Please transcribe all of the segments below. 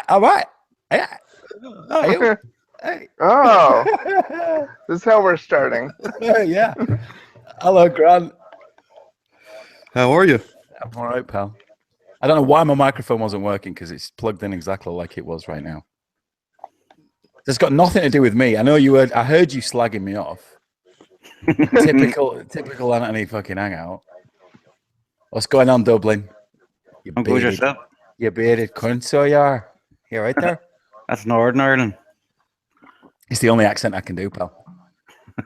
All right. Yeah. Hey. Oh, this is how we're starting. Yeah. Hello, Grant. How are you? I'm all right, pal. I don't know why my microphone wasn't working because it's plugged in exactly like it was right now. It's got nothing to do with me. I know you heard. I heard you slagging me off. typical Anthony fucking hangout. What's going on, Dublin? You I'm good yourself. You bearded cunt, so you are. You right there? That's Northern Ireland. It's the only accent I can do, pal.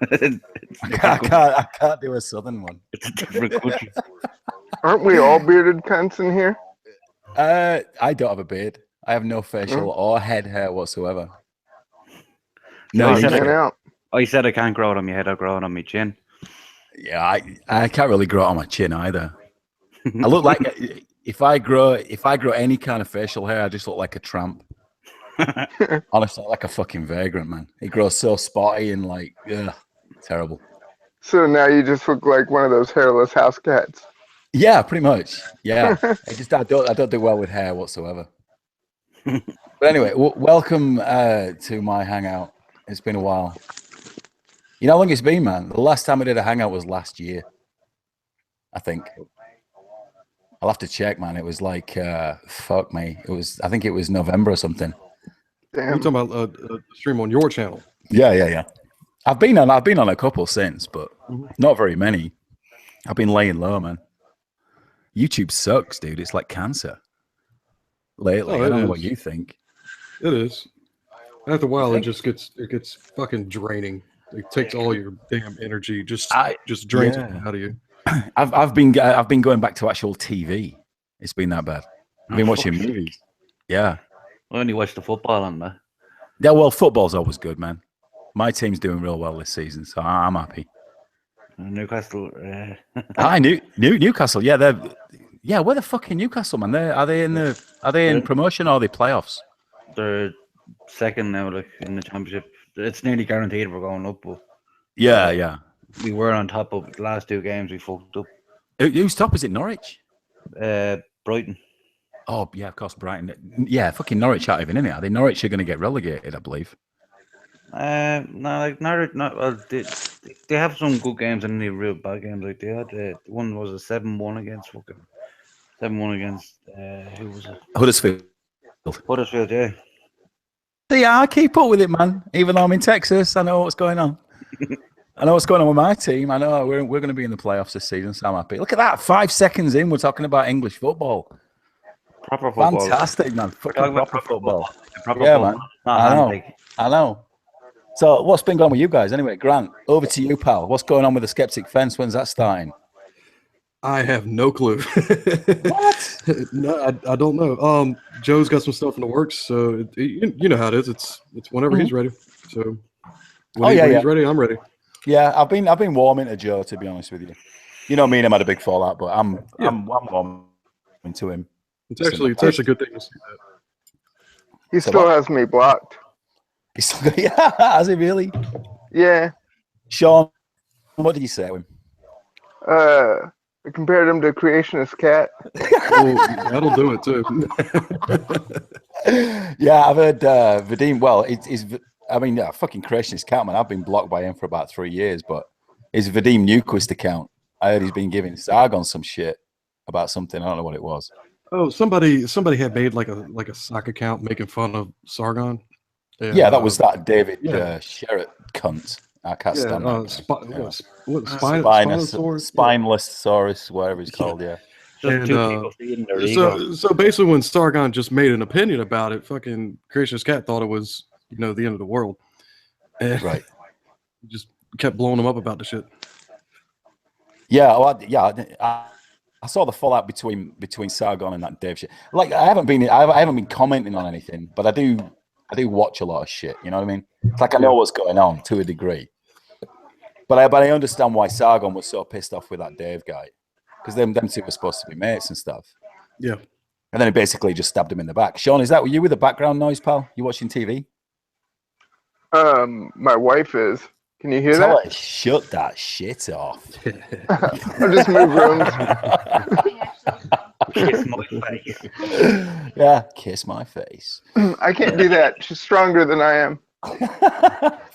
I can't do a southern one. It's a different country. Aren't we all bearded cunts in here? I don't have a beard. I have no facial or head hair whatsoever. No, I said I can't grow it on my head. I grow it on my chin. Yeah, I can't really grow it on my chin either. I look like if I grow any kind of facial hair, I just look like a tramp. Honestly, like a fucking vagrant, man. It grows so spotty and like, terrible. So now you just look like one of those hairless house cats. Yeah, pretty much. Yeah, I don't do well with hair whatsoever. But anyway, welcome to my hangout. It's been a while. You know how long it's been, man? The last time I did a hangout was last year, I think. I'll have to check, man. It was like, fuck me. I think it was November or something. Damn. You're talking about a stream on your channel. Yeah. I've been on a couple since, but not very many. I've been laying low, man. YouTube sucks, dude. It's like cancer lately. I don't know what you think. It is. After a while, it gets fucking draining. It takes all your damn energy. Just drains it out of you. I've been going back to actual TV. It's been that bad. I've been watching movies. Yeah. I only watch the football on that. Yeah, well, football's always good, man. My team's doing real well this season, so I'm happy. Newcastle. Newcastle. Yeah, where the fucking Newcastle, man? Are they in promotion or are they playoffs? They're second now, like in the championship. It's nearly guaranteed we're going up. But yeah. We were on top of the last two games. We fucked up. Who's top? Is it Norwich? Brighton. Oh yeah, of course, Brighton. Yeah, fucking Norwich aren't even in it. Are they? Norwich are going to get relegated, I believe. No, like Norwich. Well, they have some good games and any real bad games. Like they had one was a 7-1 against who was it? Huddersfield, yeah. Yeah, I keep up with it, man. Even though I'm in Texas, I know what's going on. I know what's going on with my team. I know we're going to be in the playoffs this season, so I'm happy. Look at that. 5 seconds in, we're talking about English football. Proper football. Fantastic, man. Fucking proper football. Proper yeah, football. man. I know. So what's been going on with you guys? Anyway, Grant, over to you, pal. What's going on with the Skeptic Fence? When's that starting? I have no clue. What? No, I don't know. Joe's got some stuff in the works, so you know how it is. It's whenever he's ready. So when he's ready, I'm ready. Yeah, I've been warming to Joe, to be honest with you. You know, me and him had a big fallout, but I'm warming to him. It's actually a good thing to see that. He still has me blocked. Yeah, has he really? Yeah. Sean, what did you say to him? I compared him to a creationist cat. Oh, that'll do it too. Yeah, I've heard Vadim. Well, fucking creationist cat, man. I've been blocked by him for about 3 years, but his Vadim Newquist account, I heard he's been giving Sargon some shit about something. I don't know what it was. Oh, somebody had made like a sock account making fun of Sargon. And, yeah, that was that David Sherritt cunt. I can't stand that. Spineless Saurus, whatever he's called. Yeah. And, so basically, when Sargon just made an opinion about it, fucking Creationist Cat thought it was the end of the world, and right. Just kept blowing him up about the shit. Yeah, I saw the fallout between Sargon and that Dave shit. Like I haven't been commenting on anything, but I do watch a lot of shit. You know what I mean? It's like I know what's going on to a degree, but I understand why Sargon was so pissed off with that Dave guy, because them two were supposed to be mates and stuff. Yeah. And then he basically just stabbed him in the back. Sean, is that you with the background noise, pal? You watching TV? My wife is. Can you hear Tell that? her, shut that shit off. I'll just move rooms. Kiss my face. Yeah, kiss my face. I can't do that. She's stronger than I am.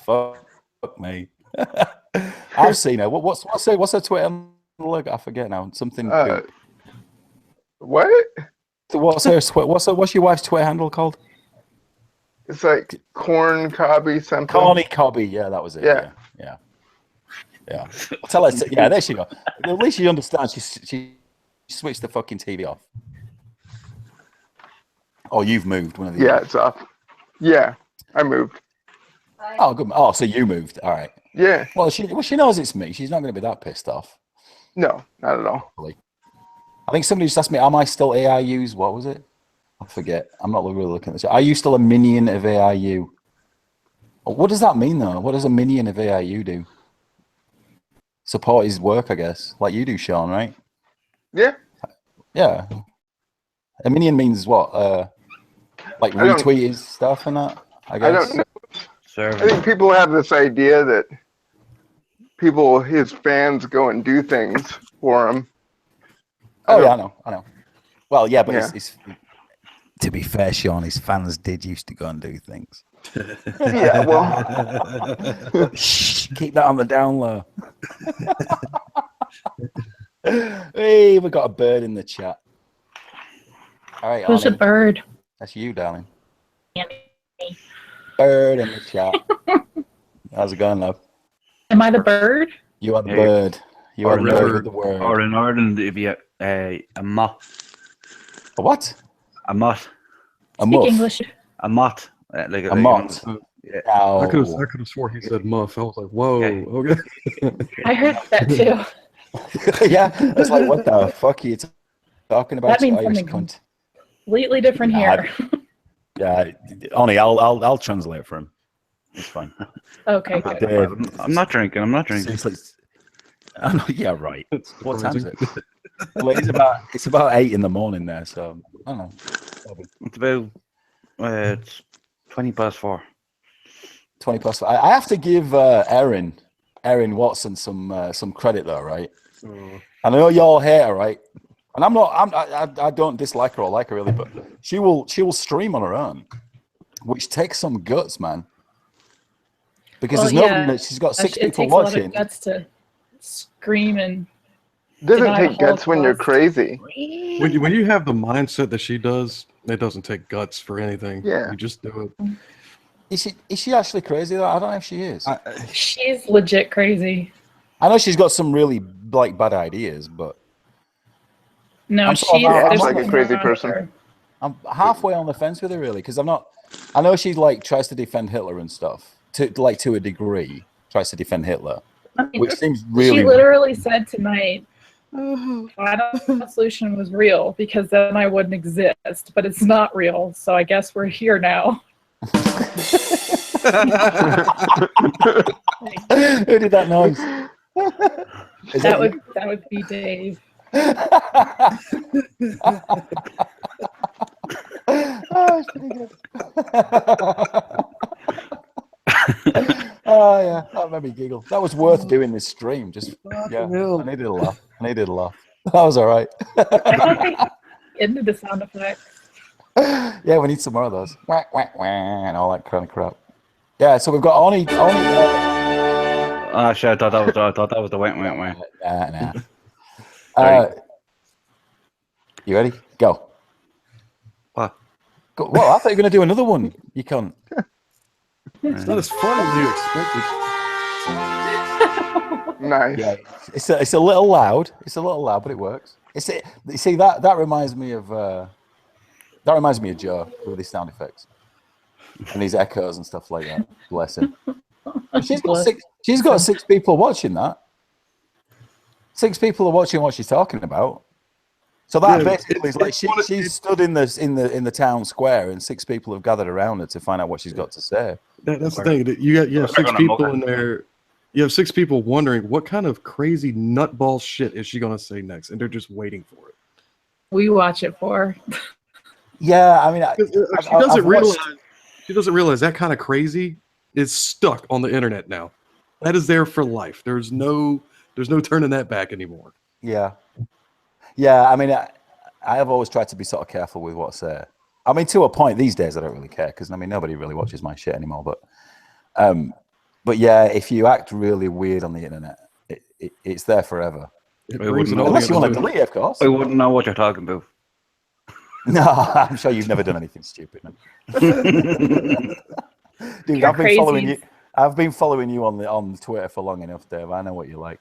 Fuck me. I've seen her. What's her Twitter? Look, I forget now. Something. What? What's your wife's Twitter handle called? It's like corn cobby something. Corny Cobby. Yeah, that was it. Yeah. Yeah. Tell her. Yeah, there she go. At least she understands. She switched the fucking TV off. Oh, you've moved. One of these. Yeah, it's off. Yeah, I moved. Oh, good. Oh, so you moved. All right. Yeah. Well, she knows it's me. She's not going to be that pissed off. No, not at all. I think somebody just asked me, am I still AIU's? What was it? I forget. I'm not really looking at this. Are you still a minion of AIU? What does that mean, though? What does a minion of AIU do? Support his work, I guess. Like you do, Sean, right? Yeah. Yeah. A minion means what? Like retweet his stuff and that, I guess? I don't know. Sir. I think people have this idea that his fans go and do things for him. Oh, yeah, I know. Well, yeah, but Yeah. It's to be fair, Sean, his fans did used to go and do things. Yeah, well, Shh, keep that on the down low. Hey, we got a bird in the chat. All right, Who's a Arnie, bird? that's you, darling. Annie. Bird in the chat. How's it going, love? Am I the bird? You are the Hey. bird. You are the Or bird with the word. Or in Ireland, if you a moth, A what? a moth, A Speak muff. English. a moth, A moth. Yeah. Oh. I could have swore he said muff. I was like, whoa, Yeah. okay. I heard that too. Yeah, it's like, what the fuck are you talking about? That means you Irish something cunt? Completely different Nah, here. Yeah, Oni, I'll translate for him. It's fine. Okay. But, Good. I'm not drinking. I'm not drinking. Seriously, yeah, right. What time is it? Well, it's about 8 in the morning there, so I don't know. It's about it's 20 past 4. 20 past. I have to give Erin Watson some credit though, right? And I know y'all hate her, right? And I don't dislike her or like her really, but she will stream on her own, which takes some guts, man. Because there's nobody. She's got 6 people It takes a lot watching. of guts to scream and. it doesn't Deny the take guts when you're Holocaust. crazy. When you have the mindset that she does, it doesn't take guts for anything. Yeah. You just do it. Is she actually crazy though? I don't know if she is. She's legit crazy. I know she's got some really bad ideas, but No, I'm sort she's of- I'm there's like a something crazy wrong with person. her. I'm halfway on the fence with her really, because I'm not. I know she like tries to defend Hitler and stuff to a degree. Tries to defend Hitler, I mean, which seems really. she literally said tonight, "Final Solution was real because then I wouldn't exist, but it's not real. So I guess we're here now." Who did that noise? Is That would be Dave. Oh, it's pretty good. Oh yeah, that made me giggle. That was worth doing this stream. Just yeah, I needed a laugh. That was all right. I thought they into the sound effects. Yeah, we need some more of those. Whack, whack, whack, and all that kind of crap. Yeah, so we've got Oni. Shit, I thought that was the went. Nah. Sorry. You ready? Go. What? Go. Well, I thought you were going to do another one. You can't. It's not as fun as you expected. Nice. Yeah, it's a little loud. It's a little loud, but it works. You see that reminds me of Joe with his sound effects and his echoes and stuff like that. Bless him. She's got 6 people watching that. 6 people are watching what she's talking about. So that basically is like she's stood in the town square and 6 people have gathered around her to find out what she's got to say. That's the thing. You have 6 people in there. You have 6 people wondering what kind of crazy nutball shit is she going to say next, and they're just waiting for it. We watch it for. Yeah, I mean, she doesn't realize that kind of crazy is stuck on the internet now. That is there for life. There's no turning that back anymore. Yeah. I mean, I have always tried to be sort of careful with what I say. I mean, to a point these days, I don't really care because I mean, nobody really watches my shit anymore. But yeah, if you act really weird on the internet, it's there forever. It I brings wouldn't an know. Unless you want to audience. delete it, of course. I wouldn't know what you're talking about. No, I'm sure you've never done anything stupid, man. Dude, You're I've been following crazy. you. I've been following you on Twitter for long enough, Dave. I know what you like.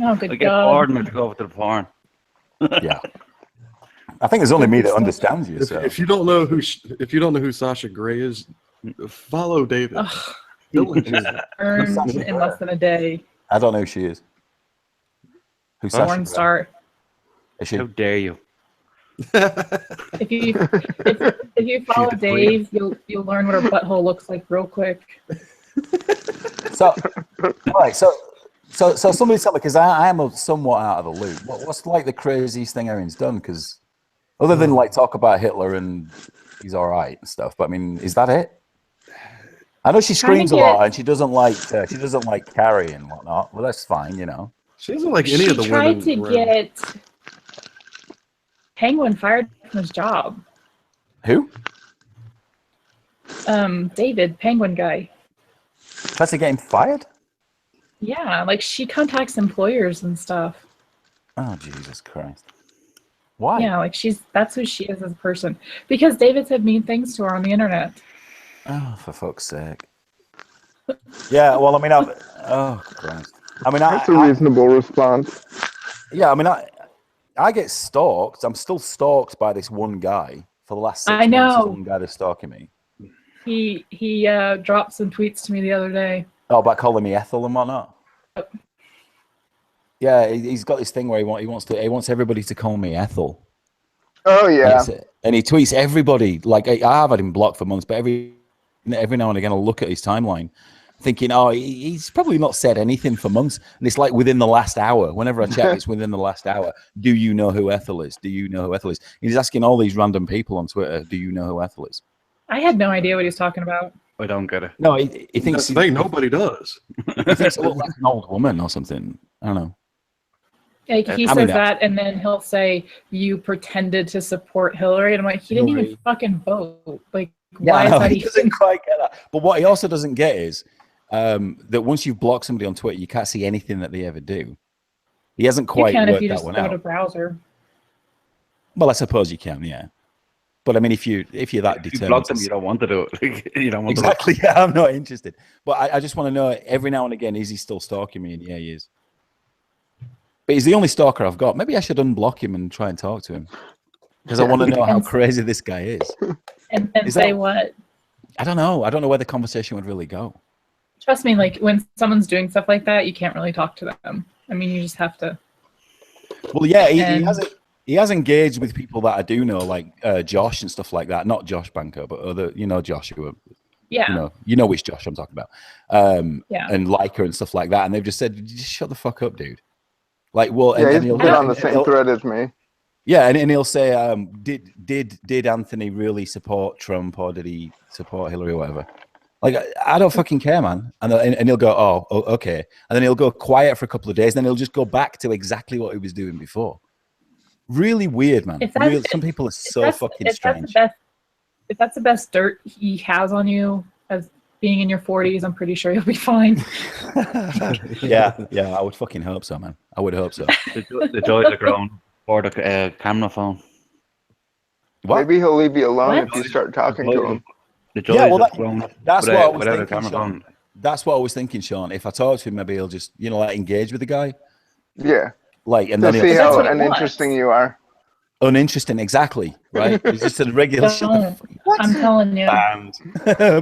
Oh, good I get God. bored and I go over to the porn. Yeah. I think there's only me that understands you. So. If you don't know who Sasha Grey is, follow David. Ugh, He'll let you know. earned in less than a day. I don't know who she is. Who's Sasha Porn Grey? star. Is she? How dare you? If you follow She's Dave, you'll learn what her butthole looks like real quick. So, right. So somebody tell me, because I am somewhat out of the loop. What's like the craziest thing Erin's done? Because other than like talk about Hitler and he's all right and stuff, but I mean, is that it? I know she screams a lot and she doesn't like Carrie and whatnot. Well, that's fine, you know. She doesn't like any She of the tried women. to around. get Penguin fired from his job. Who? David, Penguin guy. Tries to get him fired? Yeah, like she contacts employers and stuff. Oh, Jesus Christ. Why? Yeah, like that's who she is as a person. Because David said mean things to her on the internet. Oh, for fuck's sake. Yeah, well, I mean, oh, Christ. I mean, That's a reasonable response. Yeah, I mean, I get stalked. I'm still stalked by this one guy for the last 6 I months. know. This one guy that's stalking me. He dropped some tweets to me the other day. Oh, about calling me Ethel and whatnot. Yeah, he's got this thing where he wants everybody to call me Ethel. Oh yeah. And he tweets everybody. Like I have had him blocked for months, but every now and again I'll look at his timeline, thinking, oh, he's probably not said anything for months. And it's like within the last hour. Whenever I check, it's within the last hour. Do you know who Ethel is? Do you know who Ethel is? He's asking all these random people on Twitter, do you know who Ethel is? I had no idea what he was talking about. I don't get it. No, he thinks That's the thing. Nobody does. he thinks I look like an old woman or something. I don't know. Like he I says mean, that, and then he'll say, "You pretended to support Hillary," and I'm like, he didn't even fucking vote. Like, why is that he even? doesn't quite get that. But what he also doesn't get is that once you've blocked somebody on Twitter, you can't see anything that they ever do. He hasn't You quite can if worked you that just one go to out. browser. Well, I suppose you can, yeah. But I mean, if you're that If you determined, block them, you don't want to do it. You don't want exactly. Yeah, I'm not interested. But I just want to know every now and again, is he still stalking me? And yeah, he is. But he's the only stalker I've got. Maybe I should unblock him and try and talk to him because I want to know how crazy this guy is. And Is say that- what? I don't know. I don't know where the conversation would really go. Trust me, like when someone's doing stuff like that, you can't really talk to them. I mean, you just have to. Well, yeah, And- he has engaged with people that I do know, like Josh and stuff like that. Not Josh Banker, but other, Joshua. Yeah. You know which Josh I'm talking about. Yeah. And Leica and stuff like that. And they've just said, just shut the fuck up, dude. Like, well, Yeah, and he's he'll been on the and same he'll- thread as me. Yeah, and he'll say, did Anthony really support Trump or did he support Hillary or whatever? Like, I don't fucking care, man. And he'll go, oh, okay. And then he'll go quiet for a couple of days. And then he'll just go back to exactly what he was doing before. Really weird, man. Some people are so fucking strange. If that's the best dirt he has on you as being in your 40s, I'm pretty sure you'll be fine. Yeah, I would fucking hope so, man. I would hope so. The joys are grown for the camera phone. What? Maybe he'll leave you alone What? if you start talking to him. The joys Yeah, well, have grown that's what I was without a thinking, camera Sean. phone. That's what I was thinking, Sean. If I talk to him, maybe he'll just, like, engage with the guy. Yeah. Like, and To then see he'll That's how what he uninteresting wants. you are. uninteresting, exactly, right? It's just a regular Don't. I'm telling you.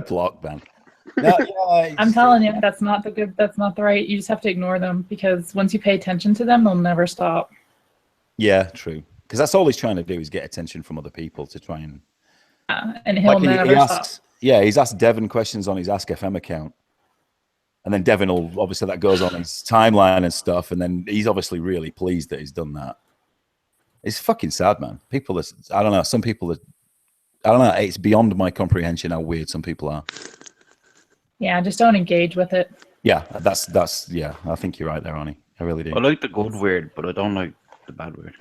block, man. No, yeah, I'm telling you, that's not the right. You just have to ignore them because once you pay attention to them, they'll never stop. Yeah, true. Because that's all he's trying to do is get attention from other people to try and. And he'll Like, never he stop. asks, yeah, he's asked Devon questions on his Ask FM account. And then Devon will, obviously, that goes on his timeline and stuff. And then he's obviously really pleased that he's done that. It's fucking sad, man. People are, I don't know, some people are, I don't know, it's beyond my comprehension how weird some people are. Yeah, just don't engage with it. Yeah, that's, yeah, I think you're right there, Arnie. I really do. I like the good weird, but I don't like the bad word.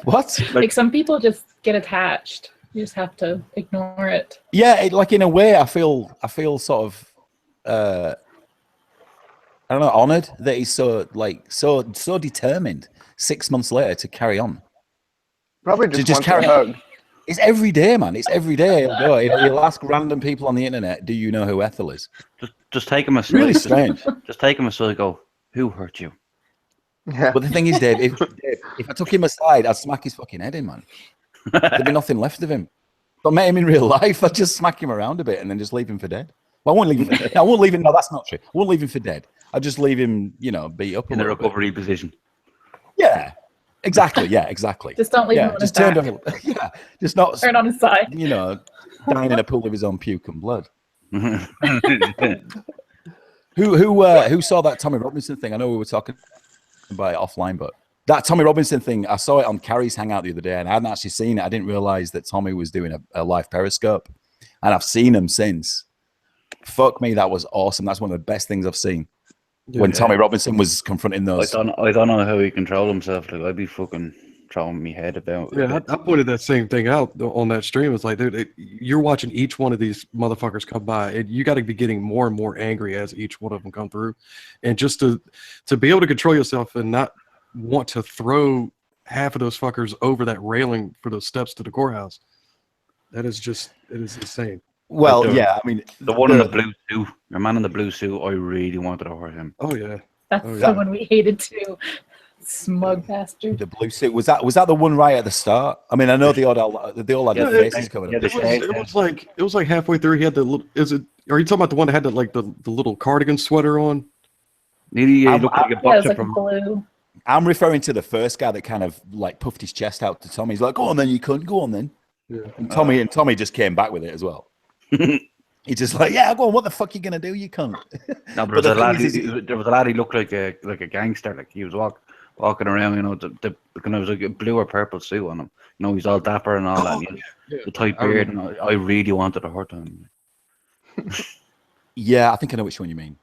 What? Like some people just get attached. You just have to ignore it. Yeah, like in a way, I feel sort of, I don't know, honored that he's so determined 6 months later to carry on. Probably To just wants carry a on. hug. It's every day, man. It's every day. He'll go. He'll ask random people on the internet, "Do you know who Ethel is?" Just take him aside. Really strange. Just take him aside and go, who hurt you? Yeah. But the thing is, Dave, if I took him aside, I'd smack his fucking head in, man. There'd be nothing left of him. If I met him in real life, I'd just smack him around a bit and then just leave him for dead. Well, I won't leave him. I won't leave him. No, that's not true. I won't leave him for dead. I'd just leave him, beat up In the little bit. recovery position. Yeah, exactly. Yeah, exactly. Just don't leave him Yeah, on just his turn back. on. Yeah, just not. Turn on his side. Dying in a pool of his own puke and blood. Who saw that Tommy Robinson thing? I know we were talking about it offline, but that Tommy Robinson thing, I saw it on Carrie's Hangout the other day, and I hadn't actually seen it. I didn't realize that Tommy was doing a live Periscope, and I've seen him since. Fuck me, that was awesome. That's one of the best things I've seen. Yeah. When Tommy Robinson was confronting those. I don't know how he controlled himself. Like, I'd be fucking throwing my head about. Yeah, I pointed that same thing out on that stream. It's like, dude, you're watching each one of these motherfuckers come by, and you got to be getting more and more angry as each one of them come through, and just to be able to control yourself and not want to throw half of those fuckers over that railing for those steps to the courthouse. It is insane. Well, Like yeah, I mean, the one in the blue suit, the man in the blue suit, I really wanted to hurt him. Oh yeah. That's Oh, the yeah. one we hated too. Smug bastard. the blue suit was that the one right at the start? I mean, I know they all had Yeah, their faces covered yeah, up. It was like halfway through. He had the little. Are you talking about the one that had the little cardigan sweater on? He looked like a Yeah, it was boxer like from. blue. I'm referring to the first guy that kind of like puffed his chest out to Tommy. He's like, "Go on, then you couldn't go on, then." Yeah. And Tommy just came back with it as well. He's just like, "Yeah, go on. What the fuck you gonna do? You can't." No, But but the thing is, there was a lad. He looked like a gangster. Like he was walking around. The kind of was like a blue or purple suit on him. He's all dapper and all that. And he had the tight beard. And I really wanted to hurt him. Yeah, I think I know which one you mean.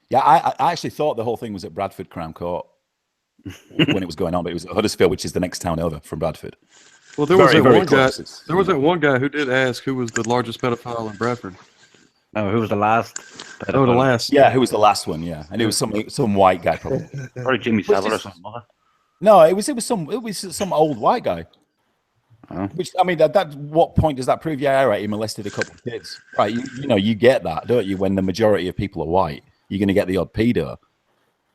Yeah, I actually thought the whole thing was at Bradford Crown Court when it was going on, but it was at Huddersfield, which is the next town over from Bradford. Well, there was Very, that very one guy. close. There was that one guy who did ask who was the largest pedophile in Bradford. No, who was the last? Oh, the last. Yeah, who was the last one? Yeah, and it was some white guy probably. Probably Jimmy Savile or something. wasn't No, it was some old white guy. Oh. Which, I mean, that what point does that prove? Yeah, right, he molested a couple of kids, right? You get that, don't you? When the majority of people are white, you're going to get the odd pedo.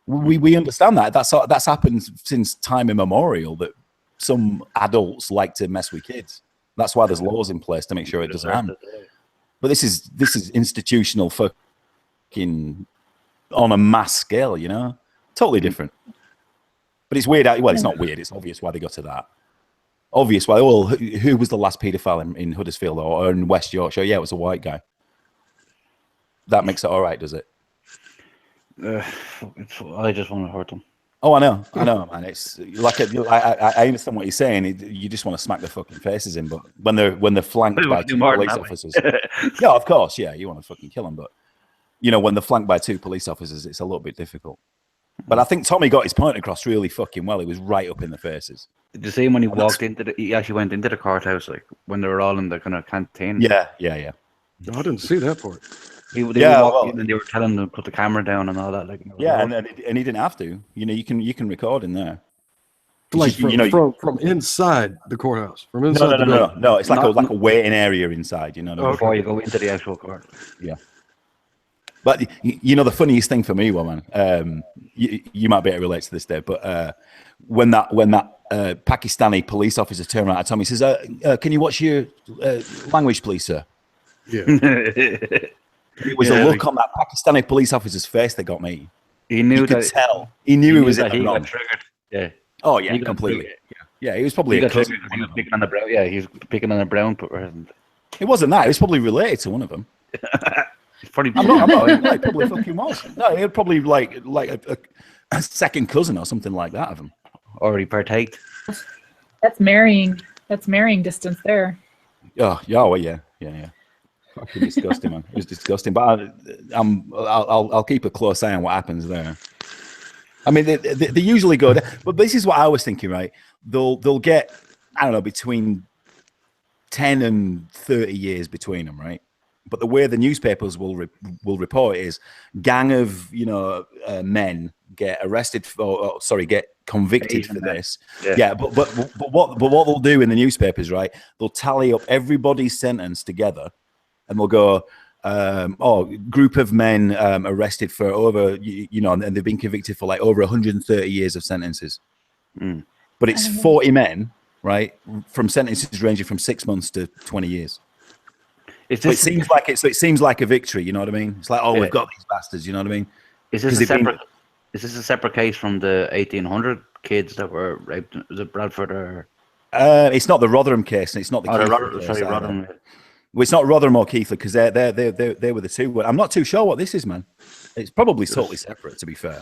We understand that. That's happened since time immemorial. That some adults like to mess with kids. That's why there's laws in place to make sure it doesn't happen. But this is institutional fucking on a mass scale, totally different. But it's weird. Well, it's not weird. It's obvious why they got to that. Obvious why. Well, who was the last paedophile in Huddersfield or in West Yorkshire? Yeah, it was a white guy. That makes it all right, does it? I just want to hurt him. Oh, I know, man. It's like I understand what you're saying. You just want to smack their fucking faces in, but when they're flanked by two police officers, yeah, of course, yeah, you want to fucking kill them. But when they're flanked by two police officers, it's a little bit difficult. But I think Tommy got his point across really fucking well. He was right up in the faces. Did you see him when he actually went into the courthouse, like when they were all in the kind of canteen? Yeah. No, I didn't see that part. They were walking in and they were telling him to put the camera down and all that. Like, Yeah, and he didn't have to. You can record in there. Like from inside the courthouse. From inside. No. It's like a waiting area inside. Before you go into the actual court. Yeah. But the funniest thing for me, man, you might be able to relate to this, Dave, but when that Pakistani police officer turned around and told me, he says, "Can you watch your language, please, sir?" Yeah. It was a look on that Pakistani police officer's face that got me. He knew you could tell. He knew he was in the wrong. Triggered. Yeah. Oh yeah, completely. Yeah, he was probably He a got cousin. triggered 'cause he was picking on the brown. Yeah, he was picking on the brown person. It wasn't that. It was probably related to one of them. He's probably. I'm not. It probably fucking was. No, he had probably like a second cousin or something like that of him. Already partaked. That's marrying distance there. Oh yeah. Fucking disgusting, man. It was disgusting. But I'll keep a close eye on what happens there. I mean, they usually go down, but this is what I was thinking, right? They'll get, I don't know, between 10 and 30 years between them, right? But the way the newspapers will report is gang of men get arrested for, get convicted for this. Yeah, but what they'll do in the newspapers, right? They'll tally up everybody's sentence together, and they'll go, group of men arrested for over, and they've been convicted for like over 130 years of sentences. But it's 40 men, right, from sentences ranging from 6 months to 20 years. It seems like a victory, you know what I mean? It's like, we've got these bastards, you know what I mean? Is this a separate case from the 1800 kids that were raped? Was it Bradford or? It's not the Rotherham case, and it's not the Rotherham. Well, it's not Rotherham or Keighley because they were the two. I'm not too sure what this is, man. It's probably totally separate, to be fair.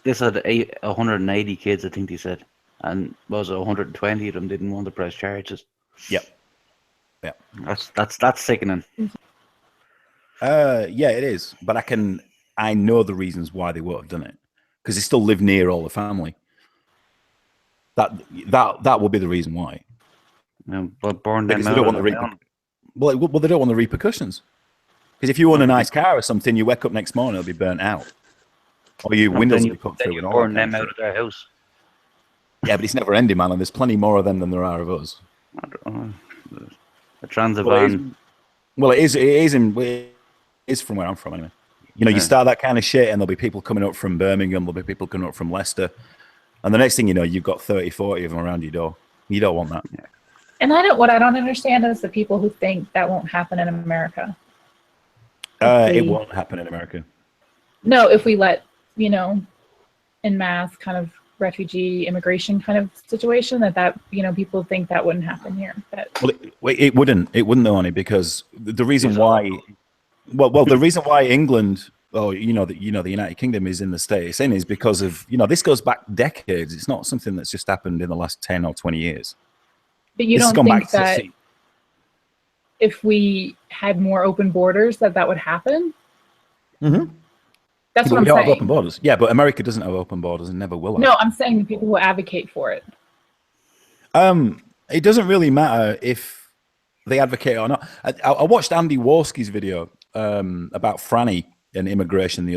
This had 180 kids, I think they said, and was 120 of them didn't want to press charges. Yep. Yeah. That's sickening. Yeah, it is. But I know the reasons why they would have done it because they still live near all the family. That will be the reason why. But burn them out. They don't want the they don't want the repercussions. Because if you own a nice car or something, you wake up next morning, it'll be burnt out, or your windows will be put through. You burn them out of their house. Yeah, but it's never ending, man. And there's plenty more of them than there are of us. I don't know. A transit van. Well, it is from where I'm from, anyway. You start that kind of shit, and there'll be people coming up from Birmingham, there'll be people coming up from Leicester, and the next thing you know, you've got 30, 40 of them around your door. You don't want that. Yeah. And what I don't understand is the people who think that won't happen in America. It won't happen in America. No, if we let, en masse kind of refugee immigration kind of situation that people think that wouldn't happen here. Well, it wouldn't though, Annie, because the reason why, the reason why England, the United Kingdom is in the state it's in is because of, this goes back decades. It's not something that's just happened in the last 10 or 20 years. But you don't think that if we had more open borders that would happen? Mm-hmm. That's what I'm saying. Have open borders. Yeah, but America doesn't have open borders and never will have. No, I'm saying the people who advocate for it. It doesn't really matter if they advocate or not. I watched Andy Worski's video about Franny and immigration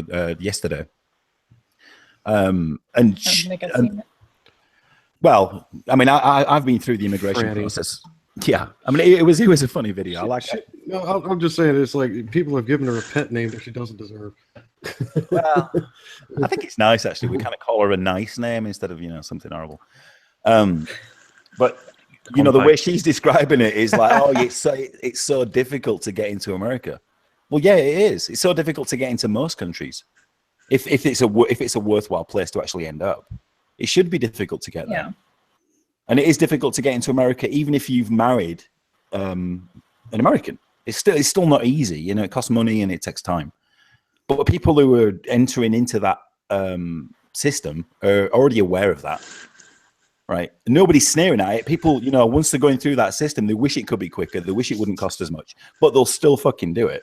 yesterday. Well, I mean, I've been through the immigration process. Yeah, I mean, it was a funny video. I like it. No, I'm just saying, it's like people have given her a pet name that she doesn't deserve. Well, I think it's nice actually. We kind of call her a nice name instead of something horrible. But the way she's describing it is like, it's so difficult to get into America. Well, yeah, it is. It's so difficult to get into most countries. If it's a worthwhile place to actually end up, it should be difficult to get there. Yeah. And it is difficult to get into America, even if you've married an American. It's still not easy. It costs money and it takes time. But people who are entering into that system are already aware of that, right? Nobody's sneering at it. People, once they're going through that system, they wish it could be quicker. They wish it wouldn't cost as much, but they'll still fucking do it.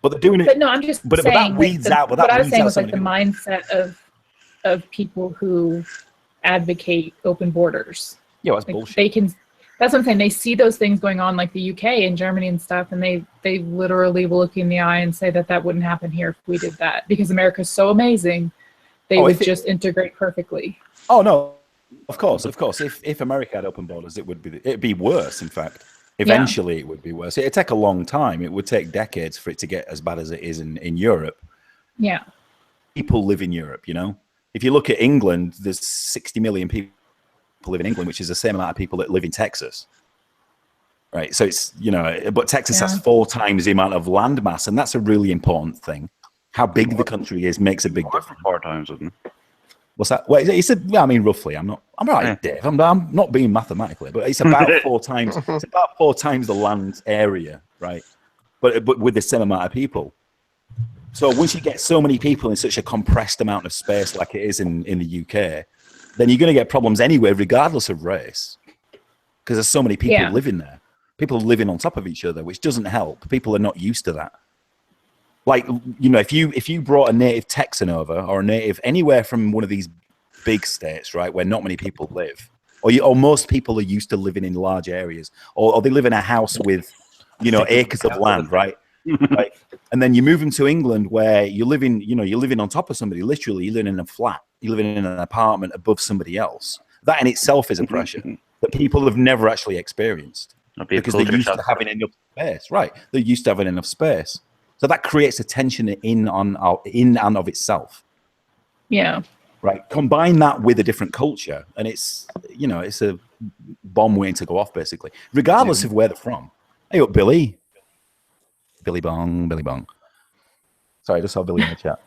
But they're doing it. But no, I'm just saying. That weeds out. What I was saying was like the mindset of people who advocate open borders. Yeah, that's bullshit. They can. That's what I'm saying. They see those things going on, like the UK and Germany and stuff, and they literally will look you in the eye and say that wouldn't happen here if we did that because America's so amazing. They would just integrate perfectly. Oh no, of course. If America had open borders, it'd be worse. In fact, eventually it would be worse. It'd take a long time. It would take decades for it to get as bad as it is in Europe. Yeah. People live in Europe. If you look at England, there's 60 million people live in England, which is the same amount of people that live in Texas. Right. So it's, but Texas has 4 times the amount of land mass. And that's a really important thing. How big the country is makes a big difference. 4 times, isn't it? What's that? Well, roughly. I'm right, Dave. I'm not being mathematically, but it's about 4 times. It's about 4 times the land area, right? But with the same amount of people. So once you get so many people in such a compressed amount of space like it is in the UK, then you're going to get problems anyway, regardless of race, because there's so many people living there. People living on top of each other, which doesn't help. People are not used to that. Like, you know, if you brought a native Texan over or a native anywhere from one of these big states, right, where not many people live, or most people are used to living in large areas, or they live in a house with, you know, acres of land, right? Right. And then you move them to England where you're living on top of somebody, literally. You're living in a flat, you're living in an apartment above somebody else. That in itself is a pressure that people have never actually experienced because they're used to having enough space, right? They're used to having enough space. So that creates a tension in and of itself. Yeah. Right. Combine that with a different culture, and it's, you know, it's a bomb waiting to go off, basically, regardless of where they're from. Hey up, Billy. Billy Bong. Sorry, I just saw Billy in the chat.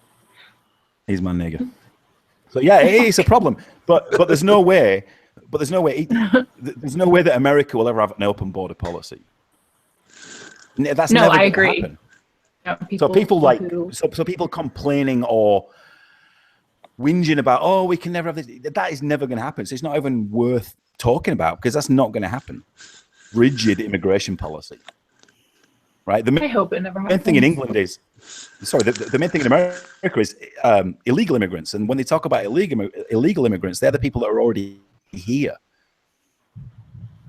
He's my nigger. So yeah, it's a problem. But there's no way. There's no way that America will ever have an open border policy. That's No, never I gonna agree. happen. Yeah, So people complaining or whinging about, oh, we can never have this. That is never going to happen. So it's not even worth talking about because that's not going to happen. Rigid immigration policy, right? I hope it never happens. The main thing in England is, the main thing in America is illegal immigrants. And when they talk about illegal immigrants, they're the people that are already here.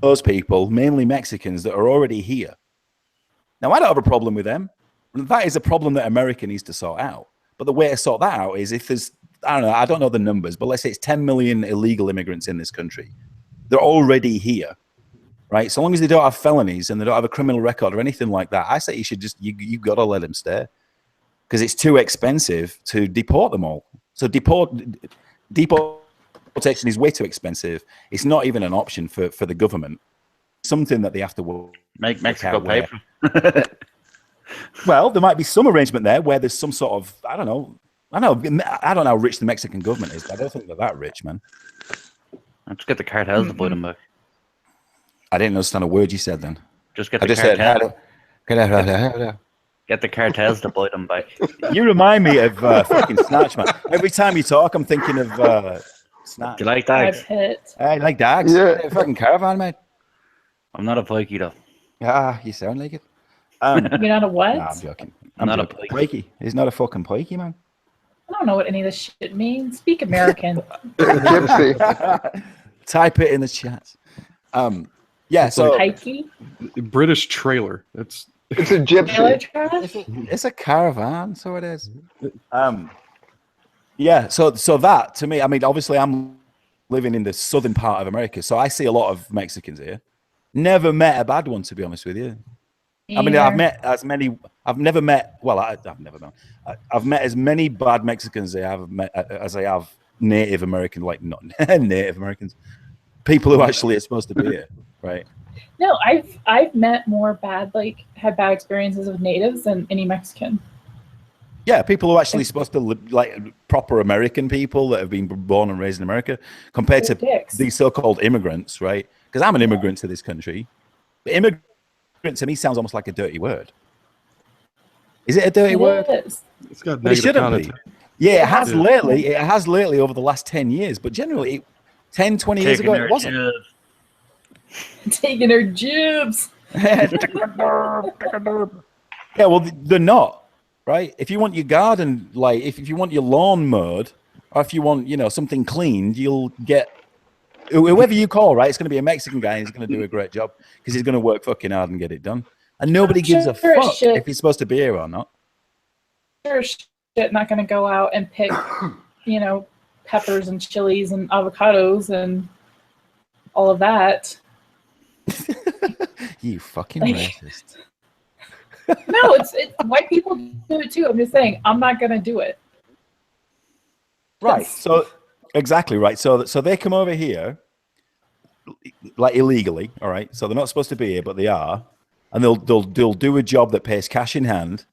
Those people, mainly Mexicans, that are already here. Now, I don't have a problem with them. That is a problem that America needs to sort out. But the way to sort that out is if there's, I don't know the numbers, but let's say it's 10 million illegal immigrants in this country. They're already here, right? So long as they don't have felonies and they don't have a criminal record or anything like that, I say you should you got to let them stay because it's too expensive to deport them all. So deportation is way too expensive. It's not even an option for the government. Something that they have to make Mexico pay for. Well, there might be some arrangement there where there's some sort of, I don't know how rich the Mexican government is, but I don't think they're that rich, man. Just get the cartels to buy them back. I didn't understand a word you said then. Just get the cartels. Said, Get the cartels to buy them back. You remind me of fucking Snatch, man. Every time you talk, I'm thinking of Snatch. Do you like dogs? I like dogs. Yeah. Fucking caravan, mate. I'm not a pikey though. Ah, you sound like it. You're not a what? Nah, I'm joking. I'm not joking. Pikey. He's not a fucking pikey, man. I don't know what any of this shit means. Speak American. Gypsy. Type it in the chat. Yeah, so Pikey? British trailer. It's a gypsy. it's a caravan, so it is. Yeah, so that to me, I mean, obviously I'm living in the southern part of America, so I see a lot of Mexicans here. Never met a bad one, to be honest with you. I mean, I've met as many. I've never met. Well, I've never met. I've met as many bad Mexicans as I have Native American, like not Native Americans, people who actually are supposed to be here, right? No, I've met more had bad experiences with natives than any Mexican. Yeah, people who are actually supposed to live like proper American people that have been born and raised in America, compared to these so-called immigrants, right? Because I'm an immigrant to this country. But immigrant to me sounds almost like a dirty word. Is it a dirty word? It's got But it negative shouldn't be. connotation. Yeah, it has lately. It has lately over the last 10 years. But generally, 10, 20 years ago, it wasn't. Taking her jibs. Yeah, well, they're not, right? If you want your garden, like if you want your lawn mowed, or if you want, you know, something cleaned, you'll get whoever you call, right? It's going to be a Mexican guy, and he's going to do a great job because he's going to work fucking hard and get it done. And nobody gives a fuck if he's supposed to be here or not. Sure shit, not going to go out and pick, you know, peppers and chilies and avocados and all of that. You fucking racist. No, it's white people do it too. I'm just saying, I'm not going to do it. Right. So exactly right. So they come over here like illegally, all right? So they're not supposed to be here, but they are. And they'll do a job that pays cash in hand.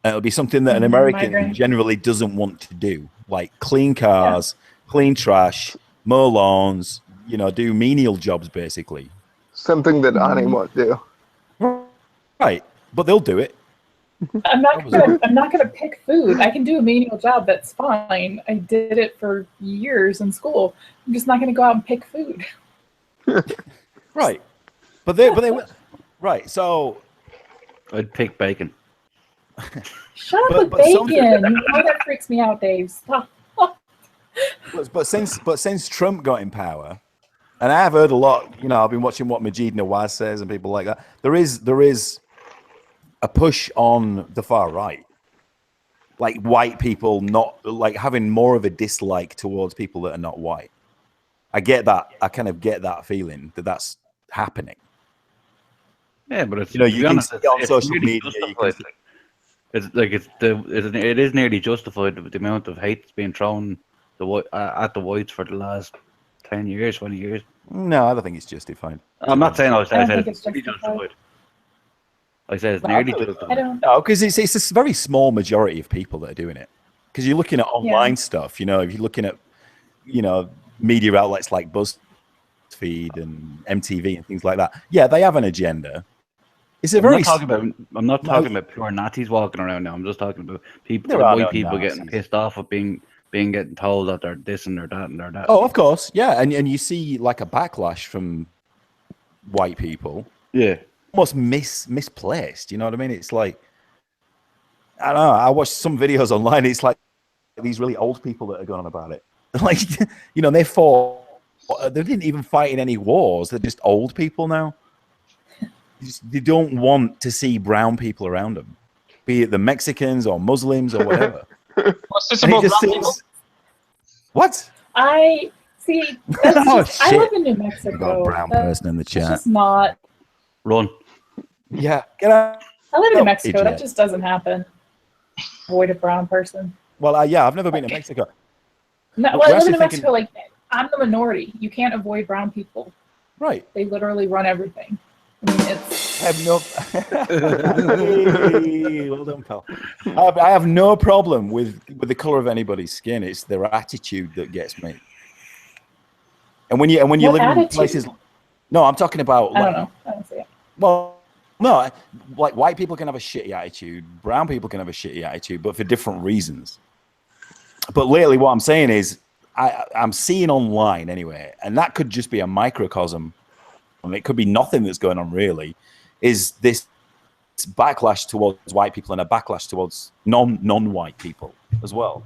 And it'll be something that an American generally doesn't want to do, like clean cars, clean trash, mow lawns, you know, do menial jobs basically. Something that Ani won't do. Right. But they'll do it. I'm not gonna pick food. I can do a menial job. That's fine. I did it for years in school. I'm just not gonna go out and pick food. Right. But they will. Right. So I'd pick bacon. Shut up But- with but some- bacon. You know that freaks me out, Dave. Stop. But since Trump got in power, and I have heard a lot, you know, I've been watching what Majid Nawaz says and people like that. There is a push on the far right, like white people not like having more of a dislike towards people that are not white. I get that. I kind of get that feeling that that's happening. Yeah, but it's, You know, to you be can honest, see on social nearly media, you can justified, like. It is nearly justified with the amount of hate that's being thrown at the whites for the last 10 years, 20 years. No, I don't think it's justified. I'm not saying I I said don't think it's it's nearly justified. justified. I said it's No, nearly I justified. don't. No, because it's a very small majority of people that are doing it. Because you're looking at online stuff, you know, if you're looking at, you know, media outlets like BuzzFeed and MTV and things like that. Yeah, they have an agenda. It's a I'm very not talking about pure Nazis walking around now. I'm just talking about people, There are white no people getting Nazis. pissed off at being getting told that they're this and they're that and they're that. Oh, of course, yeah, and you see like a backlash from white people, yeah. almost misplaced. You know what I mean? It's like I don't know. I watched some videos online. It's like these really old people that are going on about it. Like, you know, they fought. They didn't even fight in any wars. They're just old people now. They don't want to see brown people around them, be it the Mexicans or Muslims or whatever. What's this And it about just black people? seems. What? I see. That's Oh, just, I shit. live in New We've Mexico. got a brown That's person in the chat. just not. Run. Yeah, get out. I live in Oh, New Mexico. idiot. That just doesn't happen. Avoid a brown person. Well, yeah, I've never been to Mexico. No, We're well, I live actually in New Mexico. thinking- Like, I'm the minority. You can't avoid brown people. Right. They literally run everything. I mean, it's. I have no. Hey, well done, pal. I have no problem with the color of anybody's skin. It's their attitude that gets me. And when you What live in attitude? places, no, I'm talking about. I don't know. I don't see it. Well, no, like white people can have a shitty attitude, brown people can have a shitty attitude, but for different reasons. But lately, what I'm saying is, I'm seeing online anyway, and that could just be a microcosm. I mean, it could be nothing that's going on really. Is this backlash towards white people and a backlash towards non-white people as well?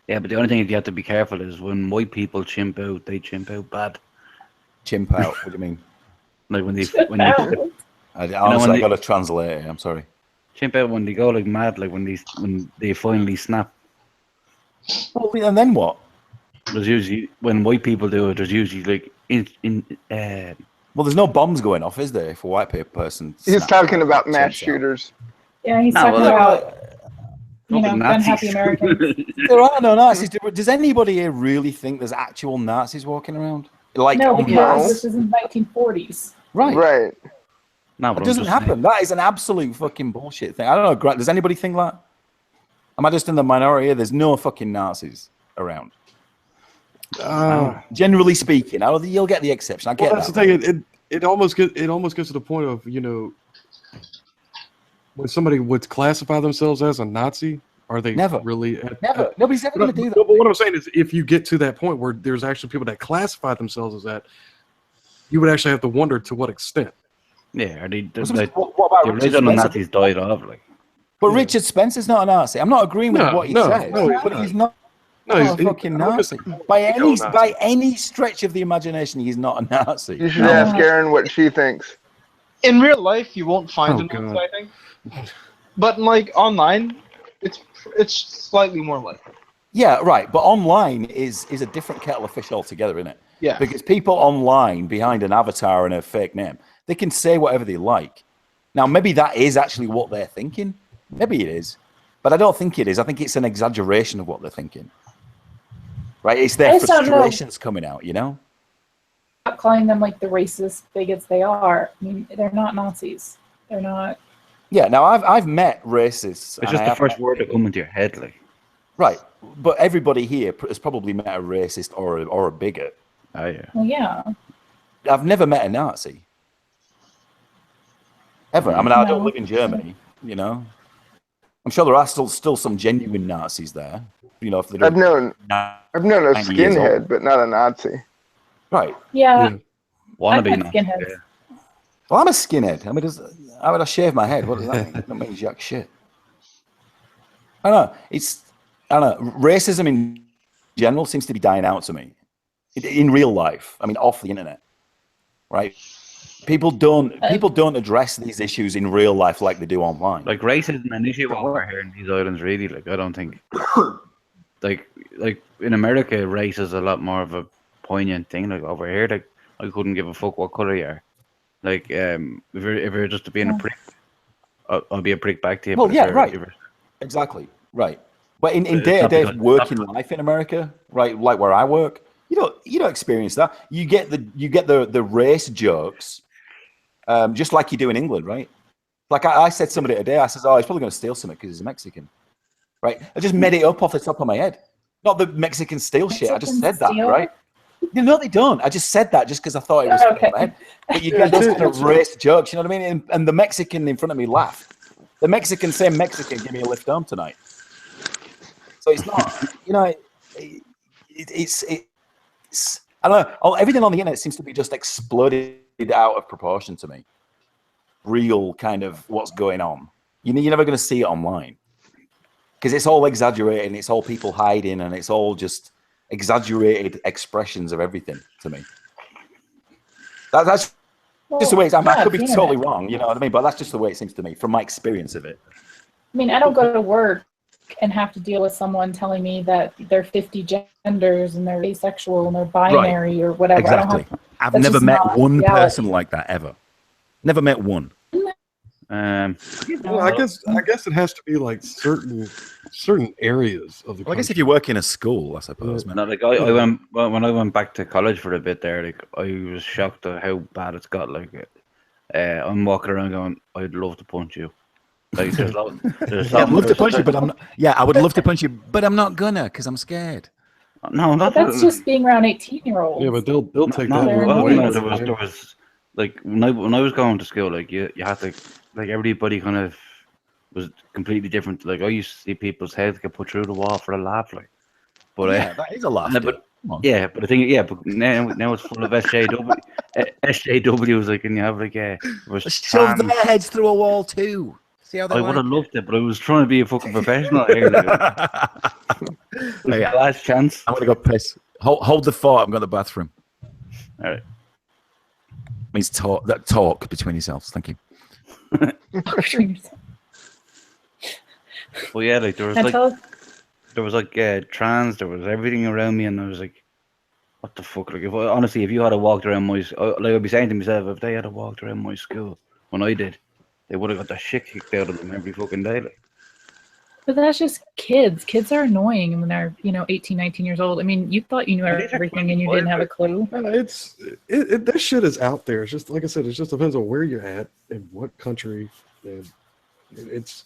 Yeah, but the only thing you have to be careful is when white people chimp out, they chimp out bad. Chimp out. What do you mean? Like when they Ow. Honestly, I got to translate it. I'm sorry. chimp out when they go like mad, like when they finally snap. Well, and then what? There's usually when white people do it. There's usually like Well, there's no bombs going off, is there, for a white person? He's snaps talking out, about mass chimps out? shooters. Yeah, he's No, talking well, about fucking unhappy Nazis. Americans. There are no Nazis. Does anybody here really think there's actual Nazis walking around? Like, No, en because masse? this is in 1940s. Right. Right. No, It but I'm doesn't just happen. saying. That is an absolute fucking bullshit thing. I don't know, Grant. Does anybody think that? Am I just in the minority here? There's no fucking Nazis around. Generally speaking, I don't think you'll get the exception. I get Well, that's that. the thing. It almost gets to the point of, you know, when somebody would classify themselves as a Nazi, are they Never. really? Never. Nobody's ever No, going to do that. but what I'm saying is, if you get to that point where there's actually people that classify themselves as that, you would actually have to wonder to what extent. Yeah, are they What like about the Richard original Spencer? Nazis died off? Like, But Richard Spencer's not a Nazi. I'm not agreeing with No, what he no, says. no, he's but not. he's not. No, a fucking Nazi. By any stretch of the imagination, he's not a Nazi. You should No. ask Erin what she thinks. In real life, you won't find Oh, a Nazi, God. I think. But like online, it's slightly more likely. Yeah, right. But online is a different kettle of fish altogether, isn't it? Yeah. Because people online behind an avatar and a fake name, they can say whatever they like. Now, maybe that is actually what they're thinking. Maybe it is. But I don't think it is. I think it's an exaggeration of what they're thinking. Right? It's I their just don't know. frustrations coming out, you know? Not calling them like the racist bigots they are. I mean, they're not Nazis. They're not. Yeah, now I've met racists. it's and just I the have first met word that people- come into your head. Like, Right. But everybody here has probably met a racist or a bigot. oh yeah. Well, yeah. I've never met a Nazi. Ever. I mean, I don't No. live in Germany, you know. I'm sure there are still some genuine Nazis there. You know, if they're I've known a 90 years old. skinhead, but not a Nazi. Right. Yeah. Yeah. Wannabe met Nazis. skinheads. Well, I'm a skinhead. I mean, how would I shave my head? What does that mean? That means jack shit. I don't know. I don't know. Racism in general seems to be dying out to me. In real life, I mean, off the internet, right? People don't address these issues in real life like they do online. Like race isn't an issue over here in these islands, really. Like I don't think, like in America, race is a lot more of a poignant thing. Like over here, like I couldn't give a fuck what color you are. Like if you're just being a prick, I'll be a prick back to you. Well, but yeah, right. Exactly, right. But in day-to-day working life in America, right, like where I work, you don't experience that. You get the race jokes, just like you do in England, right? Like I said to somebody today, I said, "Oh, he's probably going to steal something because he's a Mexican," right? I just made it up off the top of my head. Not that Mexicans steal shit. I just said that, right? No, they don't. I just said that just because I thought it was funny in my head. But you get those kind of race jokes, you know what I mean? And the Mexican in front of me laughed. The Mexican saying, "Mexican, give me a lift home tonight." So it's not, you know, it's I don't know. Everything on the internet seems to be just exploded out of proportion to me. Real kind of what's going on. You're never going to see it online because it's all exaggerated and it's all people hiding and it's all just exaggerated expressions of everything to me. That's just the way it's. I could be totally wrong, you know what I mean? But that's just the way it seems to me from my experience of it. I mean, I don't go to work and have to deal with someone telling me that they're 50 genders and they're asexual and they're binary or whatever. Exactly. I've never met one person like that ever. Never met one. Well, I guess it has to be like certain areas of the. Well, I guess if you work in a school, I suppose. No, like I went when I went back to college for a bit there. Like I was shocked at how bad it's got. Like I'm walking around going, "I'd love to punch you." Like there's I'd love to punch you, but I'm not. Yeah, I would love to punch you, but I'm not gonna because I'm scared. No, that's just being around 18-year-olds. Yeah, but they'll take no, that. no, there was like when I was going to school, like you had to, like everybody kind of was completely different. Like I used to see people's heads get put through the wall for a laugh, like. But that is a laugh. But I think but now it's full of SJW. SJWs, like, and you have like shove their heads through a wall too. See how they would have loved it, but I was trying to be a fucking professional here. Last chance. I'm gonna go piss. Hold the thought. I'm going to the bathroom. All right. Means talk between yourselves. Thank you. Well, yeah, like there was trans, there was everything around me, and I was like, what the fuck? Like, honestly, if you had walked around my, like I'd be saying to myself, if they had walked around my school when I did, they would have got the shit kicked out of them every fucking day. Like. But that's just kids. Kids are annoying when they're 18, 19 years old. I mean, you thought you knew everything and you didn't have a clue. That shit is out there. It's just like I said. It just depends on where you're at and what country. And it's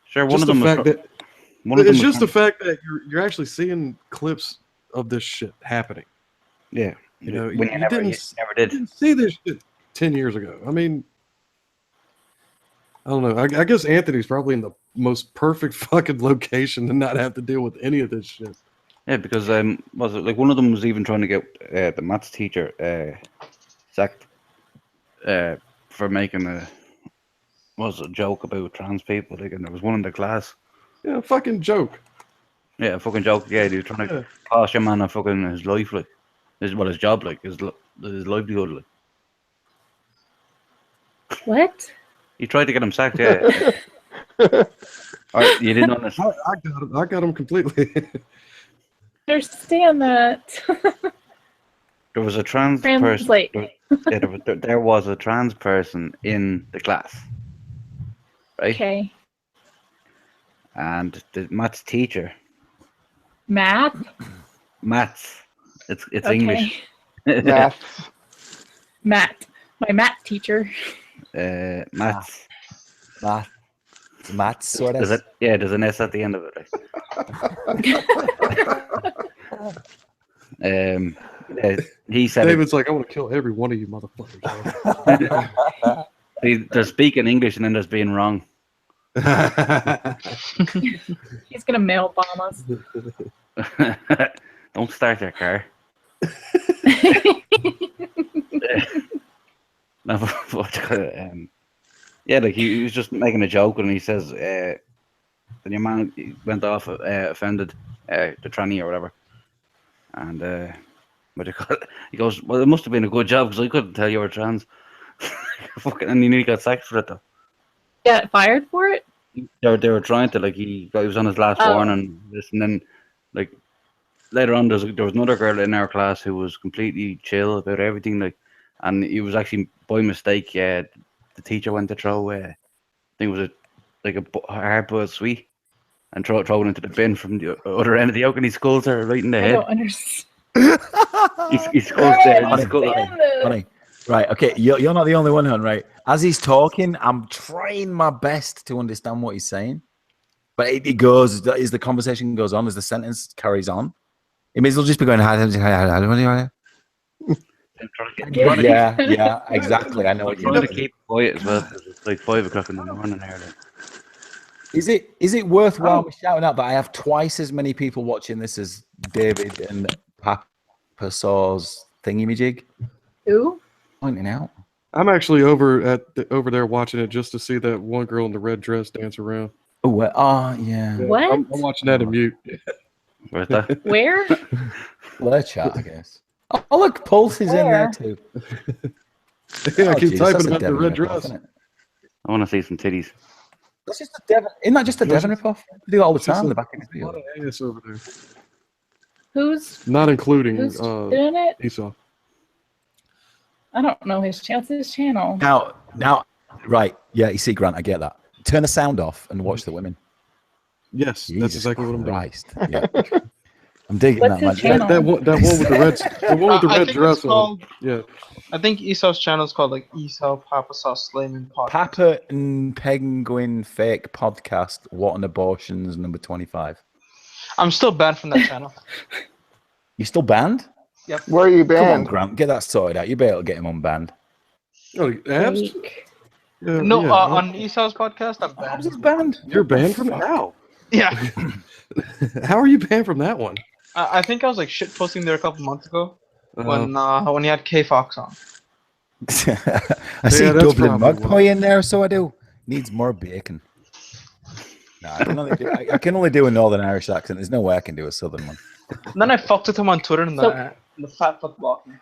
sure one of them. It's just the fact that you're actually seeing clips of this shit happening. Yeah, you never did see this shit 10 years ago. I mean, I don't know. I guess Anthony's probably in the most perfect fucking location to not have to deal with any of this shit. Yeah, because was it like one of them was even trying to get the maths teacher sacked for making a joke about trans people. Like, and there was one in the class. Yeah, fucking joke. Yeah, a fucking joke. Yeah, he was trying to cost your man a fucking his life, like his job, like his livelihood, like. What? He tried to get him sacked. Yeah. Alright, you didn't understand. I got him completely. Understand that. There was a trans person. There was a trans person in the class, right? Okay. And the maths teacher. Maths. It's okay. English. Math. Matt. My math teacher. Maths. Maths, sort of. There's an S at the end of it. He said David's like, I want to kill every one of you motherfuckers. They're speaking English and then there's being wrong. He's gonna mail bomb us. Don't start your car. No, yeah, like he was just making a joke and he says, then your man went off offended the tranny or whatever, and what do you call it? He goes, well, it must have been a good job because I couldn't tell you were trans. Fucking, and he nearly got sacked for it though. Get fired for it? They were trying to, like, he was on his last warning, this, and then like later on there was another girl in our class who was completely chill about everything, like, and it was actually by mistake. The teacher went to throw I think it was a hard-boiled sweet and throw it into the bin from the other end of the oak, and he skulls her right in the I head. don't understand. He skulls there. Funny. Right, okay, you're not the only one, hon, right? As he's talking, I'm trying my best to understand what he's saying. But it goes, as the conversation goes on, as the sentence carries on, it may as well just be going, yeah, exactly. I know what you trying to mean. keep quiet as well, 'cause it's like 5 o'clock in the morning here. Is it worthwhile me shouting out that I have twice as many people watching this as David and Papa Saw's thingy-majig? Who? Pointing out. I'm actually over there watching it just to see that one girl in the red dress dance around. Oh, yeah. What? I'm watching that in mute. Where's that? Where? Blur chat, I guess. Oh, look, Pulse is in there too. Yeah, I keep Jesus, that's typing a about the Devon red ripoff, dress. isn't it? I want to see some titties. That's just a Devon. Isn't that just a Devon ripoff? We do it all the time in the back of the A lot video. of ass over there. Who's Not including doing it? Esau. I don't know his channel. What's his channel? Now, right. Yeah, you see, Grant, I get that. Turn the sound off and watch the women. Yes, Jesus that's exactly what I'm doing. Christ. Yeah. I'm digging What's that, his man. channel? That one with the red dress on. called, Yeah. I think Esau's channel is called like Esau Papa Sauce Slayman Podcast. Papa and Penguin Fake Podcast, What an Abortions, number 25. I'm still banned from that channel. You still banned? Where are you Come on, banned? Grant, get that sorted out. You better get him unbanned. Oh, abs? Fake. Yeah, No, yeah. on Esau's podcast, I'm Abs banned. is banned? You're banned from how? Yeah, How are you banned from that one? I think I was like shit posting there a couple months ago Uh, when he had K Fox on. I see that's Dublin probably Mugpie in there, so I do. Needs more bacon. No, I can only do a Northern Irish accent. There's no way I can do a Southern one. And then I fucked with him on Twitter and the fat fuck blocked me.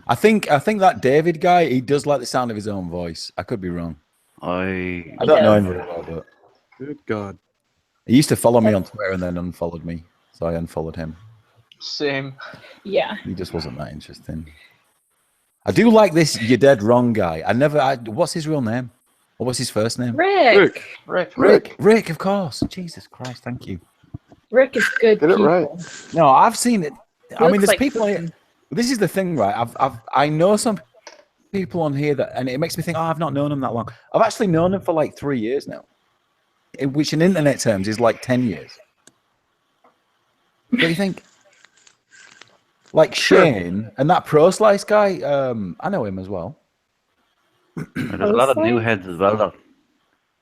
I think that David guy, he does like the sound of his own voice. I could be wrong. I I don't know him very well, but good God. he used to follow me on Twitter and then unfollowed me, so I unfollowed him. Same. Yeah. He just wasn't that interesting. I do like this "you're dead wrong" guy. What's his real name? Or what's his first name? Rick. Rick. Of course. Jesus Christ, thank you. Rick is good. Get it people. right. No, I've seen it. He I mean, looks there's like people on here. This is the thing, right? I know some people on here that, and it makes me think, oh, I've not known them that long. I've actually known them for like 3 years now, which in internet terms is like 10 years. What do you think? Like Shane and that Pro Slice guy, I know him as well. there's a lot of new heads as well, though.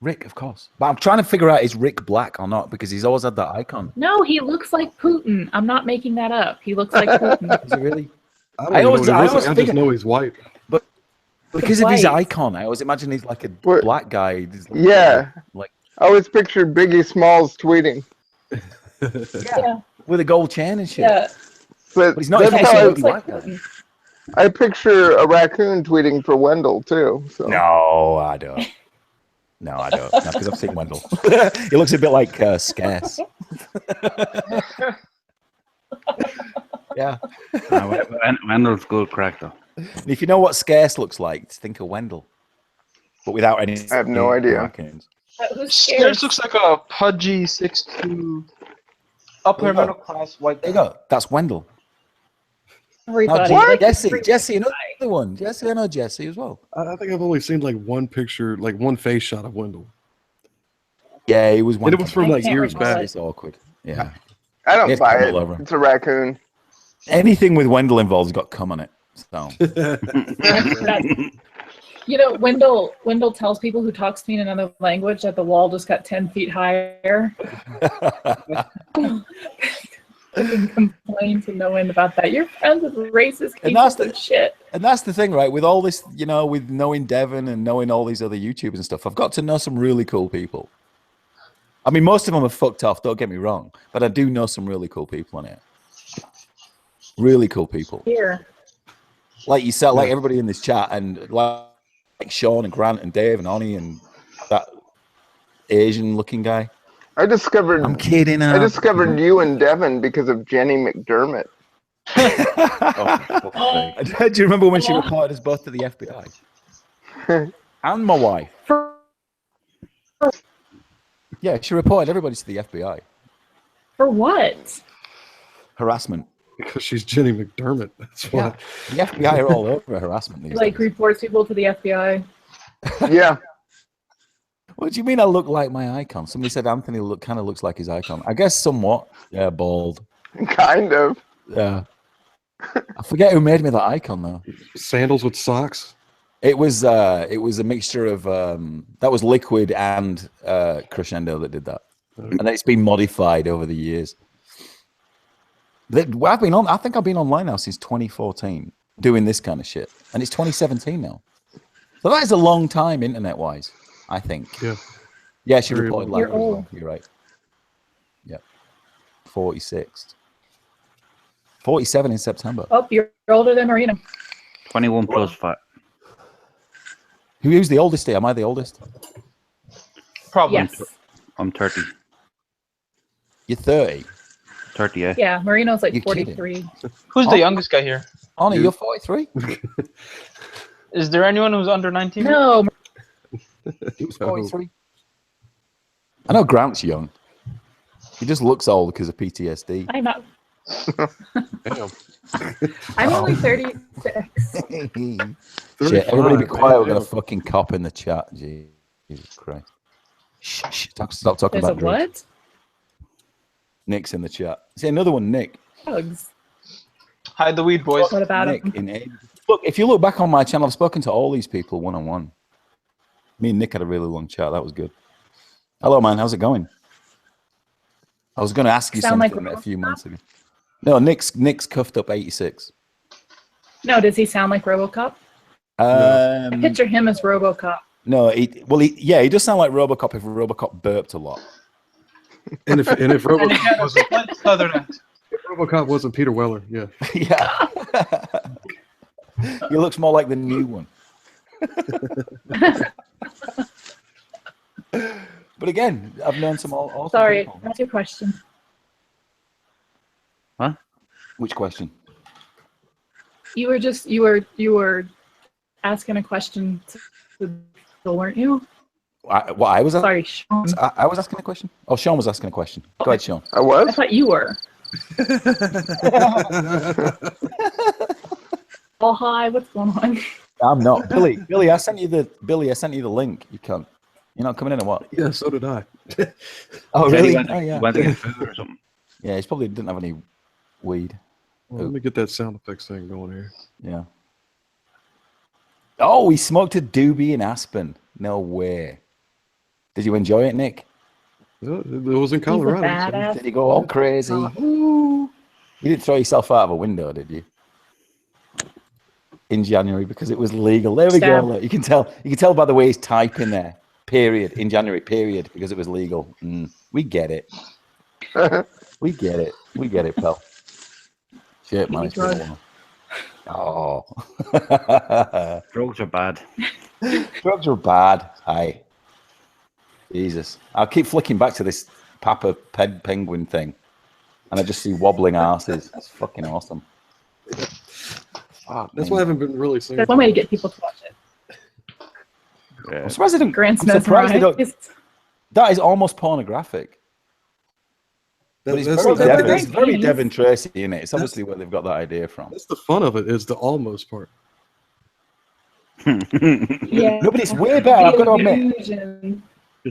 Rick, of course. But I'm trying to figure out is Rick black or not because he's always had that icon. No, he looks like Putin. I'm not making that up. He looks like Putin. Is he really? I don't even know what he I looks always like. I figure- just know he's white. Because of his White. icon, I always imagine he's like a What- black guy. He's like- Yeah. Like I always pictured Biggie Smalls tweeting. Yeah. with a gold chain and shit. Yeah. But But he's not. that's He's how actually I, looking like that. I picture a raccoon tweeting for Wendell too. So. No, I don't. No, I don't. No, because I've seen Wendell. He looks a bit like Scarce. Yeah. Wendell's good crack, though. And if you know what Scarce looks like, think of Wendell, but without any. I have no idea. raccoons. Who's Scares scared? looks like a pudgy 6'2", upper middle class white There guy. you go. That's Wendell. Everybody. Now, like Jesse, every- Jesse, another one. Jesse, I know Jesse as well. I think I've only seen like one picture, like one face shot of Wendell. Yeah, he was one. And it was from like can't years recall back. It's awkward. Yeah. I don't It's buy come it. all over. It's a raccoon. Anything with Wendell involved has got cum on it. So. That's- You know, Wendell tells people who talks to me in another language that the wall just got 10 feet higher. I can complain to no end about that. You're friends with racist And people that's and the- shit. And that's the thing, right? With all this, you know, with knowing Devon and knowing all these other YouTubers and stuff, I've got to know some really cool people. I mean, most of them are fucked off. Don't get me wrong, but I do know some really cool people on it. Really cool people. Here. Like you said, like everybody in this chat, and like Sean and Grant and Dave and Oni and that Asian-looking guy. I'm kidding. I discovered you and Devin because of Jenny McDermott. Do you remember when she reported us both to the FBI? And my wife. Yeah, she reported everybody to the FBI. For what? Harassment. Because she's Jenny McDermott. That's why. The FBI are all over harassment these Like days. reports people to the FBI. Yeah. What do you mean I look like my icon? Somebody said Anthony kind of looks like his icon. I guess somewhat. Yeah, bald. Kind of. Yeah. I forget who made me that icon though. Sandals with socks. It was a mixture of that was Liquid and Crescendo that did that, and it's been modified over the years. I think I've been online now since 2014 doing this kind of shit, and it's 2017 now. So that is a long time internet-wise, I think. Yeah. Yeah, she Very reported long. live as well. You're right. Yep. 46. 47 in September. Oh, you're older than Marina. 21 plus 5. Who's the oldest here? Am I the oldest? Probably. Yes. I'm 30. You're 30. 30, yeah. Yeah, Marino's like You're 43. Who's the youngest guy here? Arnie, you're 43? Is there anyone who's under 19? No, Who's 43? I know Grant's young. He just looks old because of PTSD. I'm not. Damn. I'm only 36. Shit, everybody be 35, quiet. We're man. going to fucking cop in the chat. Jesus Christ. Shh, stop talking There's a about drugs. what? Nick's in the chat. See, another one, Nick. Drugs. Hide the weed, boys. What about Nick him? Look, if you look back on my channel, I've spoken to all these people one-on-one. Me and Nick had a really long chat. That was good. Hello, man. How's it going? I was going to ask you Sound like something a few Robocop? months ago. No, Nick's cuffed up 86. No, does he sound like RoboCop? I picture him as RoboCop. No, he does sound like RoboCop if RoboCop burped a lot. And if RoboCop wasn't, Sutherland. if RoboCop wasn't Peter Weller, yeah. Yeah. He looks more like the new one. But again, I've known some awesome Sorry, people. that's your question. Which question? You were asking a question, weren't you? I was Sorry, Sean. I was asking a question. Oh, Sean was asking a question. Go ahead, Sean. I I was? thought you were. Oh hi, what's going on? I'm not. Billy, I sent you the link. You're not coming in or what? Yeah, so did I. Oh, Said he really? went, Oh, yeah. went to get food or something. Yeah, he probably didn't have any weed. Well, let me get that sound effects thing going here. Yeah. Oh, he smoked a doobie in Aspen. No way. Did you enjoy it, Nick? Well, it was in He's a Colorado. so- badass. Did you go all crazy? Ooh. You didn't throw yourself out of a window, did you? In January because it was legal. There we go. Stab. Look, you can tell by the way he's typing there. Period. In January, period, because it was legal. We get it. We get it. We get it, pal. Shit, man. It's been a while. Oh. Drugs are bad. Drugs are bad. Aye. Jesus. I'll keep flicking back to this Papa Penguin thing. And I just see wobbling asses. It's fucking awesome. Fuck, That's man. why I haven't been really seeing. That's one way to get people to watch it. Yeah. I'm surprised they don't. Grant's I'm surprised they don't. mesmerized. That is almost pornographic. But it's very very Devin Tracy in it. It's obviously where they've got that idea from. That's the fun of it, is the almost part. Yeah. No, but it's way better. I've got to admit. Illusion.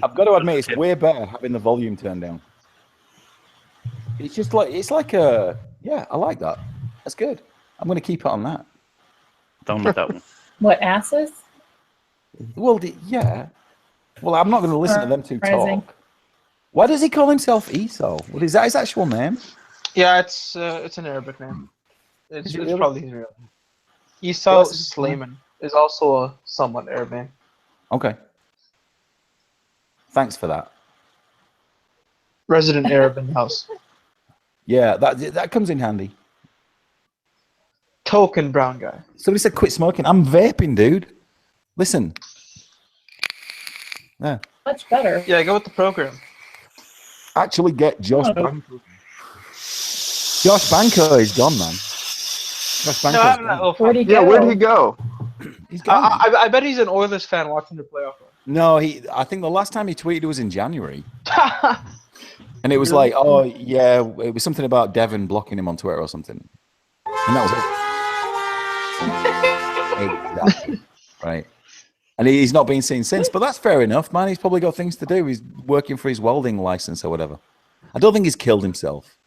I've got to admit, it's way better having the volume turned down. It's just like yeah, I like that. That's good. I'm going to keep it on that. Done with that one. What, asses? Well, yeah. Well, I'm not going to listen to them two Surprising. talk. Why does he call himself Esau? What is that his actual name? Yeah, it's an Arabic name. It's Is it really? probably his real name. Esau What's his name? Slayman is also a somewhat Arab name. Okay. Thanks for that. resident Arab in the house. Yeah, that comes in handy. Token brown guy. Somebody said quit smoking. I'm vaping, dude. Listen. Yeah. Much better. Yeah, go with the program. Actually get Josh Oh. Banco. Josh Banco is gone, man. Josh No, I Banco's haven't that gone. little Where'd he fun. go? Yeah, where'd he go? He's gone. I bet he's an Oilers fan watching the playoff No, I think the last time he tweeted was in January. run. And it was Really? like, oh, yeah, it was something about Devin blocking him on Twitter or something. And that was it. Exactly. Right. And he's not been seen since, but that's fair enough, man. He's probably got things to do. He's working for his welding license or whatever. I don't think he's killed himself.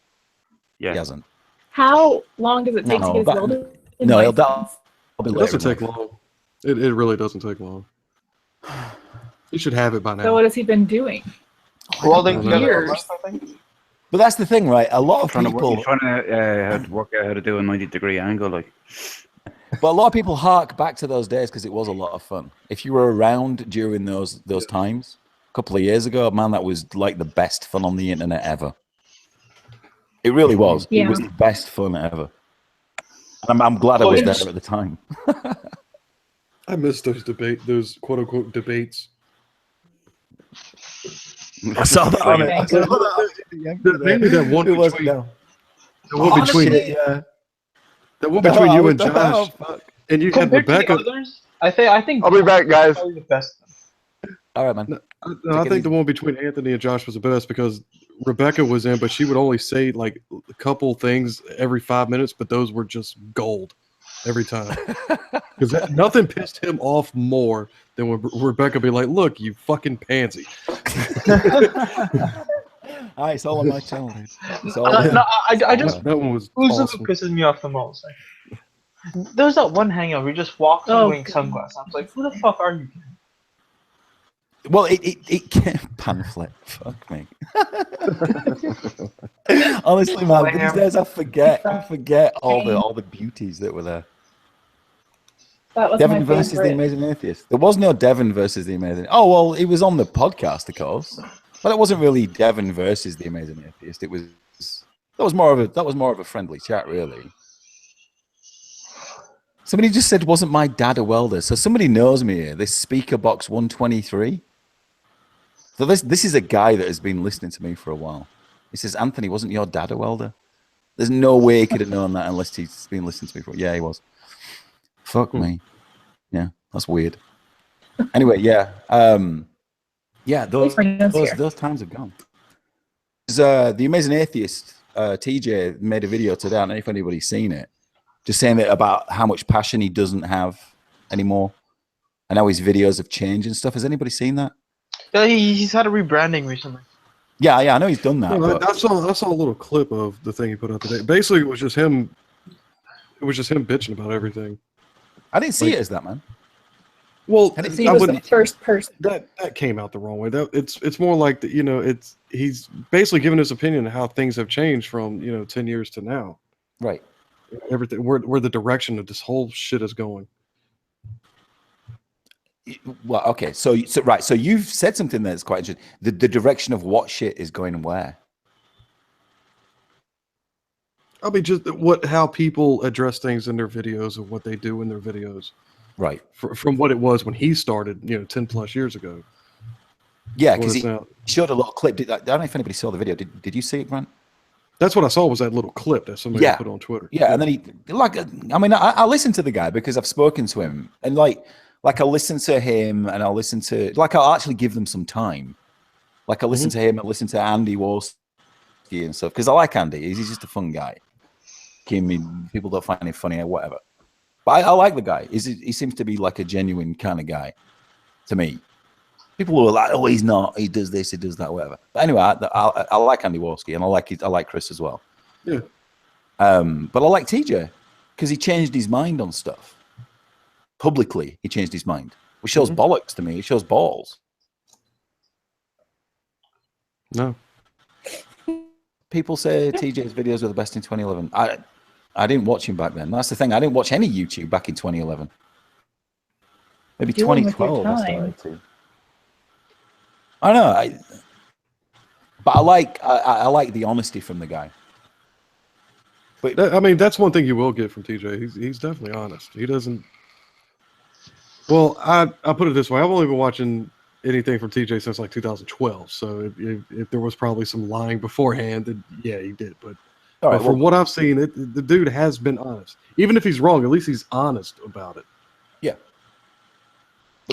Yeah. He hasn't. How long does it take No, to get his that- welding no, license? that'll be It later doesn't in take life. long. It really doesn't take long. You should have it by now. So what has he been doing? Welding No, together. years. for life, I think. But that's the thing, right? A lot of Trying to people, work out how to do a 90-degree angle, like. but a lot of people hark back to those days because it was a lot of fun. If you were around during those times, a couple of years ago, man, that was like the best fun on the internet ever. It really was. Yeah. It was the best fun ever. And I'm glad I was there at the time. I miss those those quote unquote debates. I saw that on it. I saw Mainly that one Who was it between, now? the one between, Honestly, Yeah. the one between you and Oh, Josh, fuck. and you had Compared to the Rebecca. others, I think. I'll be back, guys. Probably the best. All right, man. I think the one between Anthony and Josh was the best because Rebecca was in, but she would only say like a couple things every 5 minutes, but those were just gold every time. Because nothing pissed him off more than when Rebecca be like, "Look, you fucking pansy." Hi, it's all on my channel, dude. It's all No, I just That one was who's awesome. who pisses me off the most. Like, there's that one hangout where he just walks in Oh, wearing sunglasses. I was like, who the fuck are you? Well, it can't pamphlet. Fuck me. Honestly, man, these days I forget all the beauties that were there. That was Devin my versus the favorite. Amazing Atheist. There was no Devin versus the Amazing. Oh well, it was on the podcast, of course, but it wasn't really Devin versus the Amazing Atheist. It was that was more of a friendly chat, really. Somebody just said, "Wasn't my dad a welder?" So somebody knows me here. This speaker box 123. So this is a guy that has been listening to me for a while. He says, "Anthony, wasn't your dad a welder?" There's no way he could have known that unless he's been listening to me for. Yeah, he was. Fuck me. Yeah, that's weird. Anyway, yeah, yeah. Thanks for notes here. Those times are gone. The Amazing Atheist, TJ made a video today. I don't know if anybody's seen it. Just saying that about how much passion he doesn't have anymore, and how his videos have changed and stuff. Has anybody seen that? Yeah, he's had a rebranding recently. Yeah, I know he's done that. No, but- I saw a little clip of the thing he put out today. Basically, it was just him. It was just him bitching about everything. I didn't see it as that, man. Well, I didn't see I it It was wouldn't. the first person. That came out the wrong way. It's more like he's basically giving his opinion on how things have changed from 10 years to now. Right. Everything where the direction of this whole shit is going. Well, okay. So right. So you've said something that's quite interesting. The direction of what shit is going where? I mean, just how people address things in their videos and what they do in their videos. Right. From what it was when he started, 10 plus years ago. Yeah, What because is he now. showed a little clip. I don't know if anybody saw the video. Did you see it, Grant? That's what I saw was that little clip that somebody Yeah. put on Twitter. Yeah, and then I listen to the guy because I've spoken to him, and like I'll listen to him, and I'll listen to I'll actually give them some time. Like I listen to him, I listen to Andy Walski and stuff because I like Andy. He's just a fun guy. People don't find him funny or whatever, but I like the guy. He seems to be like a genuine kind of guy to me. People were like, "Oh, he's not. He does this. He does that. Whatever." But anyway, I like Andy Walski, and I like Chris as well. Yeah. But I like TJ because he changed his mind on stuff. Publicly, he changed his mind, which shows bollocks to me. It shows balls. No. People say TJ's videos were the best in 2011. I didn't watch him back then. That's the thing. I didn't watch any YouTube back in 2011. Maybe Doing with your 2012. I time. started to. I don't know. But I like the honesty from the guy. But I mean, that's one thing you will get from TJ. He's definitely honest. He doesn't. Well, I put it this way: I've only been watching anything from TJ since like 2012. So if there was probably some lying beforehand, then yeah, he did. But, all right, but from what I've seen, the dude has been honest. Even if he's wrong, at least he's honest about it. yeah.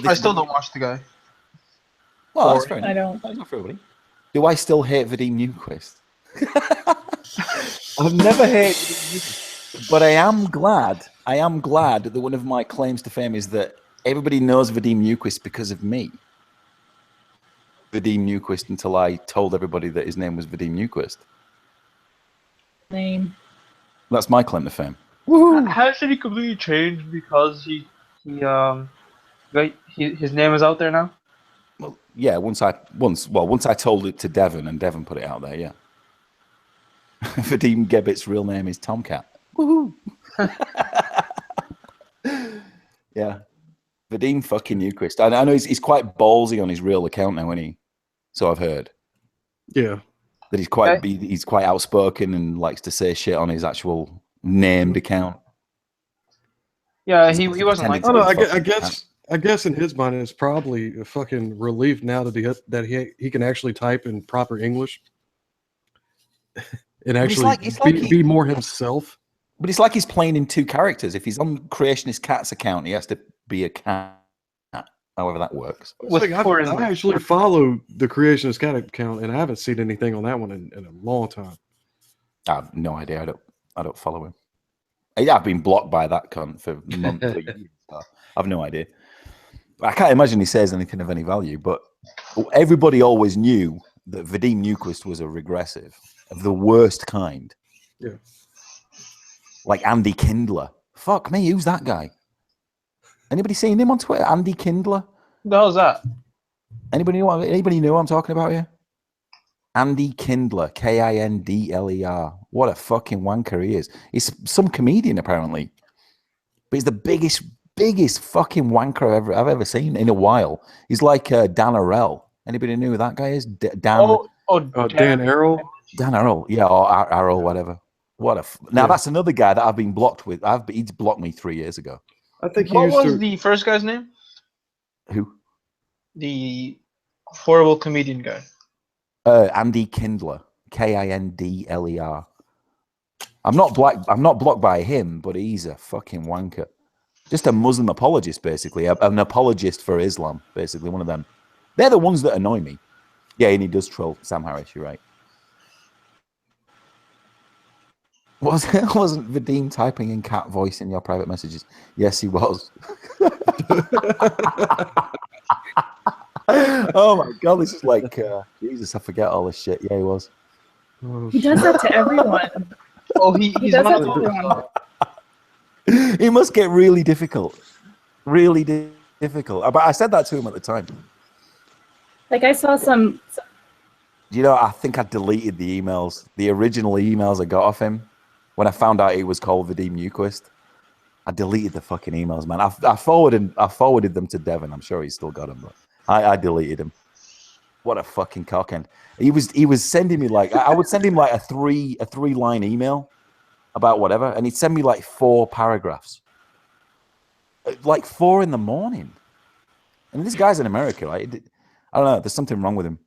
I still don't watch the guy. Well, that's fair I enough. don't. That's not for everybody. Do I still hate Vadim Newquist? I've never hated Vadim Newquist, but I am glad that one of my claims to fame is that everybody knows Vadim Newquist because of me. Vadim Newquist until I told everybody that his name was Vadim Newquist. Name. That's my claim to fame. Has he completely changed because his name is out there now? Well, yeah. Once I told it to Devon and Devon put it out there. Yeah. Vadim Gebet's real name is Tomcat. Woohoo! Yeah. Vadim fucking Newquist. I know he's quite ballsy on his real account now, isn't he? So I've heard. Yeah. That he's quite outspoken and likes to say shit on his actual named account. Yeah, he wasn't like. I don't know. I guess in his mind, it's probably a fucking relief now that he can actually type in proper English and actually be more himself. But it's like he's playing in two characters. If he's on Creationist Cat's account, he has to be a cat. However that works. I actually follow the Creationist Cat account, and I haven't seen anything on that one in a long time. I have no idea. I don't follow him. I've been blocked by that cunt for months. I have no idea. I can't imagine he says anything of any value, but everybody always knew that Vadim Newquist was a regressive of the worst kind. Yeah. Like Andy Kindler. Fuck me, who's that guy? Anybody seen him on Twitter? Andy Kindler? What the hell's that? Anybody know what I'm talking about here? Andy Kindler, Kindler. What a fucking wanker he is. He's some comedian apparently, but he's the biggest fucking wanker I've ever seen in a while. He's like Dan Arell. Anybody know who that guy is? Dan Arell. Dan Arell, yeah, or Arell, whatever. That's another guy that I've been blocked with. He's blocked me 3 years ago. I think What was the first guy's name? Who? The horrible comedian guy. Andy Kindler, Kindler. I'm not blocked by him, but he's a fucking wanker. Just a Muslim apologist, basically. An apologist for Islam, basically. One of them. They're the ones that annoy me. Yeah, and he does troll Sam Harris, you're right. Wasn't Vadim typing in cat voice in your private messages? Yes, he was. Oh my god, this is like Jesus, I forget all this shit. Yeah, he was. He does that to everyone. Oh, he does that to everyone. It must get really difficult. Really difficult. But I said that to him at the time. Like I saw some. You know, I think I deleted the emails, the original emails I got off him when I found out he was called Vadim Newquist. I deleted the fucking emails, man. I forwarded them to Devon. I'm sure he's still got them, but I deleted him. What a fucking cockend. He was sending me like I would send him like a three line email about whatever, and he'd send me like 4 paragraphs. Like 4 in the morning. And this guy's in America, right? I don't know, there's something wrong with him.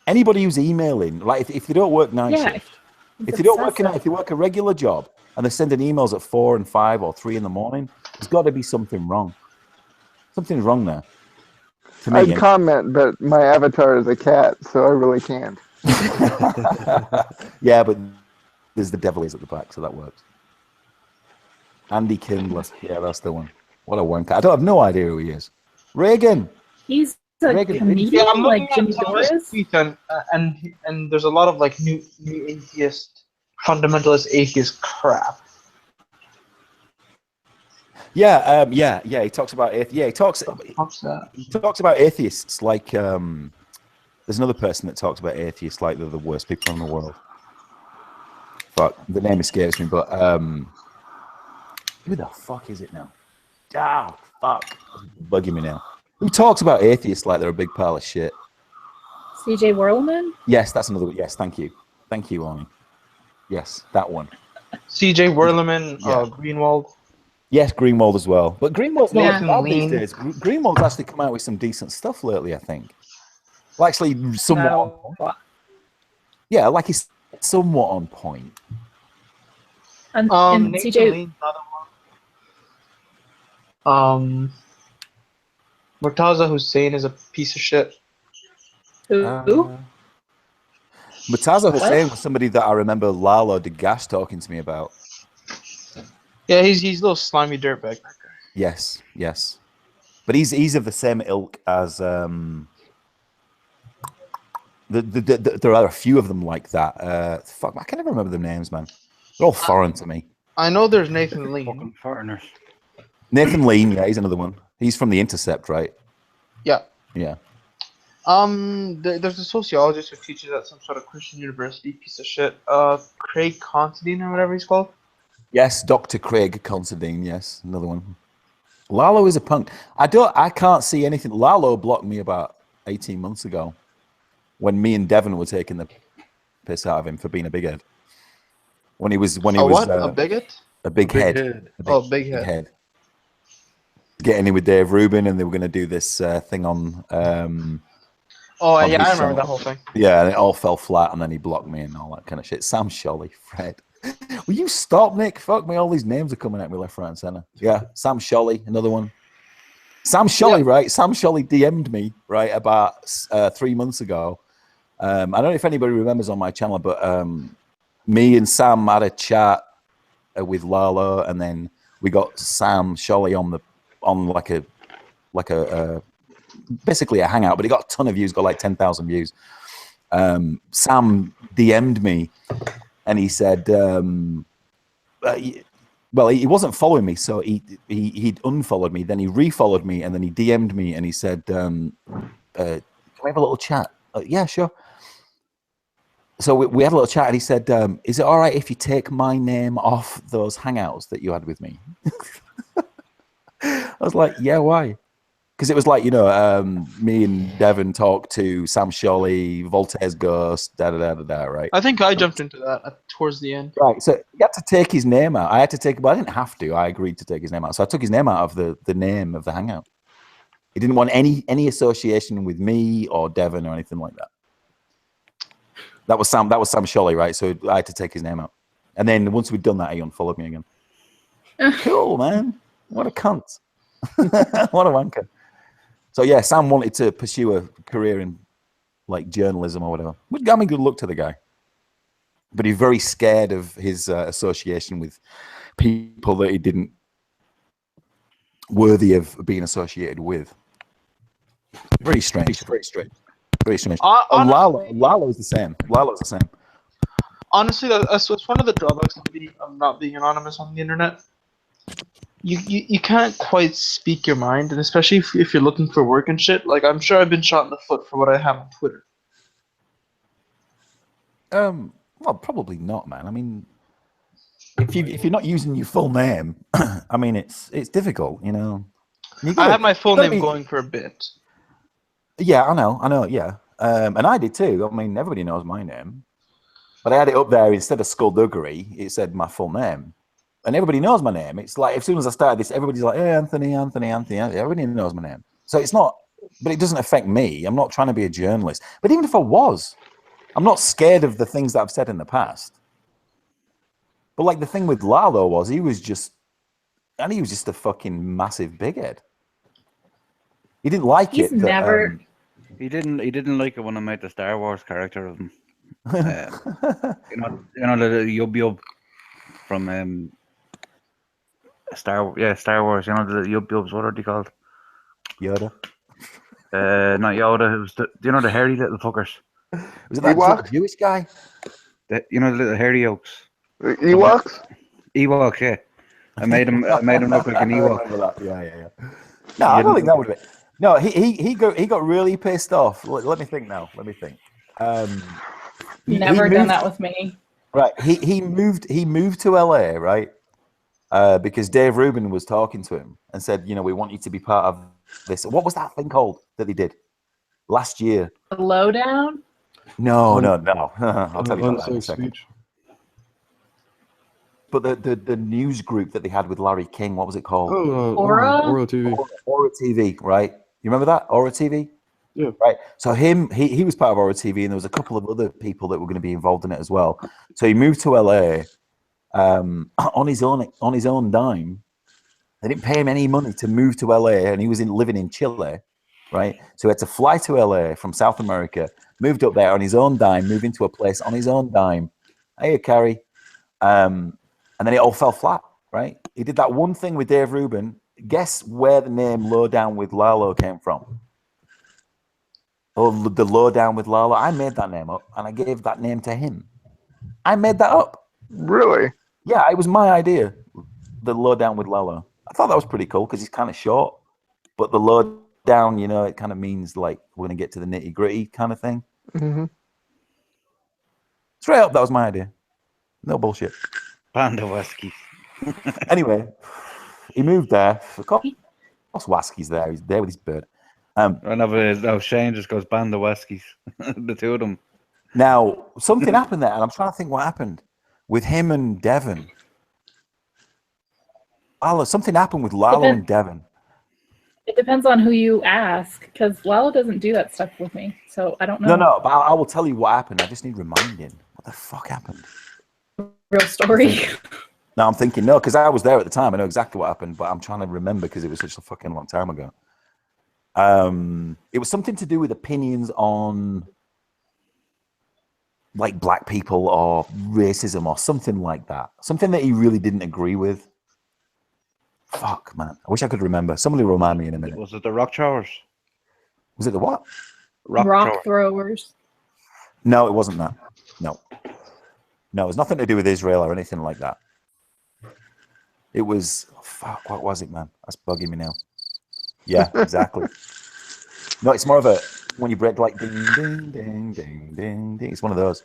Anybody who's emailing, like if they don't work night shift, if you work a regular job and they're sending emails at 4 and 5 or 3 in the morning, there's got to be something wrong. Something's wrong there. I'd comment, but my avatar is a cat, so I really can't. Yeah, but there's the devil is at the back, so that works. Andy Kindler, yeah, that's the one. What a wanker. I have no idea who he is. Reagan. He's a comedian, I'm like Jimmy some of his Doris. tweets and there's a lot of like new atheist, fundamentalist atheist crap. Yeah, He talks about he talks about atheists like there's another person that talks about atheists like they're the worst people in the world. Fuck, the name escapes me, but who the fuck is it now? Ah, fuck, it's bugging me now. Who talks about atheists like they're a big pile of shit? CJ Whirlman? Yes, that's another one. Yes, thank you. Thank you, Arnie. Yes, that one. CJ Whirleman, Yeah. Greenwald. Yes, Greenwald as well. But Greenwald's not Nathan bad these Lean. days. Greenwald's actually come out with some decent stuff lately, I think. Well, actually, somewhat on point. Yeah, like he's somewhat on point. And Nathan CJ, Lean's another one. Murtaza Hussain is a piece of shit. who? Murtaza Hussain was somebody that I remember Lalo Degash talking to me about. Yeah, he's a little slimy dirtbag. Yes, yes. But he's of the same ilk as there are a few of them like that. Fuck, I can never remember the names, man. They're all foreign to me. I know there's Nathan Lean. Fucking foreigners. Nathan Lean, yeah, he's another one. He's from The Intercept, right? Yeah. Yeah. There's a sociologist who teaches at some sort of Christian university, piece of shit. Craig Considine or whatever he's called. Yes, Dr. Craig Considine, yes, another one. Lalo is a punk. I can't see anything. Lalo blocked me about 18 months ago when me and Devon were taking the piss out of him for being a big head. When he was A bigot? a big head. Big head. Getting in with Dave Rubin, and they were going to do this thing on. Oh on yeah, his I remember show. that whole thing. Yeah, and it all fell flat, and then he blocked me and all that kind of shit. Sam Sholly, Fred. Will you stop, Nick? Fuck me, all these names are coming at me left, right, and center. Yeah, Sam Sholly, another one. Sam Sholly, right? Sam Sholly DM'd me, right, about 3 months ago. I don't know if anybody remembers on my channel, but me and Sam had a chat with Lalo, and then we got Sam Sholly on like a basically a hangout, but it got a ton of views, got like 10,000 views. Sam DM'd me, and he said, well, he wasn't following me, so he'd unfollowed me, then he refollowed me, and then he DM'd me, and he said, can we have a little chat? Yeah, sure. So we had a little chat, and he said, is it all right if you take my name off those hangouts that you had with me? I was like, yeah, why? Because it was like, me and Devon talked to Sam Sholly, Voltaire's Ghost, right? I think I jumped into that towards the end. Right, so you had to take his name out. I didn't have to. I agreed to take his name out. So I took his name out of the name of the hangout. He didn't want any association with me or Devon or anything like that. That was Sam Sholly, right? So I had to take his name out. And then once we'd done that, he unfollowed me again. Cool, man. What a cunt. What a wanker. So yeah, Sam wanted to pursue a career in like journalism or whatever. Which got me good luck to the guy. But he's very scared of his association with people that he didn't worthy of being associated with. Very strange. Very strange. Very strange. Lalo's the same. Lalo's the same. Honestly, that's one of the drawbacks of not being anonymous on the internet. You can't quite speak your mind, and especially if you're looking for work and shit. Like, I'm sure I've been shot in the foot for what I have on Twitter. Well, probably not, man. I mean, if you're not using your full name, I mean, it's difficult, you know. I had my full name going for a bit. Yeah, I know, yeah. And I did too. I mean, everybody knows my name. But I had it up there instead of skullduggery, it said my full name. And everybody knows my name. It's like, as soon as I started this, everybody's like, hey, Anthony. Everybody knows my name. So it's not, but it doesn't affect me. I'm not trying to be a journalist. But even if I was, I'm not scared of the things that I've said in the past. But like the thing with Lalo was, he was just a fucking massive bighead. He didn't like He's it. never. He didn't like it when I made the Star Wars character of him. You know the Yub Yub from Star Wars. You know the Yub Yubs. What are they called? Yoda. Not Yoda. It was do you know the hairy little fuckers? Was it that Jewish guy? You know the little hairy yokes. Ewoks? Ewoks, yeah. I made him look like an Ewok. Yeah. No, I don't think that would have been. No, he got really pissed off. Let me think now. Let me think. Never done that with me. Right. He moved to LA, right? Because Dave Rubin was talking to him and said, we want you to be part of this. What was that thing called that he did? last year. The lowdown. No. I'll tell you about that in a Unsafe second. speech. But the news group that they had with Larry King, what was it called? Oh, Aura? Aura TV. Aura TV, right? You remember that? Aura TV? Yeah. Right. So he was part of Aura TV, and there was a couple of other people that were going to be involved in it as well. So he moved to LA on his own dime. They didn't pay him any money to move to LA, and he was living in Chile, right? So he had to fly to LA from South America, moved up there on his own dime, moved into a place on his own dime. Hey, Carrie. And then it all fell flat, right? He did that one thing with Dave Rubin. Guess where the name Lowdown with Lalo came from? Oh, the Lowdown with Lalo. I made that name up, and I gave that name to him. I made that up. Really? Yeah, it was my idea. The Lowdown with Lalo. I thought that was pretty cool because he's kind of short, but the Lowdown, you know, it kind of means like we're gonna get to the nitty gritty kind of thing. Mm-hmm. Straight up, that was my idea. No bullshit. Band of Whiskies. Anyway, he moved there. Of course, Wasky's there. He's there with his bird. Shane just goes Band of Whiskies. The two of them. Now, something happened there, and I'm trying to think what happened with him and Devon. Something happened with Lalo and Devon. It depends on who you ask, because Lalo doesn't do that stuff with me, so I don't know. No, but I will tell you what happened. I just need reminding. What the fuck happened? Real story. No, I'm thinking, no, because I was there at the time. I know exactly what happened, but I'm trying to remember because it was such a fucking long time ago. It was something to do with opinions on like black people or racism or something like that. Something that he really didn't agree with. Fuck, man. I wish I could remember. Somebody will remind me in a minute. Was it the Rock Throwers? Was it the what? Rock throwers. No, it wasn't that. No, it was nothing to do with Israel or anything like that. It was, fuck, what was it, man? That's bugging me now. Yeah, exactly. No, it's more of a, when you break like ding, ding, ding, ding, ding, ding. It's one of those.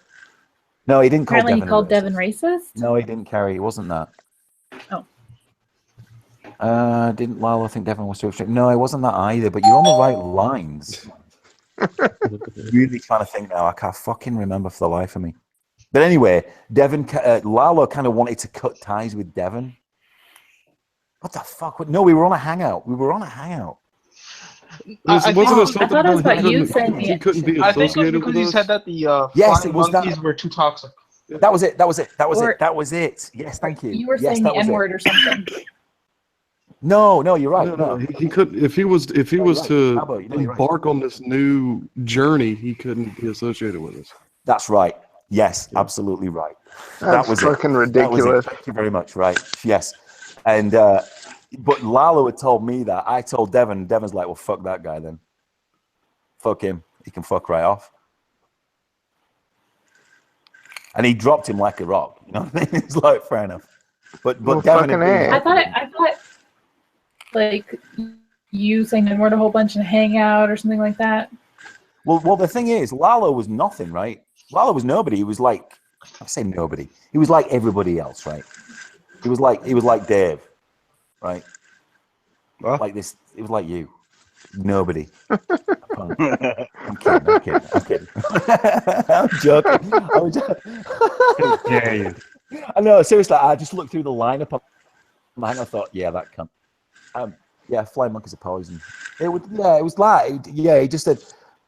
No, he didn't call Apparently Devon he called racist. Devon racist? No, he didn't, Carrie. It wasn't that. Oh. Didn't Lalo think Devon was too extreme? No, it wasn't that either, but you're on the right lines. Really trying to think now. I can't fucking remember for the life of me. But anyway, Lalo kind of wanted to cut ties with Devon. What the fuck? No, we were on a hangout. I thought it was about you saying he couldn't be I think it was associated because with you us. said that the Yes, flying it was monkeys that. were too toxic. That was it. Or- That was it. Yes, thank you. you were Yes, saying that the was it. N-word or something. No, you're right. No, No. he could if he was you're to right. Albo, you're right. embark on this new journey, he couldn't be associated with us. That's right. Yes, absolutely right. That's was fucking it. That was it. ridiculous. Thank you very much. Right. Yes. And but Lalo had told me that. I told Devon. Devon's like, well, fuck that guy then. Fuck him. He can fuck right off. And he dropped him like a rock. You know what I mean? It's like, fair enough. But Well, Devon fucking had been- I thought like you saying the word a whole bunch and hang out or something like that. Well, the thing is, Lalo was nothing, right? Lalo was nobody. He was like, I say nobody. He was like everybody else, right? He was like Dave, right? What? Like this. It was like you. Nobody. I'm kidding. I'm joking. How dare you? I know, seriously, I just looked through the lineup and I thought, yeah, that cunt. Yeah, flying monkeys are poison. It was like, he just said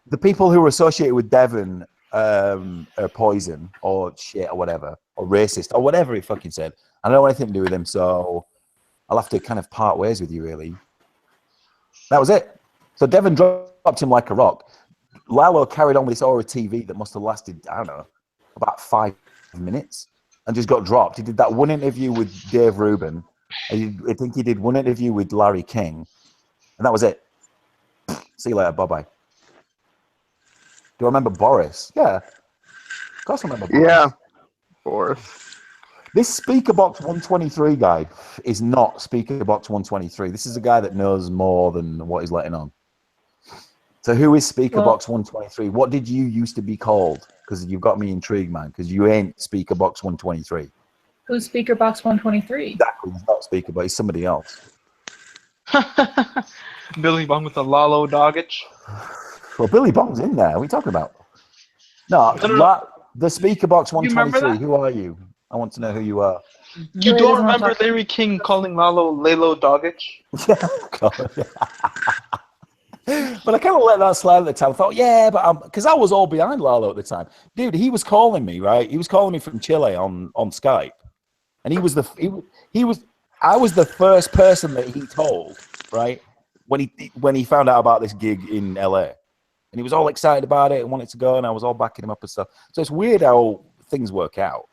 the people who were associated with Devon are poison or shit or whatever, or racist or whatever he fucking said. I don't want anything to do with him, so I'll have to kind of part ways with you, really. That was it. So Devon dropped him like a rock. Lalo carried on with this Aura TV that must have lasted, I don't know, about 5 minutes and just got dropped. He did that one interview with Dave Rubin. I think he did one interview with Larry King, and that was it. See you later. Bye-bye. Do I remember Boris? Yeah. Of course I remember Boris. Yeah. Boris. This Speaker Box 123 guy is not Speaker Box 123. This is a guy that knows more than what he's letting on. So who is Speaker Box 123? What did you used to be called? Because you've got me intrigued, man, because you ain't Speaker Box 123. Who's Speaker Box 123? Exactly. He's not Speaker, but he's somebody else. Billy Bong with the Lalo Doggage. Well, Billy Bong's in there. What are we talking about? No, the speaker box You remember 123. that? Who are you? I want to know who you are. You Really don't doesn't wanna remember talk- Larry King calling Lalo Dogic? But I kind of let that slide at the time. I thought, yeah, but because I was all behind Lalo at the time, dude. He was calling me, right? He was calling me from Chile on Skype, and he was I was the first person that he told, right? When he found out about this gig in LA, and he was all excited about it and wanted to go, and I was all backing him up and stuff. So it's weird how things work out.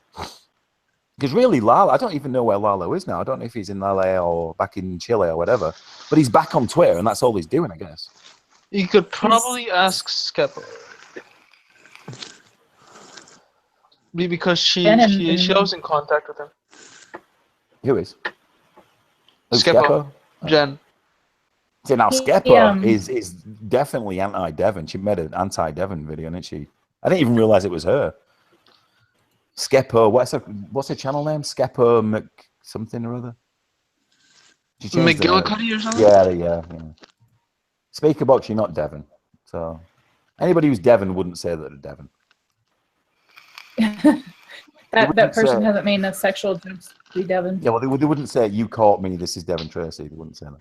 Because really, Lalo, I don't even know where Lalo is now. I don't know if he's in LA or back in Chile or whatever. But he's back on Twitter, and that's all he's doing, I guess. You could probably ask Skepo. Because she was in contact with him. Who is? Oh, Skepo. Jen. See, now He, Skepo is definitely anti-Devon. She made an anti-Devon video, didn't she? I didn't even realize it was her. Skepo, what's her channel name? Skepo Mc something or other. McGillicuddy or something? Yeah. Speaker box, you're not Devon. So anybody who's Devon wouldn't say that they're Devon. that person hasn't made enough sexual jokes to be Devon. Yeah, well, they wouldn't say, you caught me, this is Devon Tracy. They wouldn't say that.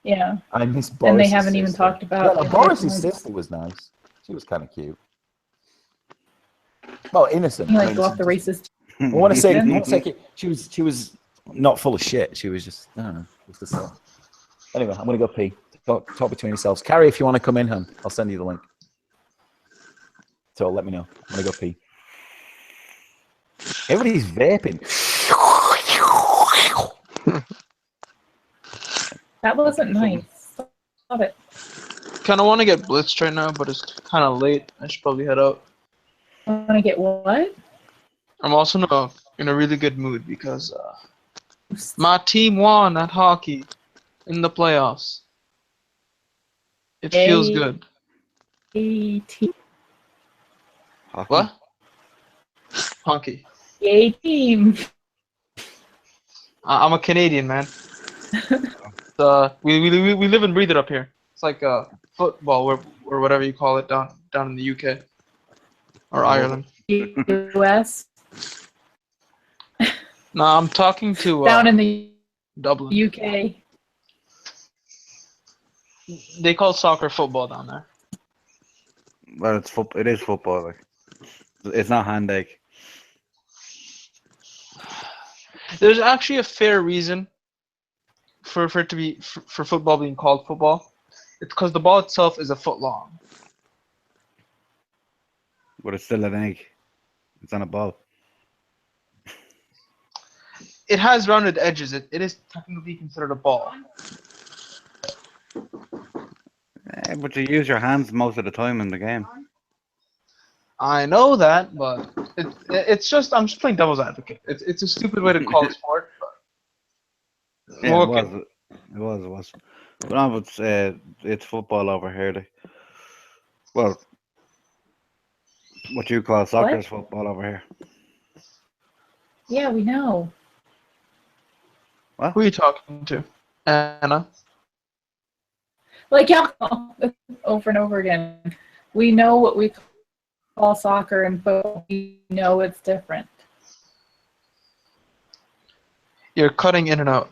Yeah. I miss Boris. And they haven't even talked about. Yeah, Boris's sister was nice. She was kind of cute. Well, innocent. You like go off the racist. I want to say she was not full of shit. She was just, I don't know, what's the say? Anyway, I'm gonna go pee. Talk between yourselves. Carrie, if you want to come in, hon, I'll send you the link. So let me know. I'm gonna go pee. Everybody's vaping. That wasn't nice. Stop it. Kind of want to get blitzed right now, but it's kind of late. I should probably head out. I want to get what? I'm also in a really good mood because my team won at hockey in the playoffs. It feels good. A-T. What? Hockey. Yay team. I'm a Canadian, man. We live and breathe it up here. It's like football or whatever you call it down in the UK or Ireland. US. No, I'm talking to Down in the Dublin. UK. They call soccer football down there. Well, it is football. Like, it's not handbake. There's actually a fair reason for it to be for football being called football. It's because the ball itself is a foot long. But it's still an egg. It's on a ball. It has rounded edges. It is technically considered a ball. But you use your hands most of the time in the game. I know that, but it's just I'm just playing devil's advocate. It's a stupid way to call a sport. But Yeah, okay. it was. But no, it's football over here. Like, well, what you call soccer is football over here. Yeah, we know. Who are you talking to? Anna? Like alcohol over and over again. We know what we call soccer and football. We know it's different. You're cutting in and out.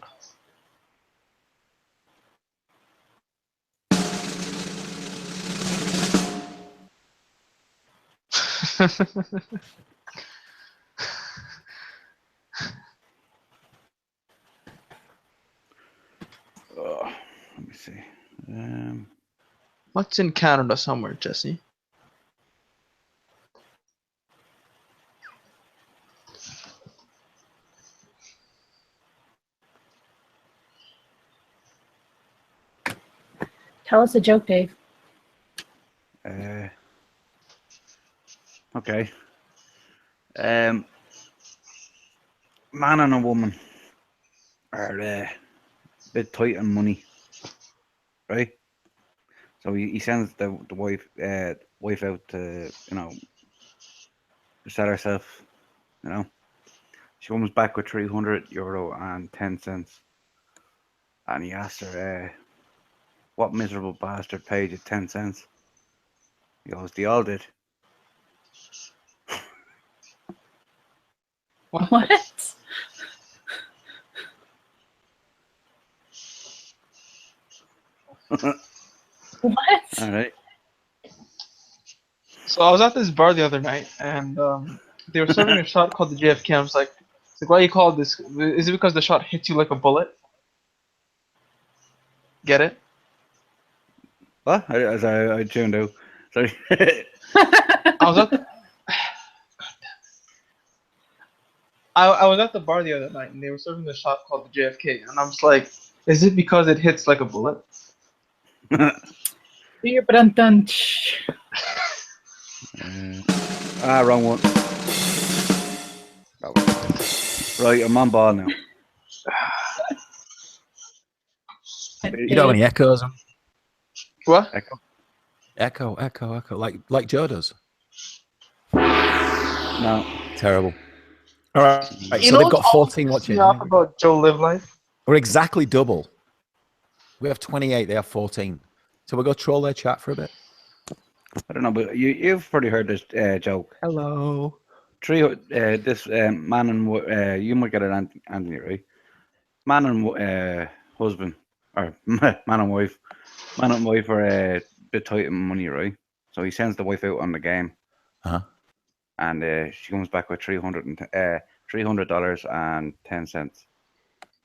Let me see. What's in Canada somewhere, Jesse? Tell us a joke, Dave. Okay. Man and a woman are a bit tight on money, right? So he sends the wife out to sell herself. She comes back with €300 and 10 cents, and he asks her, "What miserable bastard paid you 10 cents?" He goes, they all did. What? What? All right. So I was at this bar the other night, and they were serving a shot called the JFK. I was like, why you call it this? Is it because the shot hits you like a bullet? Get it? What? I tuned out. Sorry. I was at I was at the bar the other night, and they were serving a shot called the JFK, and I was like, is it because it hits like a bullet? Wrong one. Right, I'm on ball now. You don't have any echoes? What? Echo. Echo, like Joe does. No. Terrible. All right, You so know they've got what's 14 always pissed watching. me off about Joe Live Life? We're exactly double. We have 28, they have 14. So we'll go troll their chat for a bit. I don't know, but you've probably heard this joke. Hello. This man and you might get it, Anthony, right? Man and husband, or man and wife are a bit tight on money, right? So he sends the wife out on the game, and she comes back with $300.10,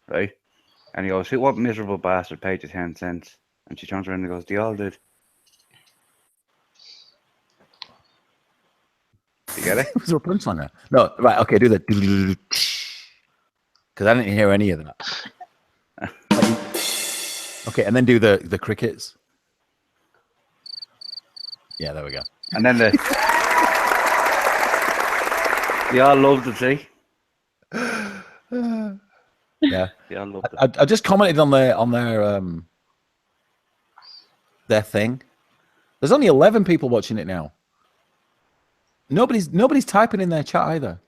right? And he goes, "What miserable bastard paid you 10 cents?" And she turns around and goes, "They all did." You get it? Was there a punchline there? No, right, okay, do that. Because I didn't hear any of that. Okay, and then do the crickets. Yeah, there we go. And then they all loved it, see? Yeah. They all loved it. I just commented on their thing. There's only 11 people watching it now. Nobody's typing in their chat either.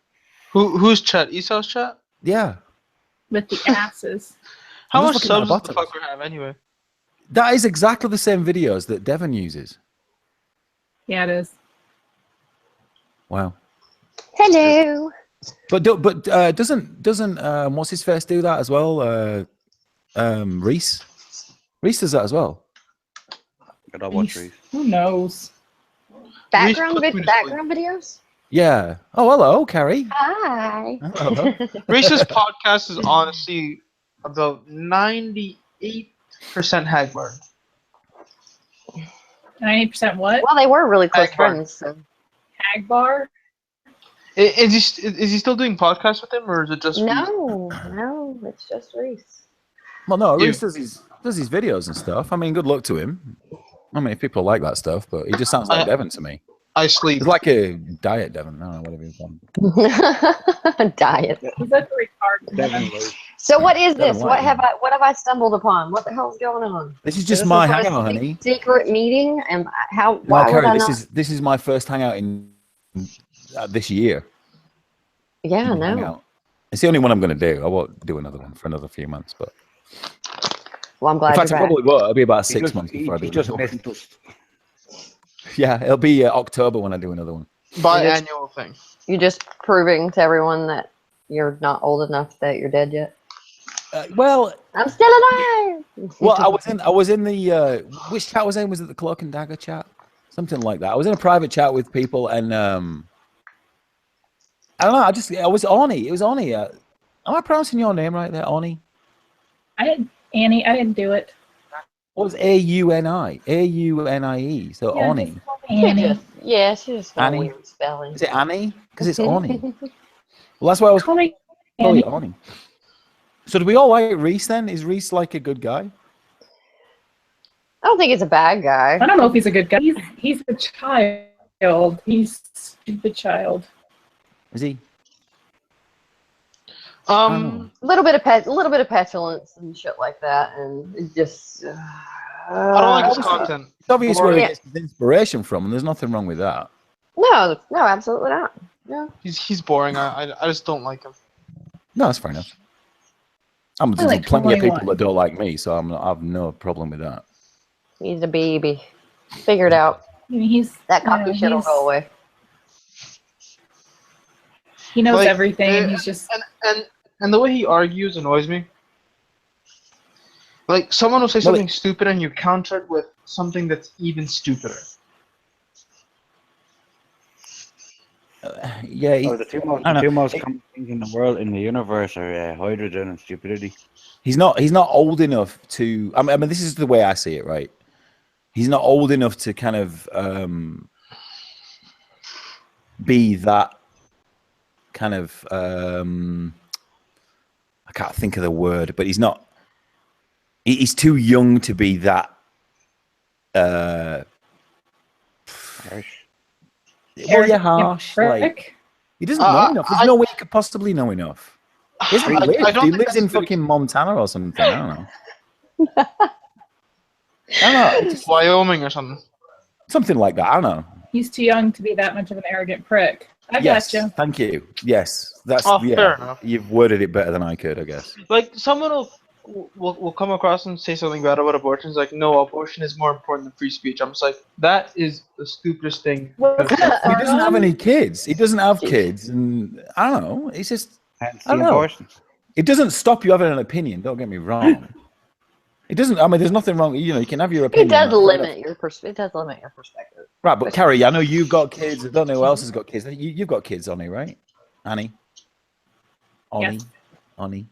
Who's chat? Esau's chat? Yeah. With the asses. How I'm much just looking at subs the does the fucker have anyway? That is exactly the same videos that Devon uses. Yeah, it is. Wow. Hello. But doesn't what's his face do that as well? Reese. Reese does that as well. I don't watch Reese. Who knows? Background Reese put background videos. Yeah. Oh, hello, Carrie. Hi. Oh, hello. Reese's podcast is honestly about 98% Hagbar. 90% what? Well, they were really close Hagbar. friends. So. Hagbar? Is he still doing podcasts with him, or is it just Reese? No, it's just Reese. Well, no, You- Reese does his videos and stuff. I mean, good luck to him. I mean, people like that stuff, but he just sounds like Devon to me. I sleep. It's like a diet Devon. I don't know, whatever you call Diet. He's like a retard. So what is this? Devon What have White. I stumbled upon? What the hell's going on? This is Is just this my some sort of hangout, honey. Secret meeting, and how? No, Why would Carrie, I this not? is my first hangout in this year. Yeah, no. Hangout. It's the only one I'm going to do. I won't do another one for another few months, but Well, I'm in glad fact, I you're back. probably will. It'll be about He 6 just- months he- before I do he just another one. missed us. Yeah, it'll be October when I do another one. Biannual thing. You're just proving to everyone that you're not old enough that you're dead yet. Well, I'm still alive. well, I was in the which chat was I in? Was it the Cloak and Dagger chat? Something like that. I was in a private chat with people, and I don't know. I was Oni. It was Oni. Am I pronouncing your name right there, Oni? Annie, I didn't do it. What was Auni? Aunie. So Yeah, Oni. just call me Annie. She just got a Annie? weird spelling. Is it Annie? Because it's Oni. Well, that's why I was Call me calling Annie. it Oni. So do we all like Reese then? Is Reese like a good guy? I don't think it's a bad guy. I don't know if he's a good guy. He's a child. He's a stupid child. Is he? Um, A little bit of petulance and shit like that, and it just. I don't like his obviously- content. It's obvious where he Yeah. gets his inspiration from, and there's nothing wrong with that. No, absolutely not. No. He's boring. I just don't like him. No, that's fair enough. There's like plenty of people 21. that don't like me, so I have no problem with that. He's a baby. Figure it out. I mean, he's That you know, cocky shit will go away. He knows Like, everything, and he's just and the way he argues annoys me. Like someone will say something stupid and you counter it with something that's even stupider. Yeah, Oh, the two most common things in the world, in the universe, are hydrogen and stupidity. he's not old enough to. I mean, this is the way I see it, right? He's not old enough to kind of be that kind of. I can't think of the word, but he's not. He's too young to be that. Harsh. Well, yeah, harsh. Like, he doesn't know enough. There's no way he could possibly know enough. He doesn't live. He lives in fucking Montana or something. I don't know. I don't know. Wyoming or something. Something like that. I don't know. he's too young to be that much of an arrogant prick. I Yes, gotcha. thank you. Yes, that's Fair enough. You've worded it better than I could, I guess. Like someone will come across and say something bad about abortion. It's like, no, abortion is more important than free speech. I'm just like, that is the stupidest thing. What's that? He doesn't have any kids. He doesn't have kids, and I don't know. It's just Hence I the don't know. abortions. It doesn't stop you having an opinion. Don't get me wrong. It doesn't. I mean, there's nothing wrong. You know, you can have your opinion. It does fair limit enough. your perspective. Right, but Carrie, I know you've got kids. I don't know who else has got kids. You've got kids, Annie, right? Annie. Oni. Yes. Oni.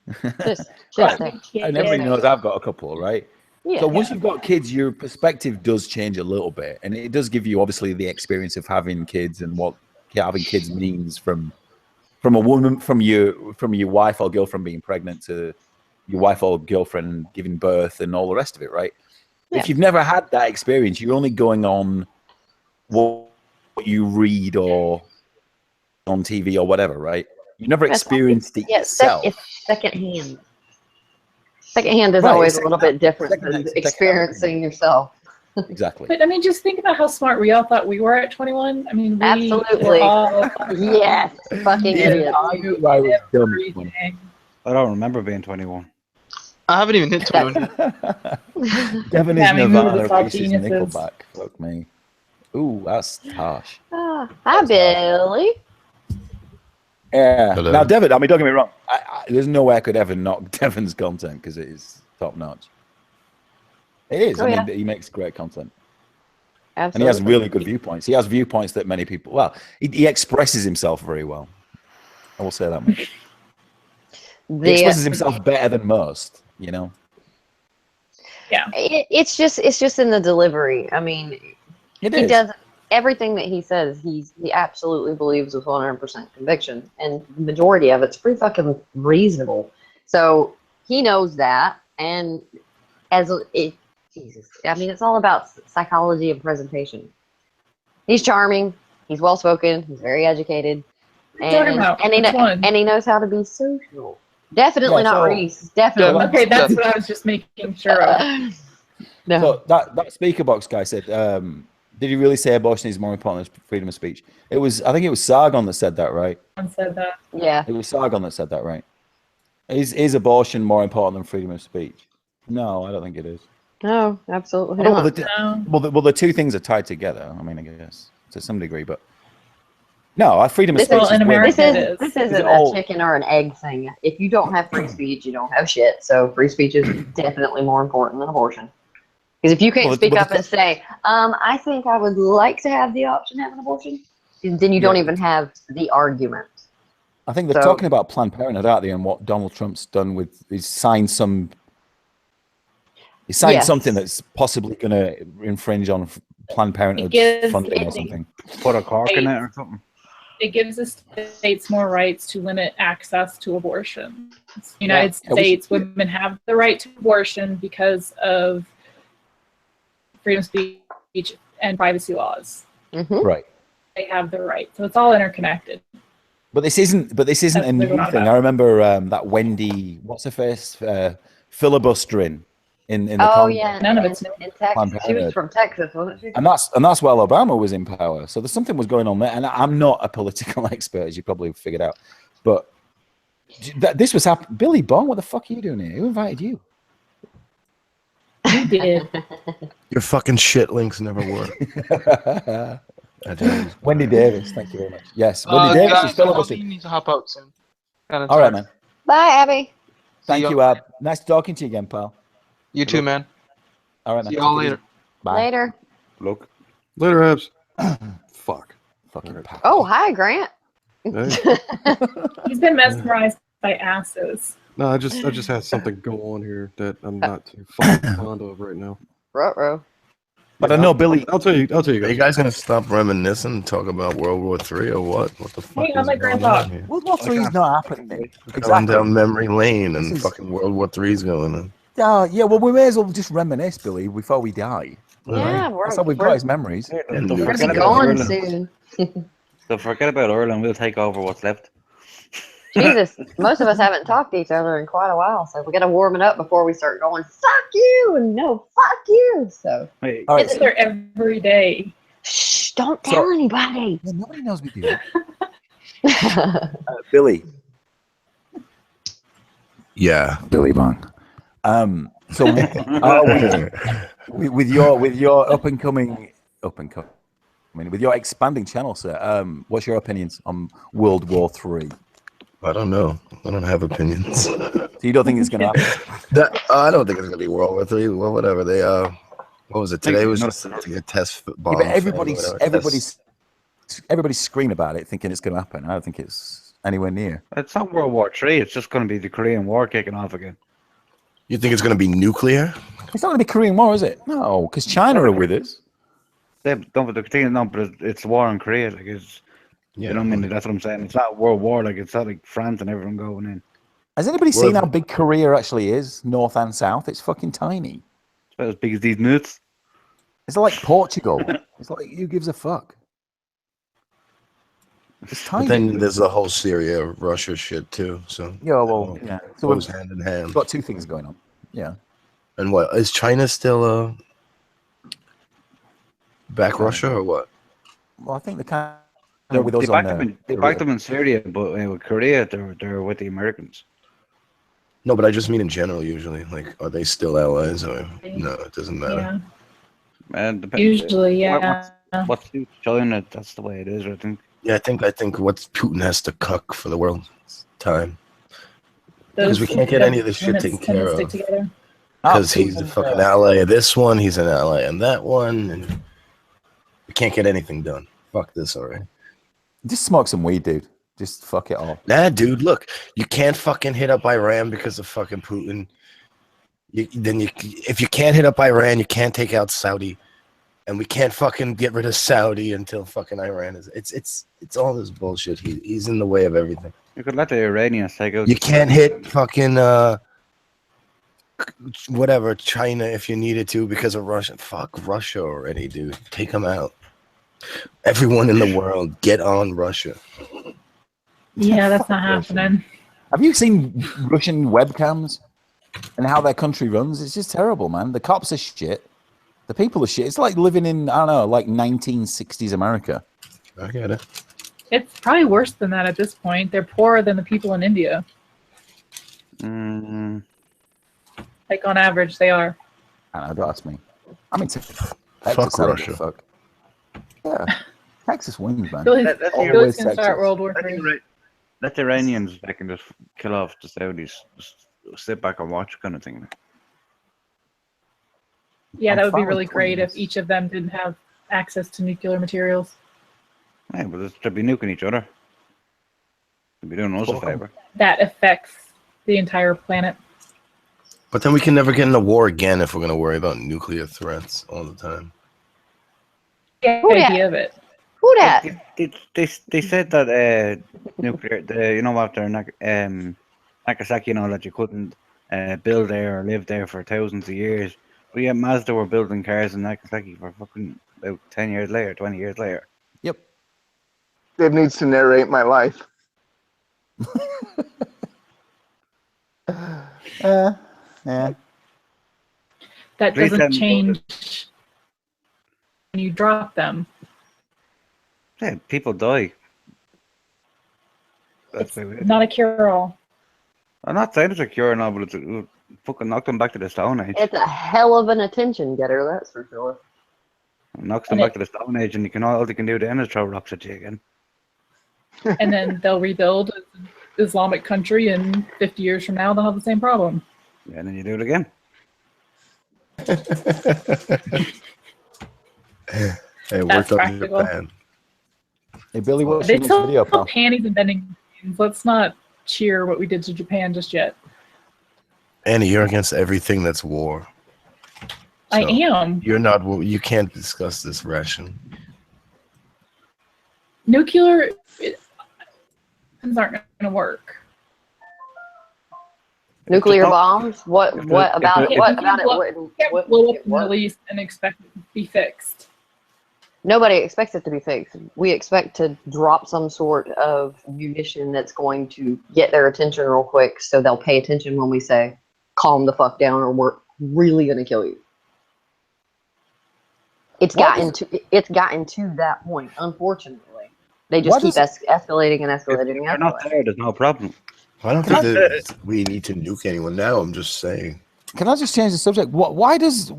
Just Right. saying. And everybody knows I've got a couple, right? Yeah. So once you've got kids, your perspective does change a little bit, and it does give you obviously the experience of having kids and what having kids means from a woman, from your wife or girlfriend being pregnant to your wife or girlfriend giving birth and all the rest of it, right? Yeah. If you've never had that experience, you're only going on what you read or on TV or whatever, right? You never experienced it yourself. It's secondhand. Secondhand is Right, always it's a little bit different than secondhand. experiencing yourself. Exactly. But I mean, just think about how smart we all thought we were at 21. I mean, we Absolutely. were all Yes, fucking Yeah, idiots. I knew I was dumb. everything. I don't remember being 21. I haven't even hit 21. Devin Yeah, is I mean, we were Nirvana, just all Reese's geniuses. Nickelback. Fuck me. Ooh, that's harsh. Hi, Billy. Yeah. Hello. Now, Devin, I mean, don't get me wrong. There's no way I could ever knock Devin's content because it is top notch. It is. Oh, I yeah. mean, he makes great content. Absolutely. And he has really good viewpoints. He has viewpoints that many people, well, he expresses himself very well. I will say that much. He expresses himself better than most, you know? Yeah. It's just in the delivery. I mean, It he is. does everything that he says. He absolutely believes with 100% conviction, and the majority of it's pretty fucking reasonable. So he knows that, and Jesus, I mean, it's all about psychology and presentation. He's charming. He's well spoken. He's very educated, Talking about and which one? he knows how to be social. Definitely Yeah, not so- Reese. Definitely. Yeah, Okay, that's what I was just making sure of. No. So that speaker box guy said, did he really say abortion is more important than freedom of speech? I think it was Sargon that said that, right? Someone said that. Yeah. It was Sargon that said that, right? Is abortion more important than freedom of speech? No, I don't think it is. No, absolutely Oh, not. well, the two things are tied together. I mean, I guess to some degree, but no, freedom of This speech is- is in way- America- it This is. isn't all- a chicken or an egg thing. If you don't have free speech, you don't have shit. So free speech is definitely more important than abortion. Because if you can't Well, speak but up and say, I think I would like to have the option to have an abortion, then you don't Yeah. even have the argument. I think they're So- talking about Planned Parenthood, aren't they? And what Donald Trump's done with he's signed Yes. something that's possibly going to infringe on Planned Parenthood gives- funding or something. Put a cork in it or something. It gives the states more rights to limit access to abortion. United Yeah, we States, should- women have the right to abortion because of freedom of speech and privacy laws. Mm-hmm. Right. They have the right. So it's all interconnected. But this isn't a That's new what we're on thing. about. I remember that Wendy, what's her face, filibustering in the Oh, Congress. yeah. None of it's in Planned Texas. She was Parenthood. from Texas, wasn't she? And that's while Obama was in power. So there's something was going on there. And I'm not a political expert, as you probably figured out. But this was happening. Billy Bond, what the fuck are you doing here? Who invited you? We did. Your fucking shit links never work. Wendy Davis, thank you very much. Yes, Wendy Davis is Guys, still I with us. need to hop out soon. Kinda All right, tired. man. Bye, Abby. Thank ya. you, Ab. Nice talking to you again, pal. You too, man. All right, man. See y'all Take it later. easy. Bye. Later. Look. Later, Abs. Fuck. Fucking Alright. pal. Oh, hi, Grant. Hey. He's been mesmerized by asses. No, I just had something go on here that I'm not too fucking fond of right now. Ruh-roh. But I know Billy. I'll tell you Are you guys. guys gonna stop reminiscing and talk about World War III or what? What the fuck Hang on, is let going Grandpa. on here? World War III is not happening. Going Exactly. down memory lane and This is- fucking World War III is going on. Yeah, well, we may as well just reminisce, Billy, before we die. Yeah, That's how we've got his memories. And Don't we're forget gonna be about gone Ireland. soon. So forget about Ireland. We'll take over what's left. Jesus, most of us haven't talked to each other in quite a while, so we got to warm it up before we start going, fuck you, and no, fuck you. So, Wait, All right, It's there every day. shh, don't tell anybody. yeah, nobody knows we do that. Billy. Yeah. Billy Bang. So with your up and coming, with your expanding channel, sir. What's your opinions on World War III? I don't know. I don't have opinions. So you don't think it's going to happen? I don't think it's gonna be World War III. Well, whatever. They what was it? Today was just a test bomb. Yeah, but thing or whatever. everybody's screaming about it, thinking it's going to happen. I don't think it's anywhere near. it's not World War III. It's just going to be the Korean War kicking off again. You think it's gonna be nuclear? It's not going to be Korean War, is it? No, because China are with us. They don't put the thing. No, but it's war in Korea. Like it's. Yeah. You know what I mean? That's what I'm saying. It's not World War. Like it's not like France and everyone going in. Has anybody seen how big Korea actually is, north and south? It's fucking tiny. It's about as big as these nuts. It's like Portugal. It's like, who gives a fuck? It's tiny. But then there's the whole Syria, Russia shit too. So Yeah, well, yeah. So goes we've hand in hand. got two things going on. Yeah. And what is China still back Russia or what? Well, I think they kind They of with us on backed them in Syria, but with Korea, they're with the Americans. No, but I just mean in general. Usually, like, are they still allies or no? It doesn't matter. Yeah. And depends. Usually, yeah. What's China? That's the way it is. I think. Yeah, I think what Putin has to cuck for the world time Those because we can't get any of this shit limits taken tend to care stick of. together. Because he's a fucking ally of this one, he's an ally in that one, and we can't get anything done. Fuck this already. Just smoke some weed, dude. Just fuck it all. Nah, dude, look, you can't fucking hit up Iran because of fucking Putin. If you can't hit up Iran, you can't take out Saudi, and we can't fucking get rid of Saudi until fucking Iran is. It's all this bullshit. He's in the way of everything. You could let the Iranians take out. You can't hit fucking whatever China if you needed to because of Russia. Fuck Russia already, dude. Take them out. Everyone in the world, get on Russia. Yeah, that's not happening. Have you seen Russian webcams and how their country runs? It's just terrible, man. The cops are shit. The people are shit. It's like living in, I don't know, like 1960s America. I get it. It's probably worse than that at this point. They're poorer than the people in India. Like on average, they are. I don't know, don't ask me. I mean, Texas, Fuck I don't give Russia. a fuck. Yeah, Texas wins, man. Billy's That's Billy's gonna Texas. start World War III. Let the Iranians back and just kill off the Saudis. Just sit back and watch, kind of thing. Yeah, I'm that would be fine really with great if twins. each of them didn't have access to nuclear materials. Yeah, but they'd be nuking each other. They'd be doing us a favor. That affects the entire planet. But then we can never get in a war again if we're going to worry about nuclear threats all the time. The Who dat? idea of it. Who that? They said that nuclear, you know, after Nagasaki, you know, that you couldn't build there or live there for thousands of years. But yeah, Mazda were building cars in Nagasaki for fucking about 10 years later, 20 years later. Yep. Dave needs to narrate my life. Yeah. That Please doesn't send- change when you drop them. Yeah, people die. That's It's the way it is. not a cure-all. I'm not saying it's a cure now, but fucking knocked them back to the Stone Age. It's a hell of an attention getter, that's for sure. Knocks them back to the Stone Age, and all they can do then is throw rocks at you again. And then they'll rebuild an Islamic country, and 50 years from now, they'll have the same problem. Yeah, and then you do it again. Hey, it That's worked out in practical. Japan. Hey, Billy, what's They your next still video, have pal? panties and vending machines. Let's not cheer what we did to Japan just yet. Annie, you're against everything that's war. I So, am. You're not. You can't discuss this ration. Nuclear aren't going to work. Nuclear bombs? What if about it- it? if What it- about it? You can't Wouldn't blow up it the work? Middle East and expect it to be fixed. Nobody expects it to be fixed. We expect to drop some sort of munition that's going to get their attention real quick, so they'll pay attention when we say, "Calm the fuck down," or "We're really gonna kill you." It's gotten to that point. Unfortunately, they just keep escalating and escalating and If they're not escalating. there, there's no problem. I don't think that we need to nuke anyone now. I'm just saying. Can I just change the subject? Why does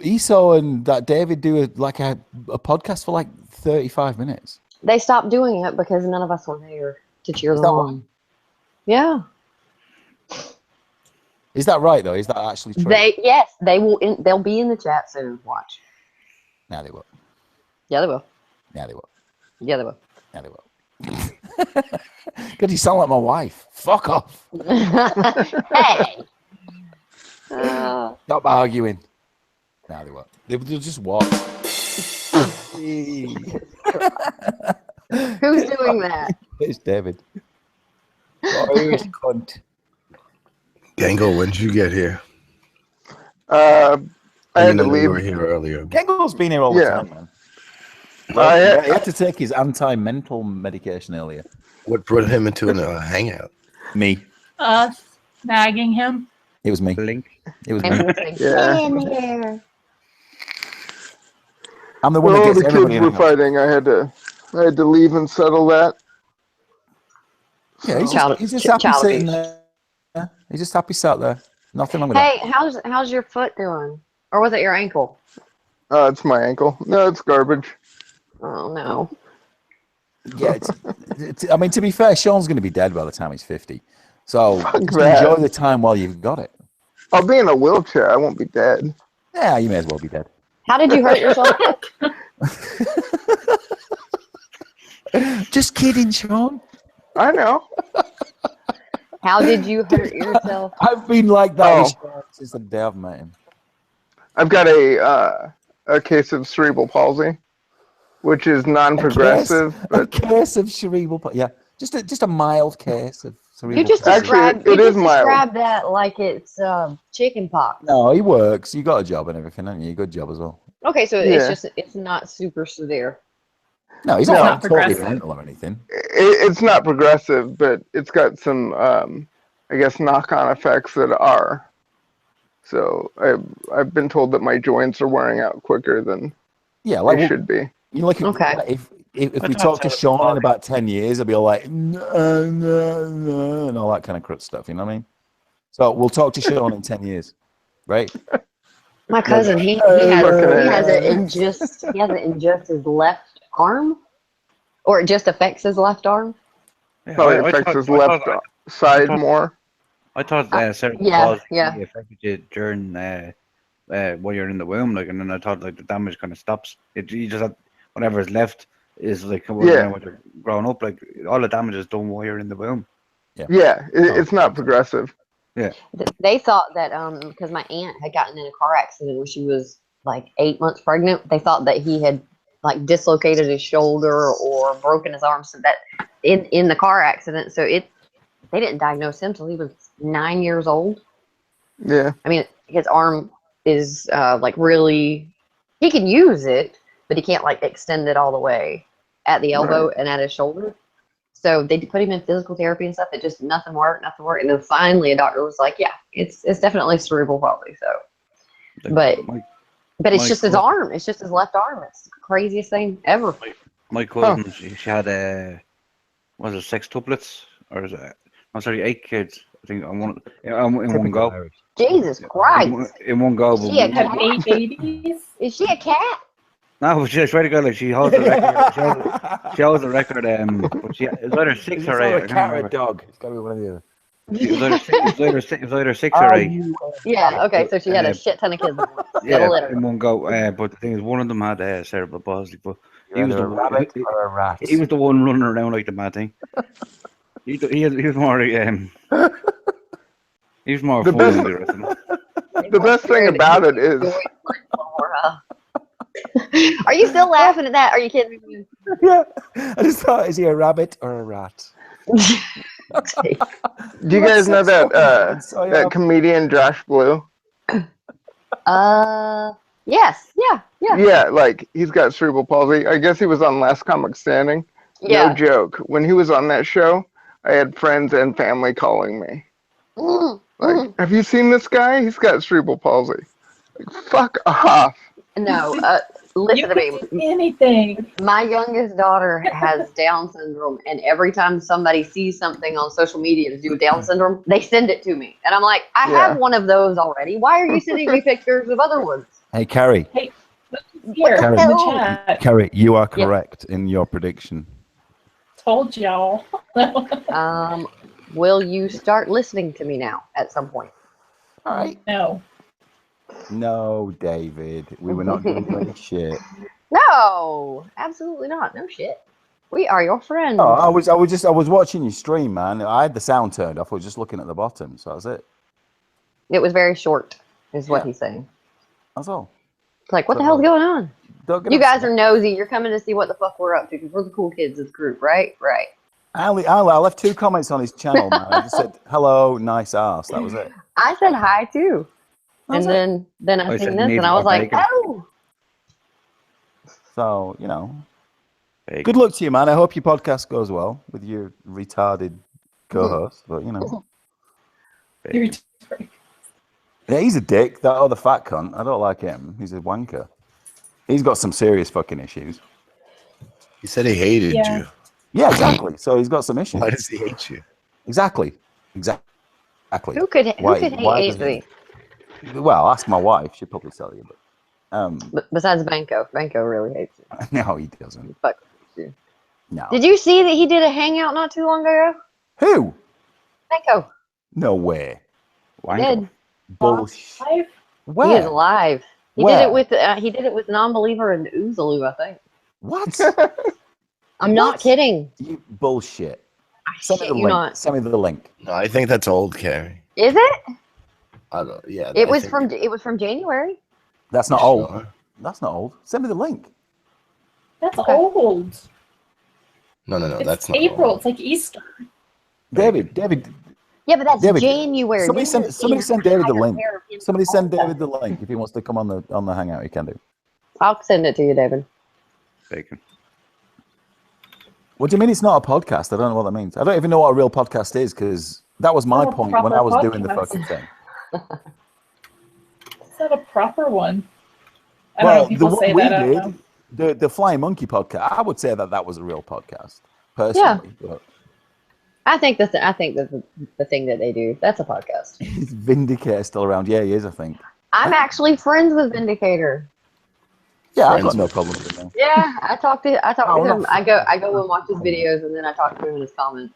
Esau and that David do a podcast for like 35 minutes? They stopped doing it because none of us were there to cheer Is them that on. Yeah, Is that right though? Is that actually true? they will. They'll be in the chat soon. Watch. Now they will. Yeah, they will. Now they will. Yeah, they will. Now they will. God, you sound like my wife. Fuck off. Hey. Stop arguing. Now they won't. They'll just walk. Who's doing that? It's David. Oh, he's a cunt. Gango, when did you get here? I had to You leave. were here earlier. Kengo's been here all the Yeah. time, man. Well, I- he had to take his anti-mental medication earlier. What brought him into a hangout? Me. Us nagging him. It was me. Link. It was And me. we'll say, Yeah. "Get in here." I'm the one When that all gets the everybody kids in were a house. fighting, I had to leave and settle that. Yeah, he's just happy Child sitting abuse. there. He's just happy sat there. Nothing wrong with that. Hey, how's your foot doing? Or was it your ankle? It's my ankle. No, it's garbage. Oh no. Yeah, I mean, to be fair, Sean's going to be dead by the time he's 50. So Fuck just that. enjoy the time while you've got it. I'll be in a wheelchair. I won't be dead. Yeah, you may as well be dead. How did you hurt yourself? Just kidding, Sean. I know. How did you hurt yourself? I've been like that with Oh. Sean since the day I've met him. I've got a case of cerebral palsy, which is non-progressive, A but case of cerebral palsy. Yeah, just a mild case of cerebral You just palsy. Actually, described it you is just mild. described that like it's chicken pox. No, he works. You got a job and everything, haven't you? Good job as well. Okay, so Yeah. it's not super severe. No, he's No, not not totally progressive. mental or anything. it's not progressive, but it's got some, I guess, knock-on effects that are. So I've been told that my joints are wearing out quicker than Yeah, like they should be. you know, like Okay. if I we thought talk to so. Sean in about 10 years, he'll be all like, no, and all that kind of crud stuff. You know what I mean? So we'll talk to Sean in 10 years, right? My cousin, he hasn't in just his left arm, or it just affects his left arm. Yeah, Probably I affects thought- his I left thought- side thought- more. I thought certain yeah, causes yeah. really affected you during while you're in the womb, like, and then I thought like the damage kind of stops. You just have, whatever is left is like when you're growing up, like all the damage is done while you're in the womb. Yeah, it's not progressive. They thought that because my aunt had gotten in a car accident when she was like 8 months pregnant, they thought that he had like dislocated his shoulder or broken his arm, so that in the car accident. So they didn't diagnose him till he was 9 years old. Yeah. I mean, his arm is like really, he can use it, but he can't like extend it all the way at the elbow and at his shoulder. So they put him in physical therapy and stuff. It just nothing worked. And then finally a doctor was like, yeah, it's definitely cerebral palsy. So, Like, but it's my just his cousin- arm. It's just his left arm. It's the craziest thing ever. My cousin, she had was it 6 tuplets or is it? I'm sorry, 8 kids, I think in one Typical go. Irish. Jesus Christ. In one go. Is she a But Have cat? 8 babies. Is she a cat? no, she swear to God, like she holds the record. She holds the record. But it's either Is six it or eight. a I can't cat or a remember. dog? It's gotta be one of the other. It was either six or eight. Yeah, okay, so she had a shit ton of kids at once. Yeah, Gotta let her. in one go. But the thing is, one of them had cerebral palsy. But he was Either the a rabbit or a rat. he was the one running around like the mad thing. He was more he was more The fun best- than the rest of them. The best thing about it is, Are you still laughing at that? Are you kidding me? Yeah, I just thought, is he a rabbit or a rat? Okay. do you guys know that So, yeah. that comedian Josh Blue? Yes, yeah. Yeah, like he's got cerebral palsy. I guess he was on Last Comic Standing. Yeah. No joke. When he was on that show, I had friends and family calling me. Like, have you seen this guy? He's got cerebral palsy. Like, fuck off. No, You listen to can me. do anything. My youngest daughter has Down syndrome, and every time somebody sees something on social media to do with Down syndrome, they send it to me. And I'm like, I Yeah. have one of those already. Why are you sending me pictures of other ones? Hey, Carrie. Here, in Karen. the chat. Carrie, you are Yeah. correct in your prediction. Told y'all. Will you start listening to me now at some point? All right. No. No, David. We were not giving you any shit. No, absolutely not. No shit. We are your friends. Oh, I was watching your stream, man. I had the sound turned off. I was just looking at the bottom, so that's it. It was very short, is what Yeah. he's saying. That's all. It's like, what the hell's going on? Don't get You guys upset. are nosy. You're coming to see what the fuck we're up to because we're the cool kids of this group, right? Right. I left 2 comments on his channel, man. I just said, hello, nice ass. That was it. I said hi too. That's And then I I seen said this need and I was more like, bacon. oh. So, you know, Bacon. good luck to you, man. I hope your podcast goes well with your retarded co-host. But, you know, You're Bacon. yeah, he's a dick. That other fat cunt. I don't like him. He's a wanker. He's got some serious fucking issues. He said he hated Yeah. you. Yeah, exactly. So he's got some issues. Why does he hate you? Exactly. Who could hate why AC? does he- Well, ask my wife. She'll probably tell you. But Besides Banco. Banco really hates you. no, he doesn't. Fuck. No. Did you see that he did a hangout not too long ago? Who? Banco. No way. Did. Bullshit. Live? He is Where? alive. He Where? did it with Non-Believer and Oozaloo, I think. What? I'm not What? kidding. You bullshit. I Send me shit the you link. not. Send me the link. No, I think that's old, Carrie. Is it? I don't. Yeah. It I was think- from January. That's not You old. sure? That's not old. Send me the link. That's Okay. old. No, It's that's not April. old. It's like Easter. David. Yeah, but that's David, January. somebody You send haven't David the seen a link. pair of him Somebody send all David the link if he wants to come on the hangout. He can do. I'll send it to you, David. Bacon. What do you mean it's not a podcast? I don't know what that means. I don't even know what a real podcast is because that was my Not a point when I proper was doing the podcast. fucking thing. It's not a proper one. I don't know. Well, the People one say we that. I don't know. did, the Flying Monkey podcast, I would say that was a real podcast, personally. But I think that the thing that they do, that's a podcast. is Vindicator still around? Yeah, he is, I think. I'm actually friends with Vindicator. Yeah, I've got Friends no with- problem with him. Yeah, I talk to Oh, him. no. I go and watch his videos, and then I talk to him in his comments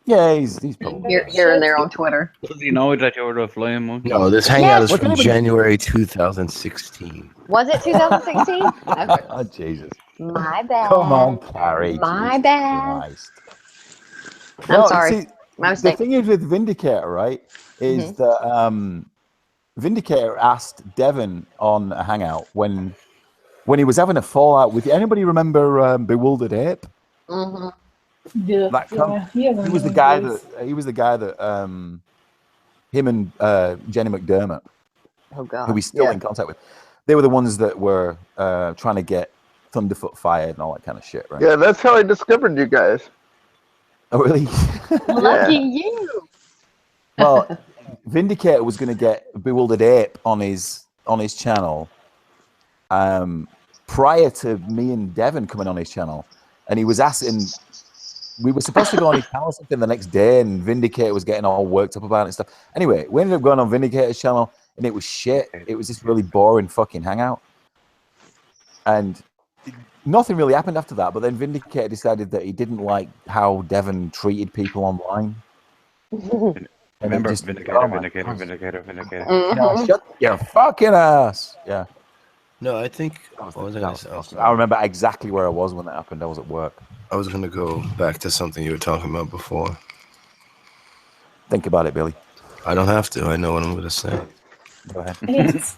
Yeah, he's probably. here and there on Twitter. Does he know that you're the flying monkey? No, this hangout is What from kind of- January 2016. Was it 2016? Okay. Oh, Jesus. My bad. Come on, Carrie. My Jesus bad. Christ. I'm sorry. See, My the mistake. thing is with Vindicator, right, is that Vindicator asked Devon on a hangout when he was having a fallout with. Anybody remember Bewildered Ape? Mm-hmm. Yeah, That com- yeah, He was the guy that him and Jenny McDermott, Oh God. who he's still in contact with, they were the ones that were trying to get Thunderfoot fired and all that kind of shit, right? Yeah, that's how I discovered you guys. Oh, really? Lucky you. Well, Vindicator was going to get Bewildered Ape on his channel prior to me and Devon coming on his channel, and he was asking we were supposed to go on his channel or something the next day, and Vindicator was getting all worked up about it and stuff. Anyway, we ended up going on Vindicator's channel, and it was shit. It was this really boring fucking hangout. And nothing really happened after that, but then Vindicator decided that he didn't like how Devon treated people online. Remember, just- Vindicator. No, shut your fucking ass. Yeah. No, I think. What was I gonna say? I remember exactly where I was when that happened. I was at work. I was gonna go back to something you were talking about before. Think about it, Billy. I don't have to. I know what I'm gonna say. Go ahead. Yes.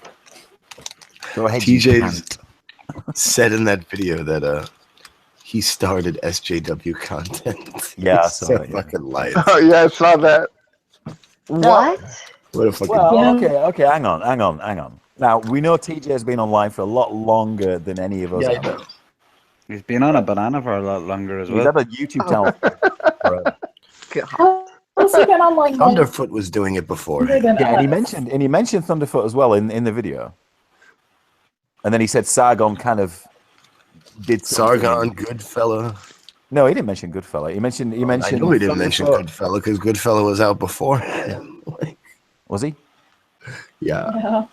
Go ahead. you TJ's cunt. said in that video that he started SJW content. Yeah, I He's saw so it, yeah. fucking light. Oh yeah, I saw that. What? What a fucking. Well, okay. Hang on. Now we know TJ has been online for a lot longer than any of us. Yeah, I have. know. He's been on a banana for a lot longer as He's well. had a YouTube channel. forever. What's he been on like Thunderfoot was doing it before. longer than Yeah, and us? he mentioned Thunderfoot as well in the video. And then he said Sargon kind of did something. Sargon, Goodfella. No, he didn't mention Goodfella. He mentioned. I know he didn't mention Thunderfoot. Goodfella because Goodfella was out before him. Like, Was he? yeah. Yeah.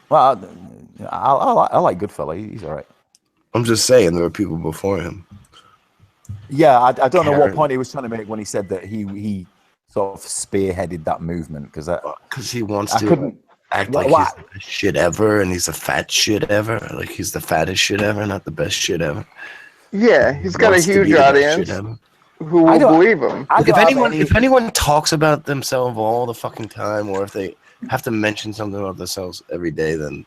Well, I like Goodfella. He's all right. I'm just saying there were people before him. Yeah, I don't know what Karen. point he was trying to make when he said that he sort of spearheaded that movement because Because he wants I to couldn't. act Why- like why- he's the best shit ever and he's the fat shit ever. Like he's the fattest shit ever, not the best shit ever. Yeah, he's got a Wants to be huge the best audience shit ever. who I will don't- believe him. I Look, don't have if anyone talks about themselves all the fucking time, or if they have to mention something about themselves every day, then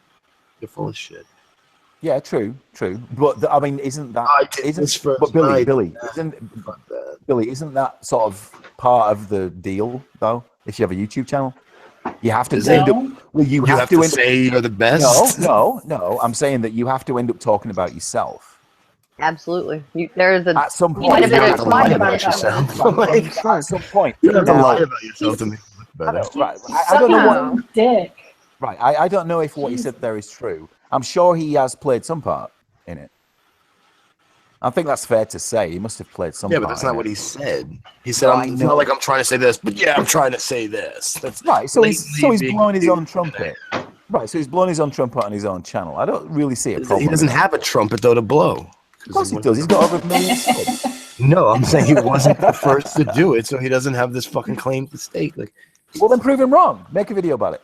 you're full of shit. Yeah, true. But I mean, isn't that? I did Isn't, this first but Billy, night. Billy, Fuck that. isn't that sort of part of the deal though? If you have a YouTube channel, you have to Is end it? up. Well, you You have, have to to end say you're the best. No. I'm saying that you have to end up talking about yourself Absolutely. There's a at some quite point. a bit You of have to lie talk about about yourself. that. Like, At some point. you have to Now- lie about yourself to make it look better. Right. I don't know what. Sucking dick. Right. I don't know if what he said there is true. I'm sure he has played some part in it. I think that's fair to say. He must have played some Yeah, part. but that's in not it. what he said. He said, Well, I it's know. not like I'm trying to say this, but yeah, I'm trying to say this. That's Right. So he's blatantly being blowing his own stupid. trumpet. Right. So he's blowing his own trumpet on his own channel. I don't really see a problem. He doesn't have a trumpet, though, to blow. Of course he does. He's got over 1 million subs. No, I'm saying he wasn't the first to do it, so he doesn't have this fucking claim to stake. Like, Well, then prove him wrong. Make a video about it.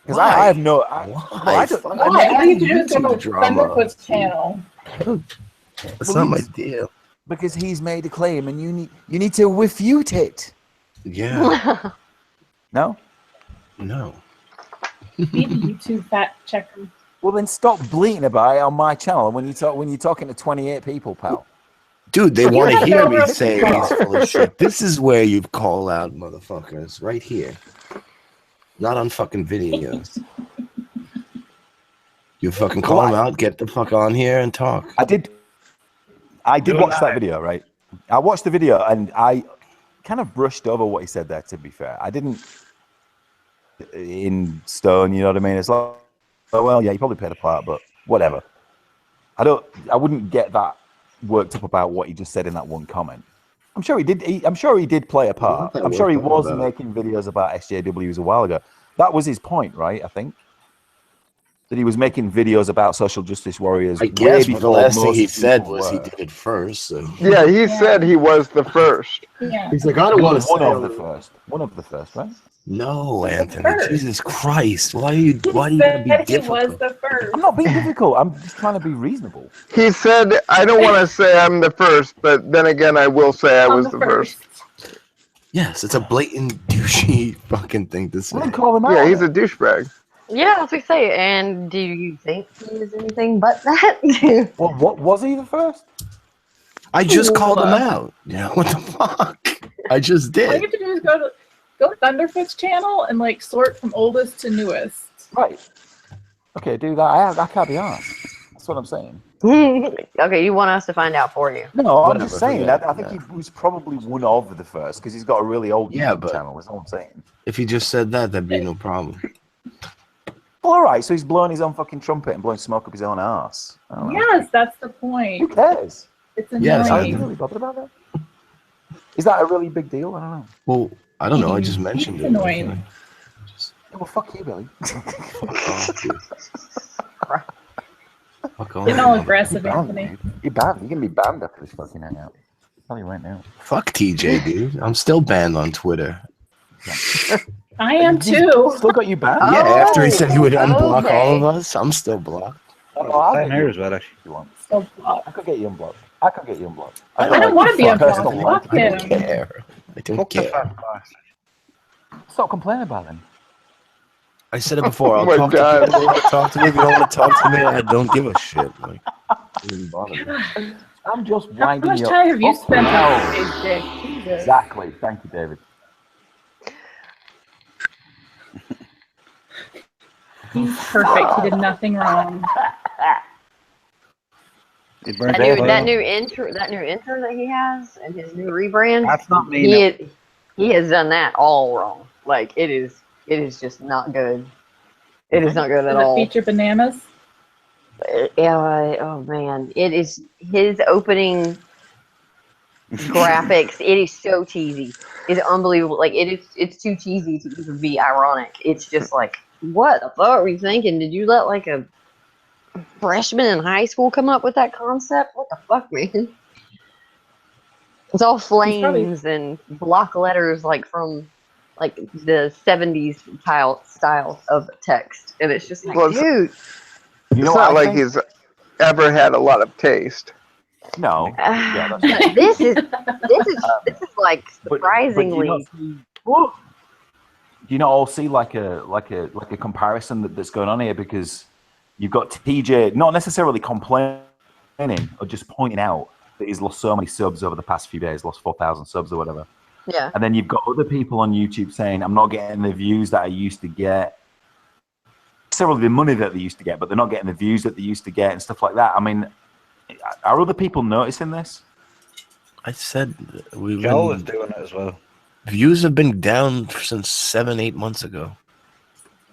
Because Why? I have no. why? I don't- Fuck, All you do is go YouTube to drama. Thunderfoot's channel. That's not my deal. because he's made a claim, and you need to refute it. Yeah, No. no. Be the YouTube fact checker. Well, then stop bleating about it on my channel when you're talking to 28 people, pal. Dude, they You want to gotta hear go me over say the he's full of shit. This is where you call out motherfuckers, right here. Not on fucking videos. You fucking call them out, get the fuck on here and talk. I did watch that video, right? I watched the video and I kind of brushed over what he said there, to be fair. I didn't in stone, you know what I mean? It's like, oh, well, yeah, he probably played a part, but whatever. I wouldn't get that worked up about what he just said in that one comment. I'm sure he did. I'm sure he did play a part. that I'm sure he worked up was about? making videos about SJWs a while ago. That was his point, right? I think that he was making videos about social justice warriors. I way guess, but the before last thing most he said people was he were. did it first. So. Yeah, he said he was the first. Yeah. He's like, I don't want to One say of the first. One of the first, right? No, Anthony. first. Jesus Christ. Why do you He gotta said be he was difficult? the first. I'm not being difficult. I'm just trying to be reasonable. He said, I don't want to say I'm the first, but then again, I will say I I'm was the first. Yes, it's a blatant douchey fucking thing to I say. didn't call him out. Yeah, he's a douchebag. Yeah, that's what we say. And do you think he is anything but that? Well, what was he the first? I just called him What? out. Yeah, what the fuck? I just All you did. have to do is go to Thunderfoot's channel and like sort from oldest to newest. Right. Okay, do that. I can't be asked. That's what I'm saying. Okay, you want us to find out for you. No, I'm Whatever, just saying. forget I it, think yeah. he was probably one of the first because he's got a really old Yeah, YouTube but- channel. That's all I'm saying. If he just said that, that'd be no problem. Well, all right. So he's blowing his own fucking trumpet and blowing smoke up his own ass. Yes, that's the Who point. cares? It's Yes, Are annoying. you really bothered about that? Is that a really big deal? I don't know. Well, I don't know. I just mentioned It's it. annoying. Yeah, well, fuck you, Billy. Fuck off, dude. Fuck off, Getting all mother- aggressive, You're banned, Anthony. dude. You're banned. You're gonna be banned after this fucking hangout. I'll tell you right now. Fuck TJ, dude. I'm still banned on Twitter. I am He's too. Still got you banned? Yeah, after he Oh, said he would unblock all of okay. us, I'm still blocked. Oh, I'll Same get here you as well, actually. if you want. So blocked. I could get you unblocked. I could get you unblocked. I don't want to be Fuck, unblocked. personal Fuck I don't him. care. I don't Fuck the care. fat bastard. Stop complaining about him. I said it before. Oh I'll my talk God. to people who want to talk to me. If you don't want to talk to me, I don't give a shit. Like, it doesn't bother me. I'm just How winding much you time have you up spent now. on his dick? Jesus. Exactly. Thank you, David. He's perfect. He did nothing wrong. He burnt That new, the that oil. new intro that he has and his new rebrand. That's not me. He has done that all wrong. Like it is just not good. It is not good Does at it all. feature bananas? Oh man, it is his opening graphics. It is so cheesy. It's unbelievable. Like it's too cheesy to even be ironic. It's just like, what the fuck were you thinking? Did you let like a freshman in high school come up with that concept? What the fuck, man? It's all flames and block letters like from like the 70s style of text. And it's just like, Well, it's- dude. You know It's what not I like think? he's ever had a lot of taste. No. Yeah, that's this is like But surprisingly. do you not all see like a comparison that's going on here? Because you've got TJ not necessarily complaining or just pointing out that he's lost so many subs over the past few days, lost 4,000 subs or whatever. Yeah. And then you've got other people on YouTube saying, I'm not getting the views that I used to get. Necessarily the money that they used to get, but they're not getting the views that they used to get and stuff like that. I mean, are other people noticing this? I said Joe is doing it as well. views have been down since 7-8 months ago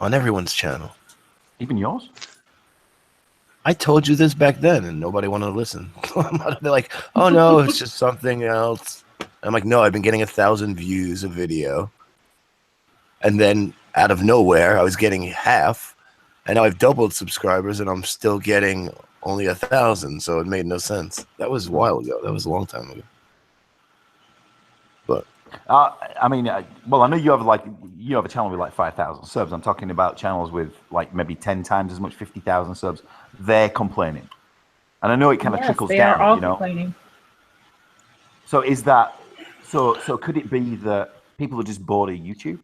on everyone's channel. Even yours? I told you this back then, and nobody wanted to listen. They're like, "Oh no, it's just something else." I'm like, "No, I've been getting 1,000 views a video, and then out of nowhere, I was getting half, and now I've doubled subscribers, and I'm still getting only 1,000. So it made no sense. That was a while ago. That was a long time ago. But I mean, well, I know you have a channel with like 5,000 subs. I'm talking about channels with like maybe 10 times as much, 50,000 subs. They're complaining, and I know it kind of trickles they down. are all you know. complaining. So is that so? Could it be that people are just bored of YouTube?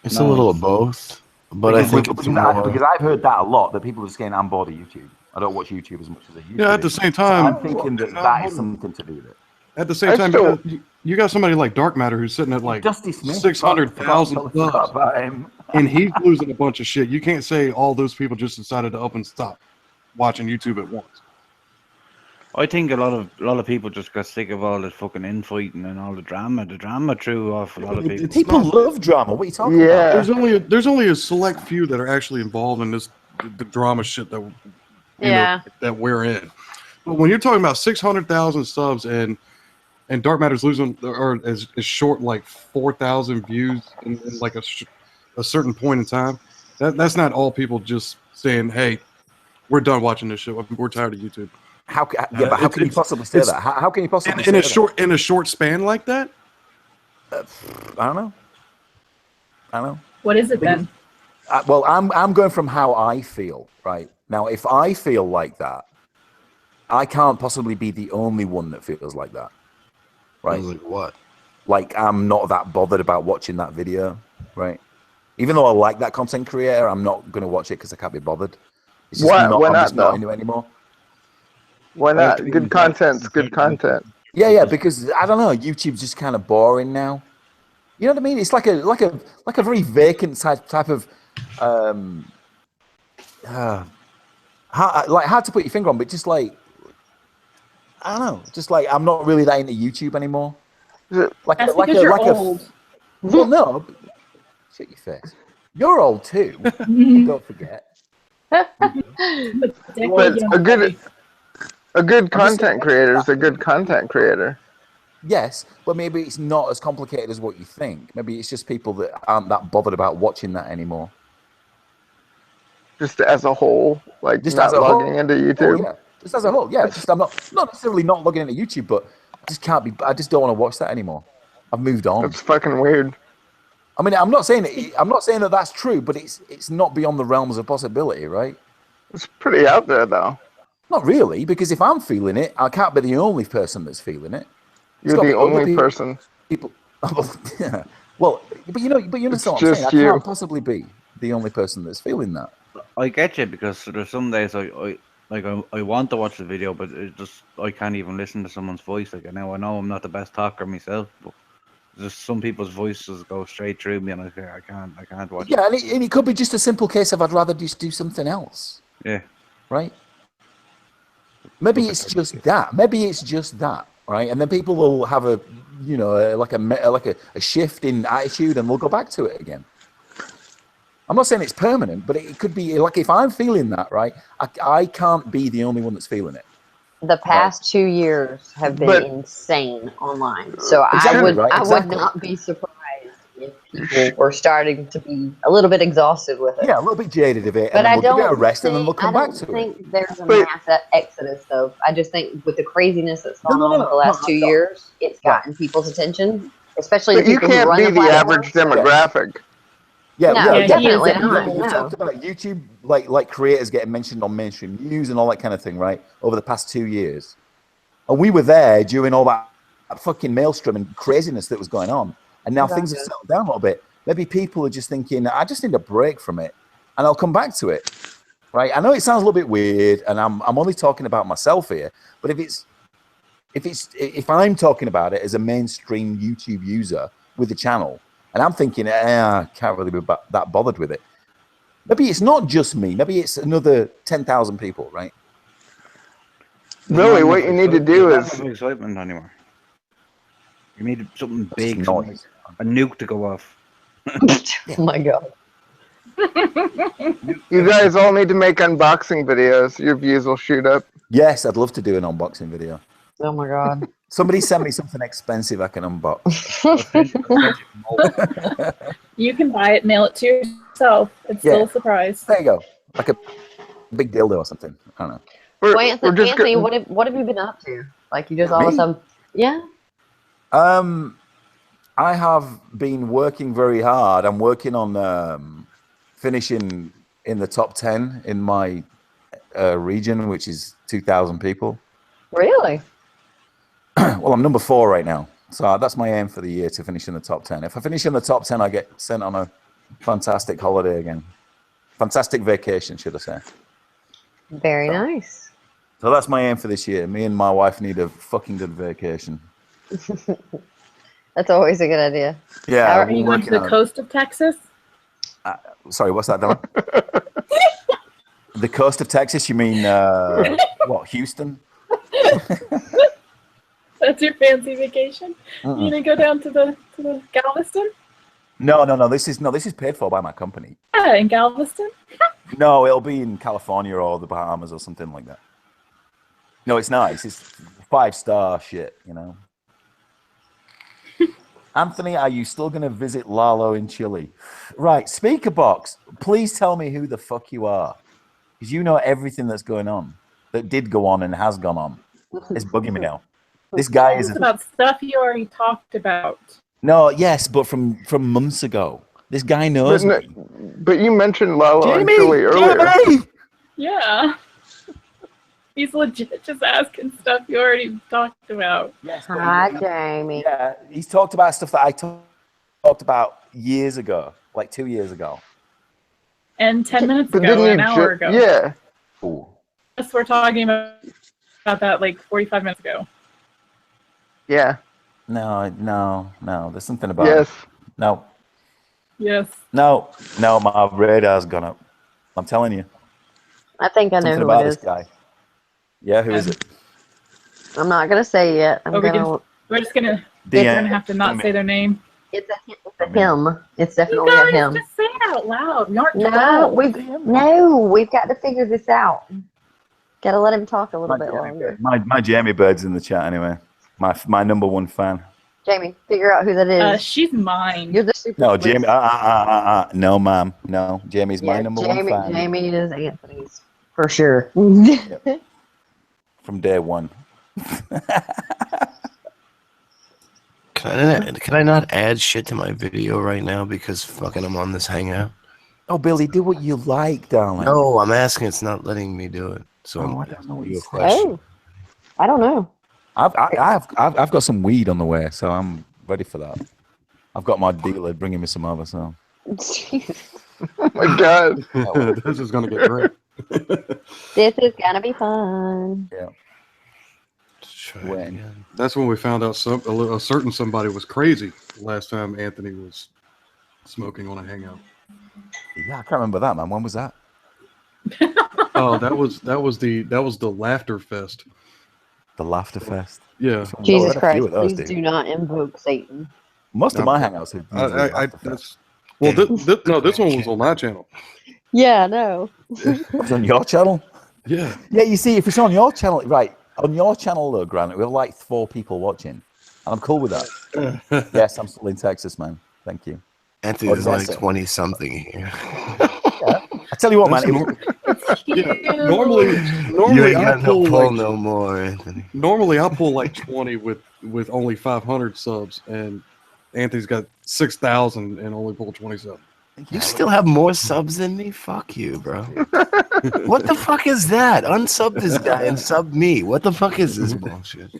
it's No, a little it's- of both. But I think it's more. because I've heard that a lot, that people are just saying, I'm bored of YouTube. I don't watch YouTube as much as I used to. Yeah, at the do." same So time, I'm thinking that is something to do with it. at the same I time, still- you got somebody like Dark Matter who's sitting at like Dusty Smith, 600,000 forgot subs, about him. and he's losing a bunch of shit. You can't say all those people just decided to up and stop watching YouTube at once. I think a lot of people just got sick of all this fucking infighting and all the drama. The drama threw off a lot of people. People love drama. What are you talking Yeah. about? There's only a select few that are actually involved in this the drama shit that Yeah. that we're in. But when you're talking about 600,000 subs and Dark Matter's losing or is short like 4,000 views in like a certain point in time, that's not all people just saying, "Hey, we're done watching this shit. We're tired of YouTube." How can you possibly say that? How can you possibly say In a that? in a short span like that? I don't know. What is it then? Well, I'm going from how I feel right now. If I feel like that, I can't possibly be the only one that feels like that, I right? was like, what? Like I'm not that bothered about watching that video, right? Even though I like that content creator, I'm not going to watch it because I can't be bothered. It's just Why I'm not, just not though? into it anymore. Why not? Good content's good content. Yeah, because I don't know, YouTube's just kind of boring now. You know what I mean? It's like a very vacant type of hard to put your finger on, but just like I don't know, just like I'm not really that into YouTube anymore. Like That's because you're old. Well, no, but, shut your face. You're old too. Don't forget. But a good A good I'm just saying, content creator is a good content creator. yes, but maybe it's not as complicated as what you think. Maybe it's just people that aren't that bothered about watching that anymore. Just as a whole, like Just as not a logging whole, into YouTube. yeah. Just as a whole, yeah. Just I'm not necessarily not logging into YouTube, but I just can't be. I just don't want to watch that anymore. I've moved on. That's fucking weird. I mean, I'm not saying that that's true, but it's not beyond the realms of possibility, right? It's pretty out there though. Not really, because if I'm feeling it, I can't be the only person that's feeling it. You're the only person. People, yeah. Well, but you understand what I'm saying. I just you. can't possibly be the only person that's feeling that. I get you, because there's some days I want to watch the video, but I can't even listen to someone's voice. Like, I know I'm not the best talker myself, but just some people's voices go straight through me, and I can't watch. Yeah, and it could be just a simple case of I'd rather just do something else. Yeah. Right. Maybe it's just that. Maybe it's just that. Right, and then people will have a shift in attitude, and we'll go back to it again. I'm not saying it's permanent, but it could be like if I'm feeling that, right, I can't be the only one that's feeling it. The past 2 years have been insane online, so Exactly, I would not be surprised if people were starting to be a little bit exhausted with it. Yeah, a little bit jaded of it, But and then we'll get a rest, and then we'll come back to it. I don't think there's a mass exodus, though. I just think with the craziness that's gone on with the last 2 years, it's gotten people's attention, especially But the you people who can't run be the the average demographic. Yeah, definitely not. We talked about YouTube, like creators getting mentioned on mainstream news and all that kind of thing, right? Over the past 2 years, and we were there during all that fucking maelstrom and craziness that was going on, and now things have settled down a little bit. Maybe people are just thinking, I just need a break from it, and I'll come back to it, right? I know it sounds a little bit weird, and I'm only talking about myself here, but if I'm talking about it as a mainstream YouTube user with a channel, and I'm thinking, I can't really be that bothered with it. Maybe it's not just me. Maybe it's another 10,000 people, right? Really, what you need to do is excitement anymore. You need something big, Noise. a nuke to go off. Oh my god. you guys all need to make unboxing videos. Your views will shoot up. Yes, I'd love to do an unboxing video. Oh my god. Somebody send me something expensive I can unbox. You can buy it, mail it to yourself. It's still a surprise. There you go. Like a big dildo or something. I don't know. Well, Anthony, what have you been up to? Like, you just all of a sudden... Yeah? I have been working very hard. I'm working on finishing in the top 10 in my region, which is 2,000 people. Really? Well, I'm number 4 right now. So that's my aim for the year, to finish in the top 10. If I finish in the top 10, I get sent on a fantastic holiday again. Fantastic vacation, should I say. Very nice. So that's my aim for this year. Me and my wife need a fucking good vacation. That's always a good idea. Yeah. Are you going to the coast of Texas? Sorry, what's that, Dylan? The coast of Texas? You mean, what, Houston? That's your fancy vacation? You gonna go down to the Galveston? No. This is paid for by my company. Yeah, in Galveston? No, it'll be in California or the Bahamas or something like that. No, it's nice. It's 5-star shit, you know. Anthony, are you still going to visit Lalo in Chile? Right, speaker box. Please tell me who the fuck you are, because you know everything that's going on, that did go on and has gone on. It's bugging me now. This guy is about stuff you already talked about. No, yes, but from months ago. This guy knows me. But you mentioned Lalo in Jamie, Chile earlier. Jamie! Yeah. He's legit just asking stuff you already talked about. Yes, Hi, Jamie. Yeah, he's talked about stuff that I talked about years ago, like 2 years ago. And 10 minutes But ago, didn't an you hour ago. Yeah. Ooh. Yes, we're talking about that like 45 minutes ago. Yeah. No. There's something about Yes. it. No. Yes. No, my radar's gone up. I'm telling you. I think I know Something who about it this is. guy. Yeah, who is it? I'm not gonna say yet. We're just gonna have to not say their name. It's a him. It's You definitely a guys him. just say it out loud. We aren't No, 12. we've got to figure this out. Gotta let him talk a little bit longer. My Jamie Bird's in the chat anyway. My number one fan. Jamie, figure out who that is. She's mine. You're the super. No, quiz. Jamie. No, ma'am. No, Jamie's my number one fan. Jamie is Anthony's for sure. From day one. Can I not add shit to my video right now because fucking I'm on this hangout? Oh, Billy, do what you like, darling. No, I'm asking. It's not letting me do it. So I don't know what you you a question. Oh, I don't know. I've got some weed on the way, so I'm ready for that. I've got my dealer bringing me some over, so. Oh my God. This is gonna get great. This is gonna be fun. Yeah. Try it When? again. That's when we found out a certain somebody was crazy. Last time Anthony was smoking on a hangout. Yeah, I can't remember that, man. When was that? Oh, that was the laughter fest. The Laughter Fest. Yeah. Jesus Had a few Christ! of those, Please dude. do not invoke Satan. Most of my hangouts have Well, this one was on my channel. Yeah, no. It's on your channel. Yeah. Yeah, you see, if it's on your channel, right? On your channel, though, Grant, we have like 4 people watching, and I'm cool with that. Yes, I'm still in Texas, man. Thank you. Anthony's What like does that say? 20 something here. I tell you what, man. Normally You ain't I got no pull pull like, no more, Anthony. normally I pull like 20 with only 500 subs, and Anthony's got 6,000 and only pulled 27. You still have more subs than me? Fuck you, bro. What the fuck is that? Unsub this guy and sub me. What the fuck is this bullshit?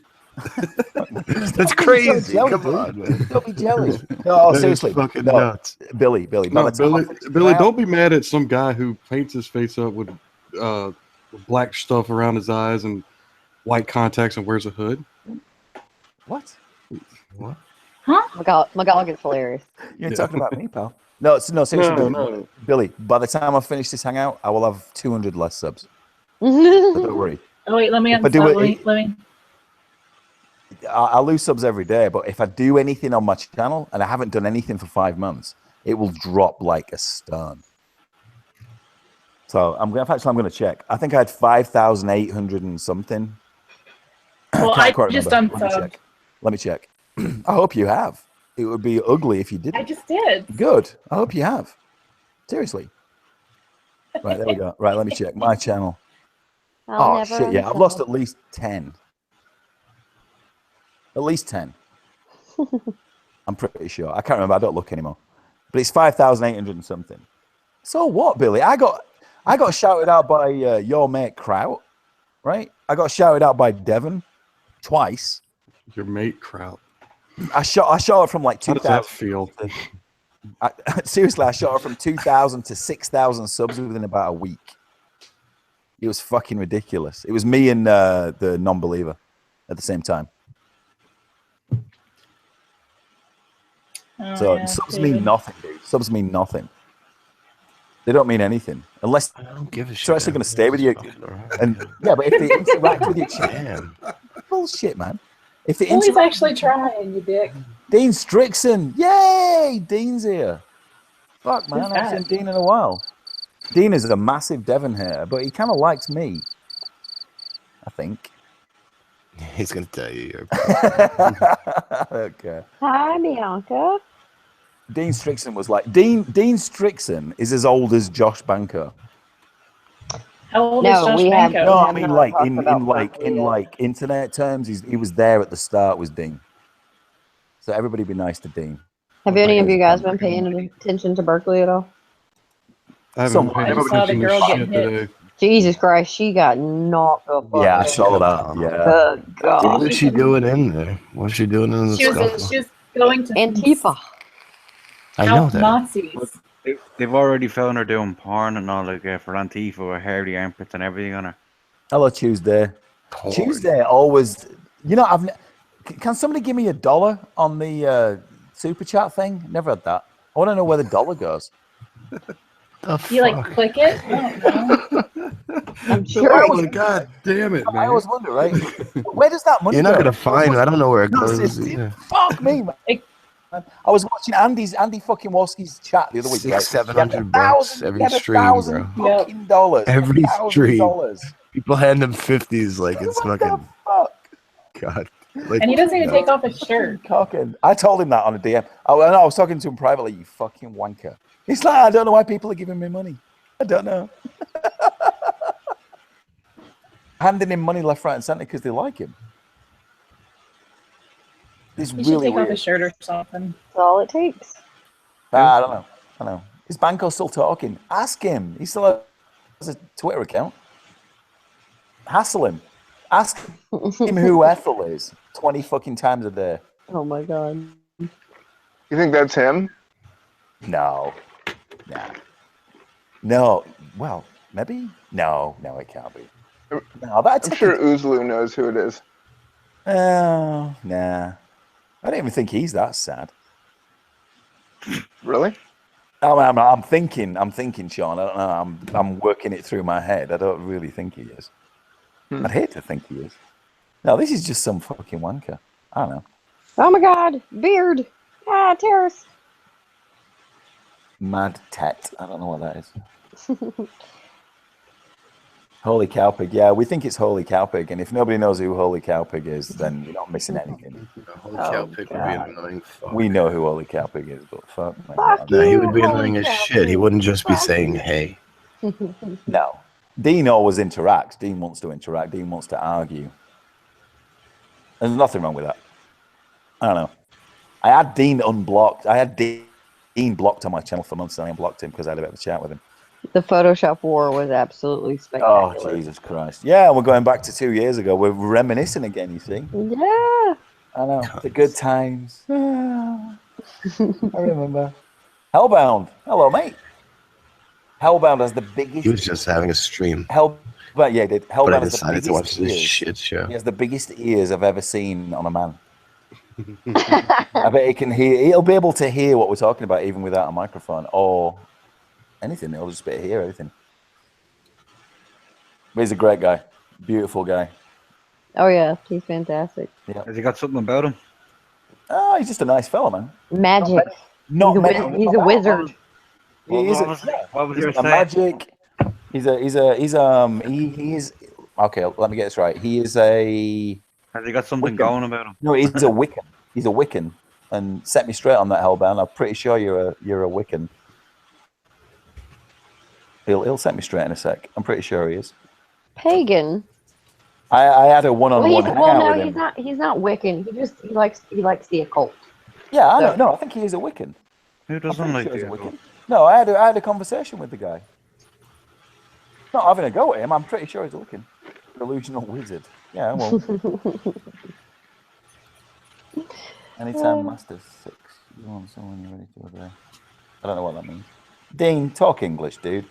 That's crazy. Jelly, Come dude. on, man. Don't be jelly. No, That is seriously. fucking No, nuts. Billy. No, by the time I Billy, finish Billy, the don't be mad at some guy who paints his face up with black stuff around his eyes and white contacts and wears a hood. What? What? McGog is hilarious. You ain't talking about me, pal. No, seriously, No. Billy. By the time I finish this hangout, I will have 200 less subs. So don't worry. Oh wait, let me If I do unsub. Let me. I lose subs every day, but if I do anything on my channel and I haven't done anything for 5 months, it will drop like a stone. So I'm gonna check. I think I had 5,800 and something. Well, Can't I quite just remember. unsubbed. Let me check. I hope you have. It would be ugly if you didn't. I just did. Good. I hope you have. Seriously. Right, there we go. Right, let me check. My channel. I'll Oh, never shit, yeah. I've lost unsub. at least 10. At least 10. I'm pretty sure. I can't remember. I don't look anymore. But it's 5,800 and something. So what, Billy? I got shouted out by your mate Kraut, right? I got shouted out by Devon twice. Your mate Kraut. I shot her from like How does that 2,000. feel? Seriously, I shot her from 2,000 to 6,000 subs within about a week. It was fucking ridiculous. It was me and the non-believer at the same time. Oh, So yeah, subs David. mean nothing, dude. Subs mean nothing. They don't mean anything unless I don't give a shit. they're actually going to stay with you. And yeah, but if they interact with you, Damn. bullshit, man. If they Billy's interact, actually trying, you dick. Dean Strixon, yay! Dean's here. Fuck, man, Who's I haven't that? seen Dean in a while. Dean is a massive Devon hater, but he kind of likes me. I think. He's gonna tell you. Okay. Hi, Bianca. Dean Strixon was like Dean Strixon is as old as Josh Banco. How old No, is Josh we have- Banco? No, have I mean not like talked in about like Banco yet. internet terms, he was there at the start. Was Dean. So everybody be nice to Dean. Have any of you guys been paying attention to Berkeley at all? I haven't Some- paid I just saw the attention to girl shit getting hit. today. Jesus Christ, she got knocked the fuck Yeah, I out. saw that. Yeah. Good What God. is she doing in there? What's she doing in the She was going to Antifa. I know out that. Nazis. They've already found her doing porn and all, like for Antifa with hairy armpits and everything on her. Hello, Tuesday. Porn. Tuesday always. You know, can somebody give me $1 on the super chat thing? Never had that. I want to know where the dollar goes. The You like fuck? click it? I don't know. I'm sure. Oh, God damn it, I man. always wonder, right? Where does that money You're go? not gonna find. I don't know where it No, goes. it's- either. Fuck me, man. I was watching Andy fucking Woski's chat the other week. $600, right? $700 He had every $1,000 stream, bro. fucking dollars. Every $1,000. stream. People hand him 50s like it's What the fucking fuck? God. Like, And he doesn't even no. take off his shirt. Cocking. I told him that on a DM. I was talking to him privately. You fucking wanker. He's like, I don't know why people are giving me money. I don't know. Handing him money left, right, and centre because they like him. It's He should really take off weird. his shirt or something. That's all it takes. I don't know. I know. Is Banco still talking? Ask him. He still has a Twitter account. Hassle him. Ask him who Ethel is 20 fucking times a day. Oh my god. You think that's him? No. Nah. No. Well, maybe? No, it can't be. No, that's I'm sure Uzlu knows who it is. Oh, nah. I don't even think he's that sad. Really? I'm thinking, Sean. I don't know. I'm working it through my head. I don't really think he is. I'd hate to think he is. No, this is just some fucking wanker. I don't know. Oh my god. Beard. Ah, terrorist. Mad Tet. I don't know what that is. Holy Cowpig. Yeah, we think it's Holy Cowpig. And if nobody knows who Holy Cowpig is, then you're not missing anything. Holy cow pig would be an annoying fuck. We know who Holy Cowpig is, but fuck. Man. Fuck No, he you, would be holy annoying as cow shit. He pig. wouldn't just be Fuck saying you. hey. No. Dean always interacts. Dean wants to interact. Dean wants to argue. There's nothing wrong with that. I don't know. I had Dean unblocked. I had Dean blocked on my channel for months, and I unblocked him because I had a bit of a chat with him. The Photoshop war was absolutely Oh, spectacular. Jesus Christ. Yeah, we're going back to 2 years ago. We're reminiscing again, you see. Yeah. I know. The good times. I remember. Hellbound. Hello, mate. Hellbound has the biggest... He was just having a stream. Yeah, he did. But I Hellbound has the decided biggest to watch this ears. shit show. He has the biggest ears I've ever seen on a man. I bet he can hear. He'll be able to hear what we're talking about even without a microphone or anything. He'll just be able to hear everything. But he's a great guy, beautiful guy. Oh yeah, he's fantastic. Has he got something about him? Oh, he's just a nice fella, man. Magic. Not He's a wizard. He is What was your a magic. He is. Okay, let me get this right. He is a. Has he got something Wiccan. going about him? No, he's a Wiccan. He's a Wiccan. And set me straight on that, Hellbound. I'm pretty sure you're a Wiccan. He'll set me straight in a sec. I'm pretty sure he is. Pagan. I had a one-on-one hangout with him. He's not Wiccan. He likes the occult. Yeah, I know. No, I think he is a Wiccan. Who I'm doesn't pretty like sure he's a the Wiccan. No, I had a conversation with the guy. Not having a go at him. I'm pretty sure he's a Wiccan. Delusional wizard. Yeah, well. Anytime Master 6. You want someone you're ready to obey. I don't know what that means. Dean, talk English, dude.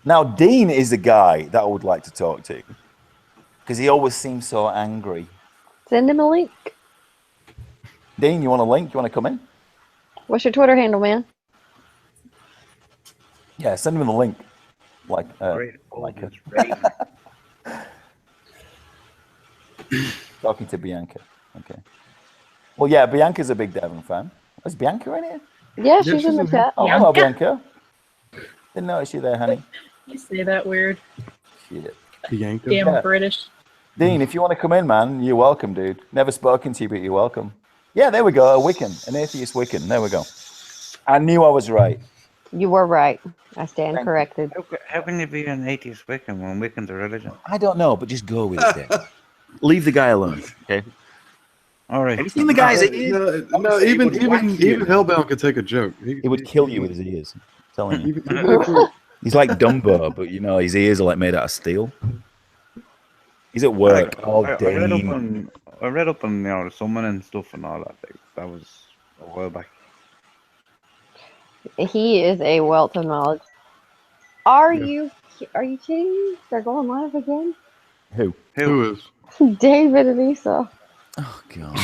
Now, Dean is the guy that I would like to talk to. Because he always seems so angry. Send him a link. Dean, you want a link? You want to come in? What's your Twitter handle, man? Yeah, send him the link. Like talking to Bianca. Okay. Well, yeah, Bianca's a big Devon fan. Is Bianca in here? Yeah, she's in the chat. Oh, hello, Bianca. Didn't notice you there, honey. You say that weird. Shit. Bianca. Damn Yeah. British. Dean, if you want to come in, man, you're welcome, dude. Never spoken to you, but you're welcome. Yeah, there we go. A Wiccan. An atheist Wiccan. There we go. I knew I was right. You were right. I stand Thank you. corrected. How can you be an atheist Wiccan when Wiccan's a religion? I don't know, but just go with it. Leave the guy alone, okay? All right. Have you seen the guy's ears? No, even Hellbound could take a joke. He would kill you with his ears. I'm telling you. Even He's like Dumbo, but you know, his ears are like made out of steel. He's at work all I day. read up on the summon and stuff and all that. That was a while back. He is a wealth of knowledge. Are you kidding me? They're going live again? Who? Who is? David and Esau. Oh, God. Oh,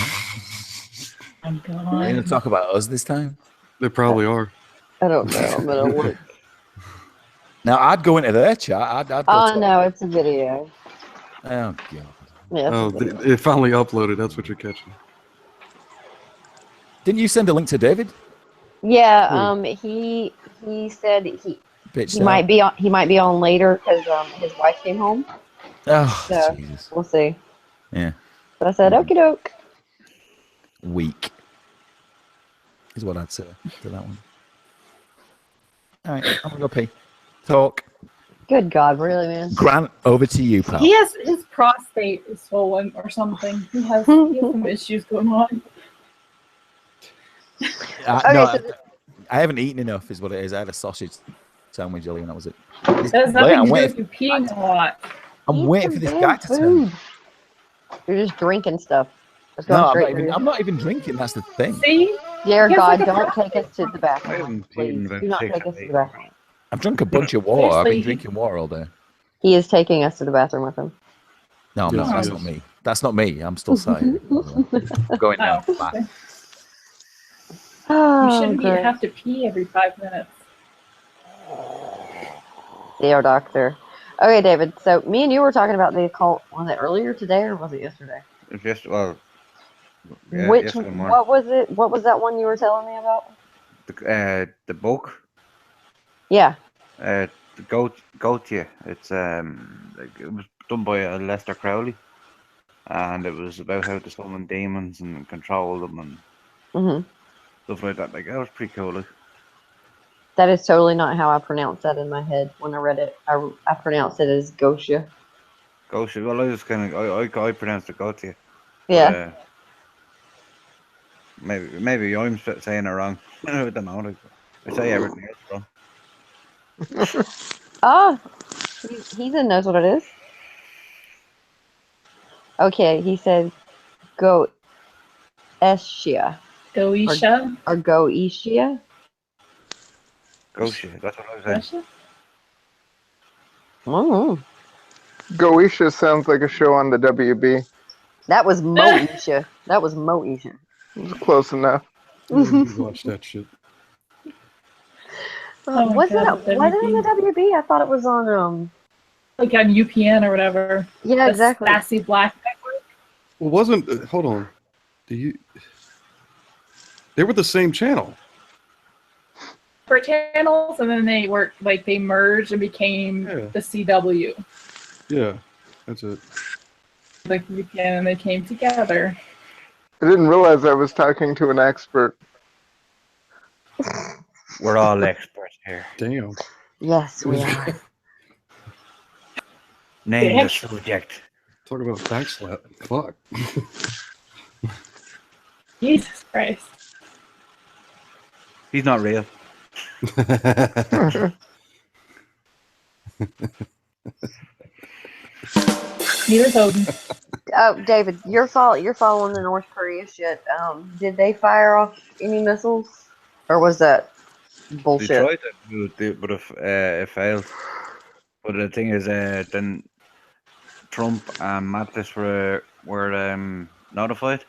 Are you God. going to talk about us this time? They probably are. I don't know. I'm gonna look. Now, I'd go into their chat. I'd go Oh talk- no, it's a video. Oh, God. Yeah, it's Oh, a video. it finally uploaded. That's what you're catching. Didn't you send a link to David? Yeah. He said he Bitch, might be on later because his wife came home. Oh, So Jesus. we'll see. Yeah. But I said, okie doke. Weak is what I'd say to that one. All right, I'm gonna go pee. Talk. Good God, really, man. Grant, over to you, pal. He has his prostate is swollen or something. He has some issues going on. No, Okay, I haven't eaten enough, is what it is. I had a sausage sandwich earlier, and that was it. That has nothing to do with you peeing a lot. I'm Eat waiting some for this damn guy to turn. food. You're just drinking stuff. It's No, going I'm straight not through even. you. I'm not even drinking. That's the thing. See? Dear He has, God, like, a don't take prostate us to the I bathroom. haven't Please eaten about do not 6 take us or to 8 the bathroom. I've drunk a bunch of water. I've been Seriously. drinking water all day. He is taking us to the bathroom with him. No, I'm Yes, not. he That's is. not me. That's not me. I'm still sat here. I'm going now. Oh, Bye. okay. You Oh, shouldn't great. have to pee every 5 minutes. Dear doctor. Okay, David. So me and you were talking about the occult. Was it earlier today or was it yesterday? It's just, well, yeah, Which? yesterday morning. What was it? What was that one you were telling me about? The book, Yeah. the Gotia. It's like, it was done by Lester Crowley, and it was about how to summon demons and control them and Mhm. stuff like that. Like, that was pretty cool. Like, That is totally not how I pronounced that in my head when I read it. I pronounced it as Gosha. Gotia. Well, I just kind of I pronounced it Gotia. Yeah. Maybe I'm saying it wrong. I don't know. Like, I say everything else wrong. Oh, Heathen knows what it is. Okay, he said Goetia. Goetia? Or Goetia. Gotia. That's what I was saying. Goetia? Mm. Goetia sounds like a show on the WB. That was Moesha. That was Moesha. Close enough. Watch that shit. Oh my Was it God, on the WB? I thought it was on like on UPN or whatever. Yeah, The exactly. Sassy Black Network. Well, wasn't hold on. They were the same channel. For channels, and then they were like they merged and became the CW. Yeah, that's it. Like UPN, and they came together. I didn't realize I was talking to an expert. We're all experts here. Damn. Yes, we are. Name the subject. Talk about a backslap. Fuck. Jesus Christ. He's not real. Neither's Odin. Oh, David, you're following the North Korea shit. Did they fire off any missiles, or was that They bullshit? tried it, but it failed. But the thing is, then Trump and Mattis were notified,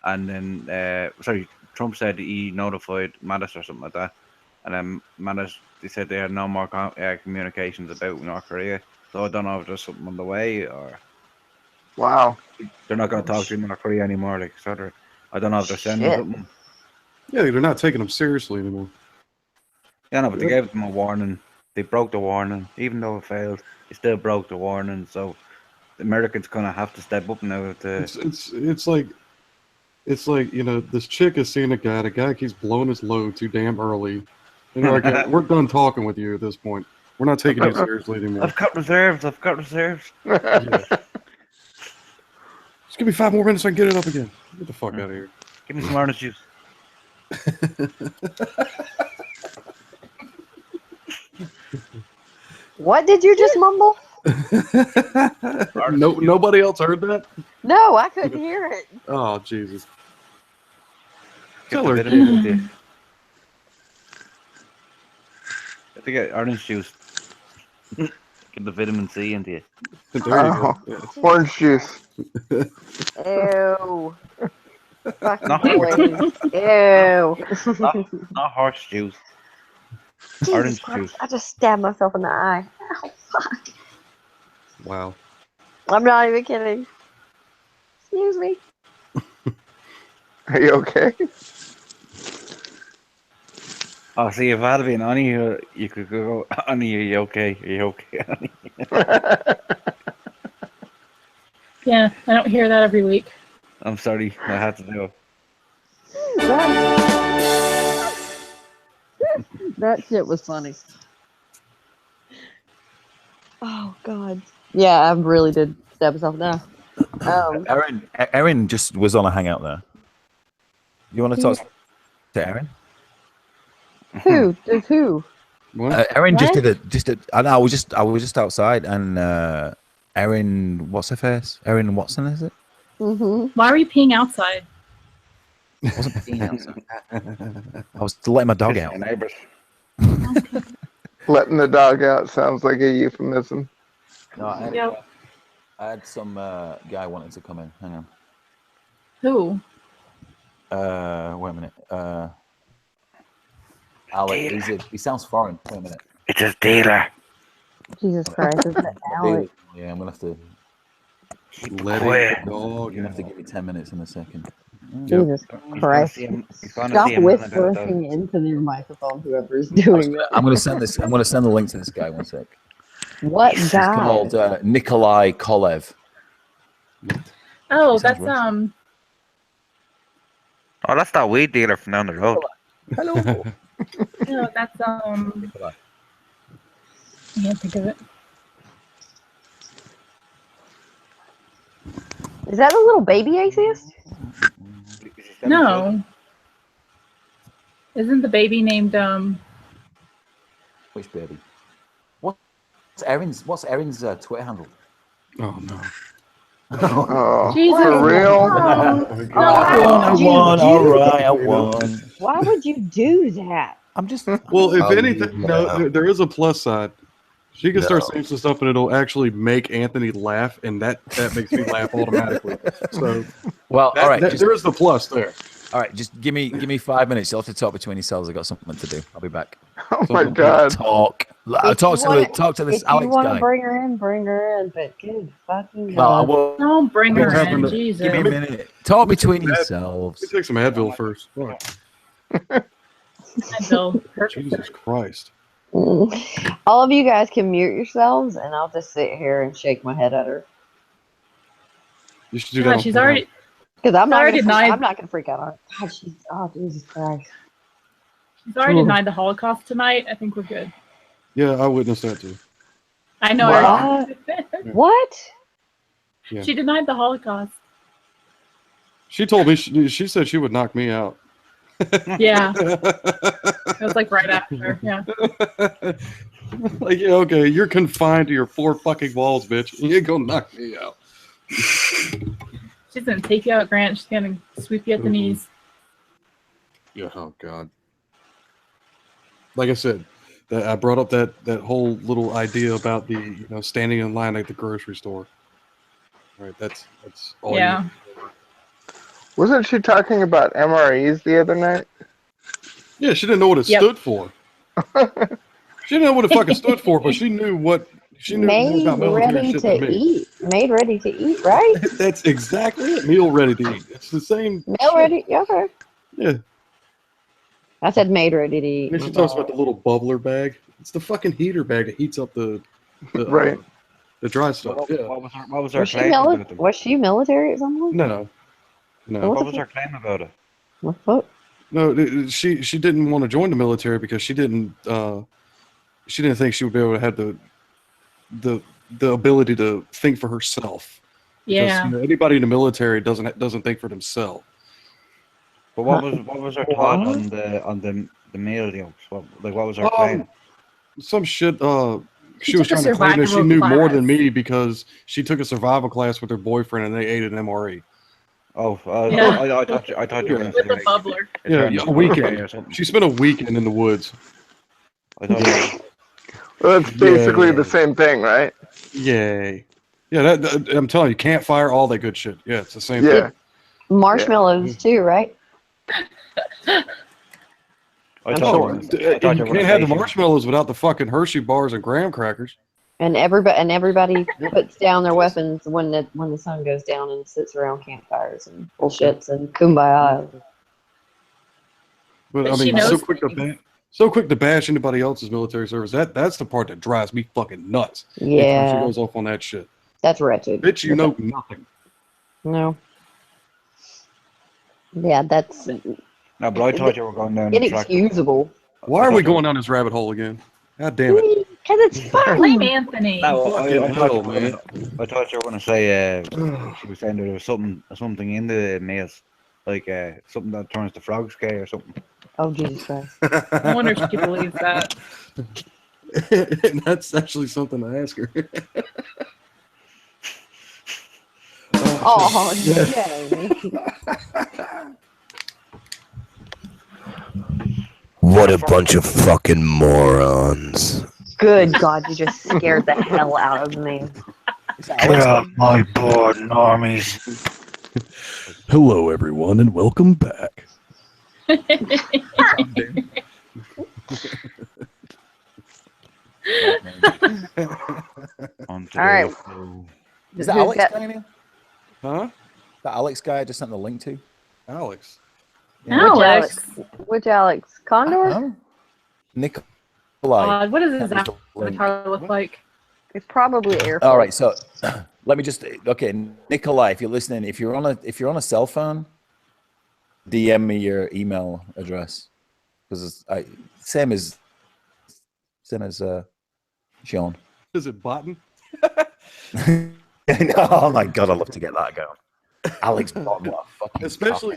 and then sorry, Trump said he notified Mattis or something like that, and then Mattis, they said they had no more communications about North Korea. So I don't know if there's something on the way, or Wow. they're not going to talk to North Korea anymore. Like, so I don't know if they're sending Shit. something. Yeah, they're not taking them seriously anymore. Yeah, no, but they gave them a warning. They broke the warning, even though it failed. They still broke the warning. So the Americans kind of have to step up now. It's like this chick is seeing a guy. The guy keeps blowing his load too damn early. And they're like, yeah, we're done talking with you at this point. We're not taking you seriously anymore. I've got reserves. Yeah. Just give me 5 more minutes so I can get it up again. Get the fuck out of here. Give me some orange juice. What did you just mumble? Nobody else heard that? No, I couldn't hear it. Oh, Jesus. Get Tell the her. vitamins with you. You have to get orange juice. Get the vitamin C into you. There you go. Yeah. Orange juice. Ew. Fucking Not boys. Ew. Not horse juice. Jesus Orange Christ, juice. I just stabbed myself in the eye. Ow, fuck. Wow. I'm not even kidding. Excuse me. Are you okay? Oh, see, if I had been on you, you could go, Annie, are you okay? Are you okay, Annie? Yeah, I don't hear that every week. I'm sorry, I had to do it. That shit was funny. Oh God. Yeah, I really did stab myself now. Erin just was on a hangout there. You want to talk to Erin? Who? There's who? Erin What? I know, I was just outside, and Erin, what's her face? Erin Watson, is it? Mm-hmm. Why are you peeing outside? I wasn't peeing outside. I was letting my dog out. Neighbors. Letting the dog out sounds like a euphemism. No, Yep. I had some guy wanting to come in. Hang on. Who? Wait a minute. Alex, he sounds foreign. Wait a minute. It's a dealer. Jesus Christ, is that Alex? Yeah, I'm gonna have to. Let Quiet. it go. You're gonna have to give me 10 minutes in a second. Jesus Christ. Stop whispering into your microphone, whoever's doing that. I'm gonna send this. I'm gonna send the link to this guy. One sec. What He's guy? called Nikolai Kolev. Oh, Sounds that's Russian. Oh, that's that weed dealer from down the road. Hello. No, that's Nikolai. I can't think of it. Is that a little baby atheist? No. Isn't the baby named Which baby? What's Erin's Twitter handle? Oh no. Oh, Jesus. for real? I won. Why would you do that? I'm just. Well, if I'll anything, leave no, now. there is a plus side. She can start No. saying some stuff and it'll actually make Anthony laugh, and that makes me laugh automatically. So Well, all right. there is the plus there. All right, just give me 5 minutes. You'll have to talk between yourselves. I've got something to do. I'll be back. Oh my God. Talk to this If you Alex want guy. to bring her in, but good fucking Well, I God. will. Don't bring her What's in, happened to- Jesus. Give me a minute. Talk between Let me yourselves. take some Advil first. Fuck. Advil. Perfect. Jesus Christ. All of you guys can mute yourselves, and I'll just sit here and shake my head at her. You should do Yeah, that. she's already. Because I'm not already denied- I'm not gonna freak out on her. God, oh Jesus Christ. She's already denied the Holocaust tonight. I think we're good. Yeah, I witnessed that too. I know. Wow. What? Yeah. She denied the Holocaust. She told me she said she would knock me out. Yeah. It was like right after. Yeah. Like, yeah, okay, you're confined to your 4 fucking walls, bitch. You ain't gonna knock me out. She's gonna take you out, Grant. She's gonna sweep you at the knees. Yeah, oh god. Like I said, that I brought up that whole little idea about the standing in line at the grocery store. All right, that's all. Yeah. Wasn't she talking about MREs the other night? Yeah, she didn't know what it Yep. stood for. She didn't know what it fucking stood for, but she knew more Made about military ready shit than to me. eat. Made ready to eat, right? That's exactly it. Meal ready to eat. It's the same. Meal ready? Yeah, okay. Yeah. I said made ready to eat. And she talks about the little bubbler bag. It's the fucking heater bag that heats up the Right. the dry stuff. Yeah. What was her Was she, claim about it? was she military at some point? No. No. What was her claim about it? What? No, she didn't want to join the military because she didn't think she would be able to have the ability to think for herself. Because, Yeah. anybody in the military doesn't think for themselves. But what was her thought on the meal yolks? What was her claim? Some shit. She She was took a trying to claim that she survival knew more class. than me because she took a survival class with her boyfriend and they ate an MRE. Oh, Yeah. I thought you were going to With say the like, bubbler. Yeah, eternal a weekend. or something. She spent a weekend in the woods. I thought Well, that's basically Yeah. the same thing, right? Yay. Yeah, that I'm telling you, campfire, all that good shit. Yeah, it's the same Yeah. Marshmallows too, right? I I'm thought sure. you You were gonna can't have the say- marshmallows without the fucking Hershey bars and graham crackers. And everybody puts down their weapons when the sun goes down and sits around campfires and bullshits and kumbaya. But I But she mean, so knows quick to bash anybody else's military service. That's the part that drives me fucking nuts. When she Yeah, goes off on that shit. that's wretched. Bitch, you know nothing. No. Yeah, that's No, but I thought you were going down the track. inexcusable. Why are we going down this rabbit hole again? God damn it. Because it's fun. Blame Anthony. No, Fucking hell, man. I thought you were going to say, she was saying there was something in the nails, like something that turns the frogs gay or something. Oh, Jesus Christ. I wonder if she believes that. And that's actually something to ask her. Oh, Jamie. What a bunch of fucking morons. Good God, you just scared the hell out of me. Get off my board, normies. Hello, everyone, and welcome back. All right. Is that Who's Alex got- guy in here? Huh? That Alex guy I just sent the link to? Alex. Alex. Which Alex? Condor? Oh. Nikolai. What does his That was the link. avatar look like? It's probably Air Force. All right, so let me just Nikolai, if you're listening, if you're on a cell phone, DM me your email address because same as Sean. Is it Botten? Oh my god, I'd love to get that going. Alex Bond, what a fucking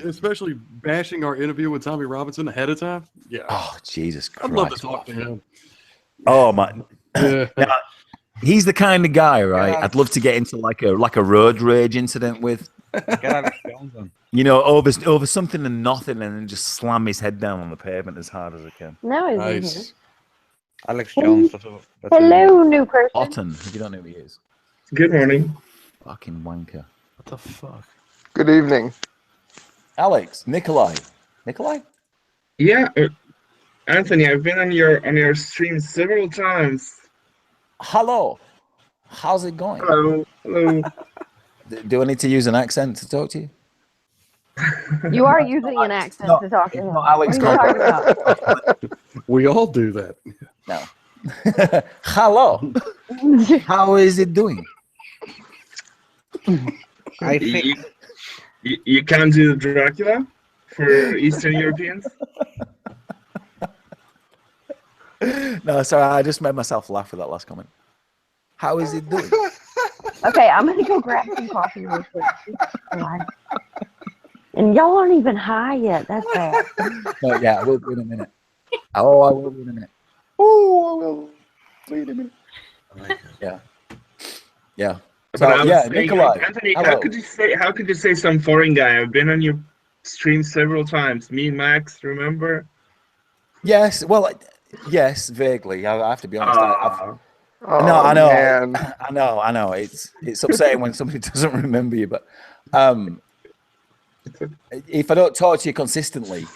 Especially bashing our interview with Tommy Robinson ahead of time. Yeah. Oh Jesus Christ! I'd love to talk to him. Oh man, Yeah. now, he's the kind of guy, right? I'd love to get into like a road rage incident with. Get Alex Jones on. You know, over something and nothing, and then just slam his head down on the pavement as hard as I can. No, he's in here. Nice. Alex Jones. That's Hello, new person. Otten, if you don't know who he is. Good morning. Fucking wanker. What the fuck? Good evening. Alex, Nikolai. Nikolai? Yeah, Anthony, I've been on your stream several times. Hello. How's it going? Hello, hello. Do I need to use an accent to talk to you? You are using an accent to talk to him. not Alex What are you talking about? We all do that. No. Hello. How is it doing? I think. You can't do Dracula for Eastern Europeans? No, sorry, I just made myself laugh with that last comment. How is it doing? Okay, I'm gonna go grab some coffee real quick. And y'all aren't even high yet. That's bad. No, yeah, I will be in a minute. Oh, I will be in a minute. Oh, I will be in a minute. Yeah. Yeah. But So, I was yeah, saying, Nikolai. Anthony, hello. how could you say some foreign guy? I've been on your stream several times. Me and Max, remember? Yes, well, yes, vaguely. I have to be honest. Oh, No, I know. man. I know. It's upsetting when somebody doesn't remember you, but if I don't talk to you consistently,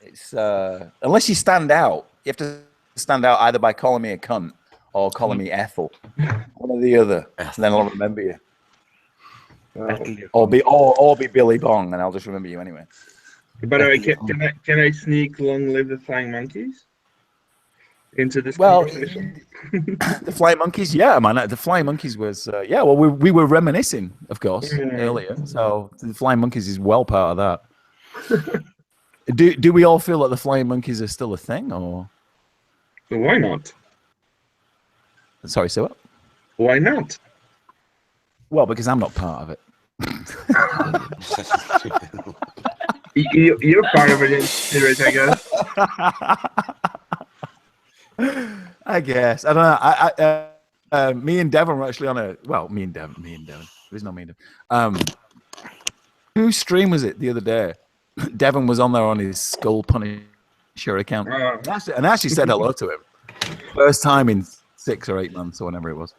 it's unless you stand out, you have to stand out either by calling me a cunt or calling me Ethel, one or the other, and then I'll remember you. Or be Billy Bong, and I'll just remember you anyway. By the way, can I sneak "Long Live the Flying Monkeys" into this Well, conversation? the Flying Monkeys, yeah, man. The Flying Monkeys was, yeah. Well, we were reminiscing, of course, earlier. So the Flying Monkeys is well part of that. Do we all feel like the Flying Monkeys are still a thing, or So why not? sorry, say what? Why not? Well, because I'm not part of it. You're part of it in spirit, I guess. I guess I don't know. Me and Devon were actually on a me and Devon. There's no me and Devon. Whose stream was it the other day? Devon was on there on his Skull Punisher account, and actually said hello to him. First time in 6 or 8 months or whenever it was.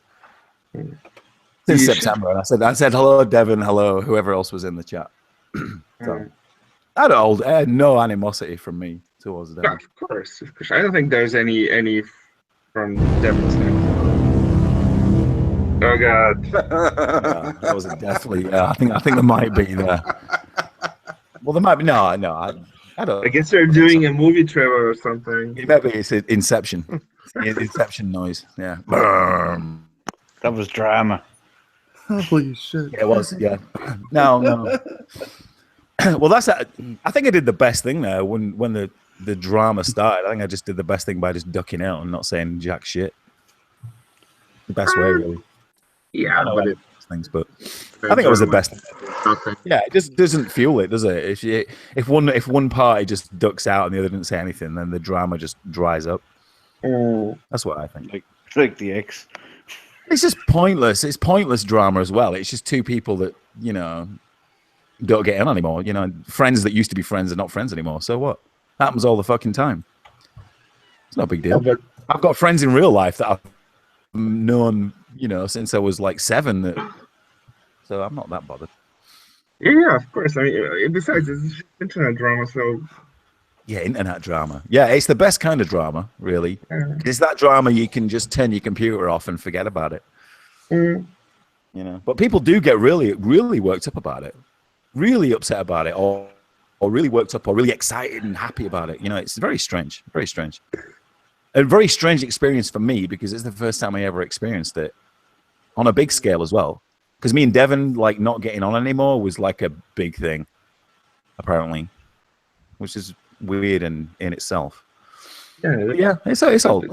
Since September, and I said hello, Devon, hello, whoever else was in the chat. So, I had no animosity from me towards them. Of course. I don't think there's any from Devon's side. Oh God. Yeah, that was definitely. I think there might be there. Well, there might be. No, I don't. I guess they're doing a movie trailer or something. Maybe it's Inception. Inception noise. Yeah. That was drama. Holy shit. Yeah, it was. Yeah. No. Well, that's. I think I did the best thing there when the drama started. I think I just did the best thing by just ducking out and not saying jack shit. The best way, really. Yeah, I know but it things, but I think it was the best. nothing. Yeah, it just doesn't fuel it, does it? If one party just ducks out and the other didn't say anything, then the drama just dries up. That's what I think. Like the X. It's just pointless. It's pointless drama as well. It's just two people that don't get in anymore. Friends that used to be friends are not friends anymore. So what? Happens all the fucking time. It's no big deal. Yeah, but I've got friends in real life that I've known, since I was like 7. So I'm not that bothered. yeah, of course. I mean, besides, it's just internet drama, so Yeah, internet drama. Yeah, it's the best kind of drama, really. It's that drama you can just turn your computer off and forget about it. But people do get really, really worked up about it, really upset about it, or really worked up, or really excited and happy about it. It's very strange, very strange. A very strange experience for me because it's the first time I ever experienced it on a big scale as well. Because me and Devon, like, not getting on anymore was like a big thing, apparently, which is weird in itself. Yeah, it's all done.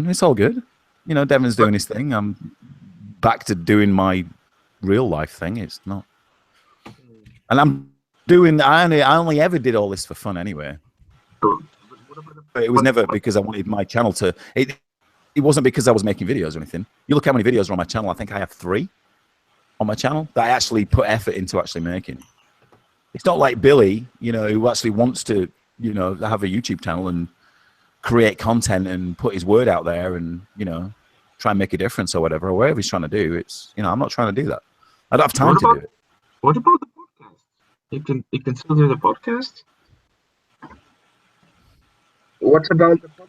It's all good. Devon's doing his thing. I'm back to doing my real life thing. It's not, and I only ever did all this for fun anyway. But it was never because I wanted my channel to. It wasn't because I was making videos or anything. You look how many videos are on my channel. I think I have 3 on my channel that I actually put effort into actually making. It's not like Billy, who actually wants to, have a YouTube channel and create content and put his word out there and, try and make a difference or whatever he's trying to do. It's, I'm not trying to do that. I don't have time to do it. what about the podcast? You can still do the podcast? What about the podcast?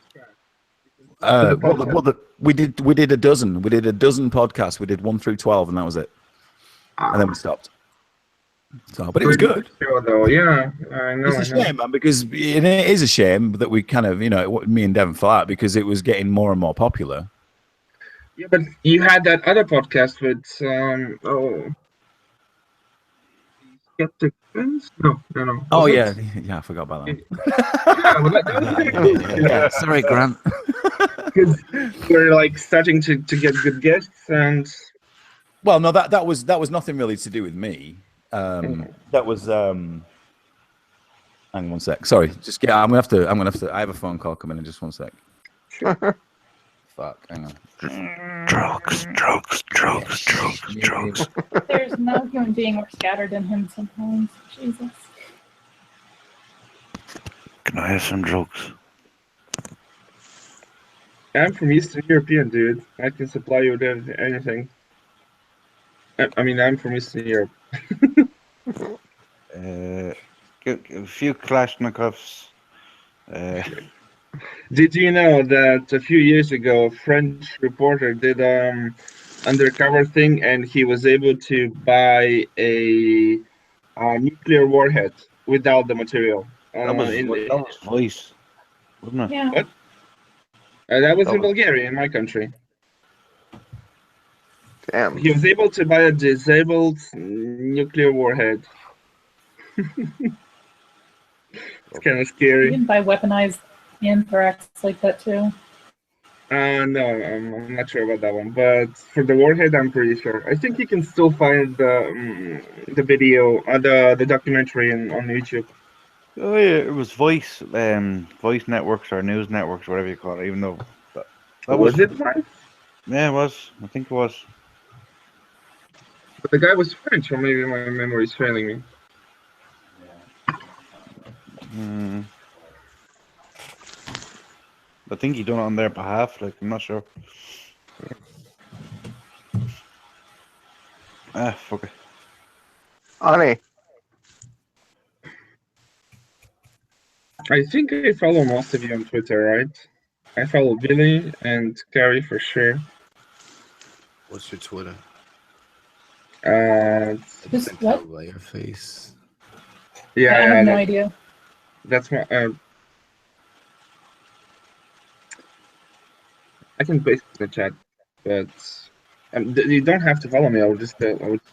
We did a dozen. We did a dozen podcasts. We did 1 through 12, and that was it. And then we stopped. So, but it was good. Though. Yeah, I know. It's a shame, man, because it is a shame that we kind of, me and Devon fell out because it was getting more and more popular. Yeah, but you had that other podcast with Skeptic Friends? No. Oh yeah, I forgot about that. Yeah, sorry, Grant. Because we're like starting to get good guests and. Well, no, that was nothing really to do with me. That was hang on one sec. Sorry, I'm gonna have to. I have a phone call coming in. Just one sec. Fuck, hang on. Drugs. There's no human being more scattered than him sometimes. Jesus. Can I have some drugs? I'm from Eastern European, dude. I can supply you with anything. I mean, I'm from Eastern Europe. A few Kalashnikovs. Did you know that a few years ago, a French reporter did undercover thing, and he was able to buy a nuclear warhead without the material? That was Voice, wasn't it? Yeah. What? That was in Bulgaria, in my country. Damn. He was able to buy a disabled nuclear warhead. It's kind of You scary. can buy weaponized anthrax like that too. No, I'm not sure about that one. But for the warhead, I'm pretty sure. I think you can still find the video, the documentary on YouTube. Oh yeah, it was Voice networks or news networks, whatever you call it. Even though that Was it right? Yeah, it was. I think it was. But the guy was French, or maybe my memory is failing me. I think he done it on their behalf. Like, I'm not sure. Fuck it. Ani. I think I follow most of you on Twitter, right? I follow Billy and Carrie for sure. What's your Twitter? Just Can't what? tell by your face. Yeah, I have no idea. That's my. I can paste it in the chat, but You don't have to follow me. I was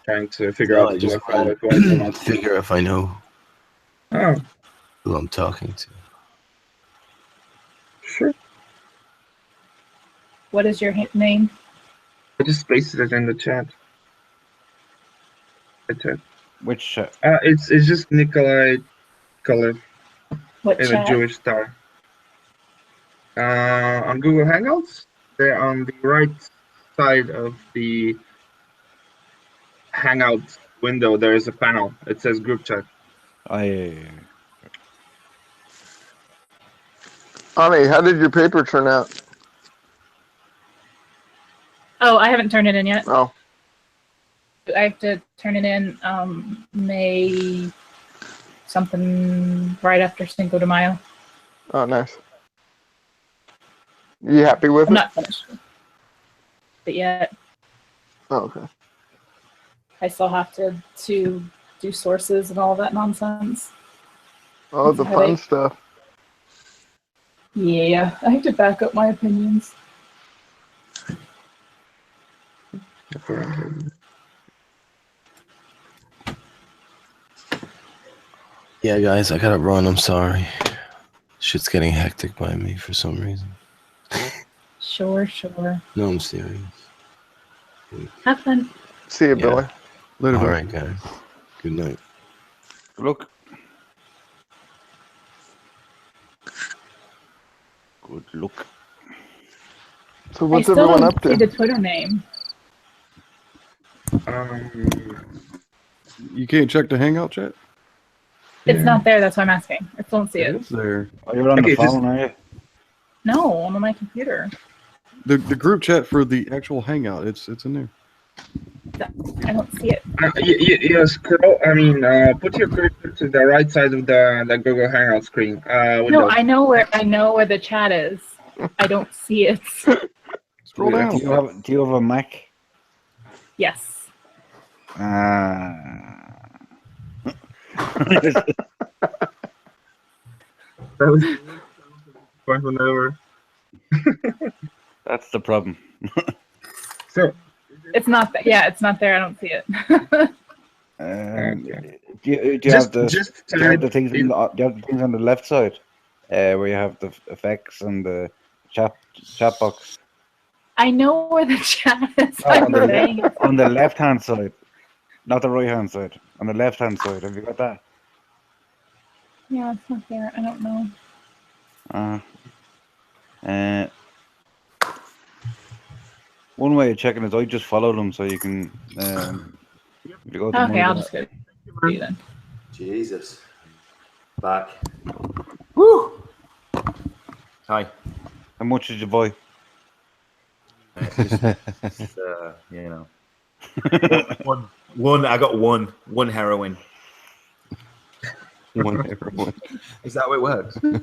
trying to figure No, out I who just I follow, want who I do to not. figure if I know Oh, who I'm talking to. sure. What is your name? I just pasted it in the chat. Which It's just Nikolai Kolev What in a chat? Jewish star. On Google Hangouts, they're on the right side of the Hangout window. There is a panel. It says group chat. I Ani, how did your paper turn out? Oh, I haven't turned it in yet. Oh, I have to turn it in May something right after Cinco de Mayo. oh, nice. You happy with I'm it? not finished with it yet. Oh, okay. I still have to do sources and all that nonsense. Oh, It's the a fun headache. stuff. Yeah, I have to back up my opinions. Yeah, guys, I gotta run. I'm sorry. Shit's getting hectic by me for some reason. Sure. No, I'm serious. Have fun. See you, Yeah. Billy. Later, All bro. right, guys. Good night. look. Good look. So I what's still everyone don't up see to? the Twitter name. You can't check the Hangout chat? It's not there. That's why I'm asking. I still don't see It it. is there. Oh, you're on Okay, the phone, are you? No, I'm on my computer. The group chat for the actual Hangout. It's in there. I don't see it. You scroll. Put your cursor to the right side of the Google Hangout screen. No, Window. I know where the chat is. I don't see it. Scroll down. Do you have a Mac? Yes. That was the worst one ever. That's the problem. So, It's not. Yeah, it's not there. I don't see it. Okay. Do you Just- have the just do you have the type things in- do you have the things on the left side, where you have the effects and the chat box I know where the chat is. Oh, I'm saying it. on the left hand side, not the right hand side. On the left hand side, have you got that? Yeah, it's not there. I don't know. One way of checking is I just follow them, so you can. If you go to Okay, my- I'll just go do you then. Jesus. Back. Woo! Hi. How much did you buy? Just, you know. One. I got one heroin. One heroin. Is that how it works? Give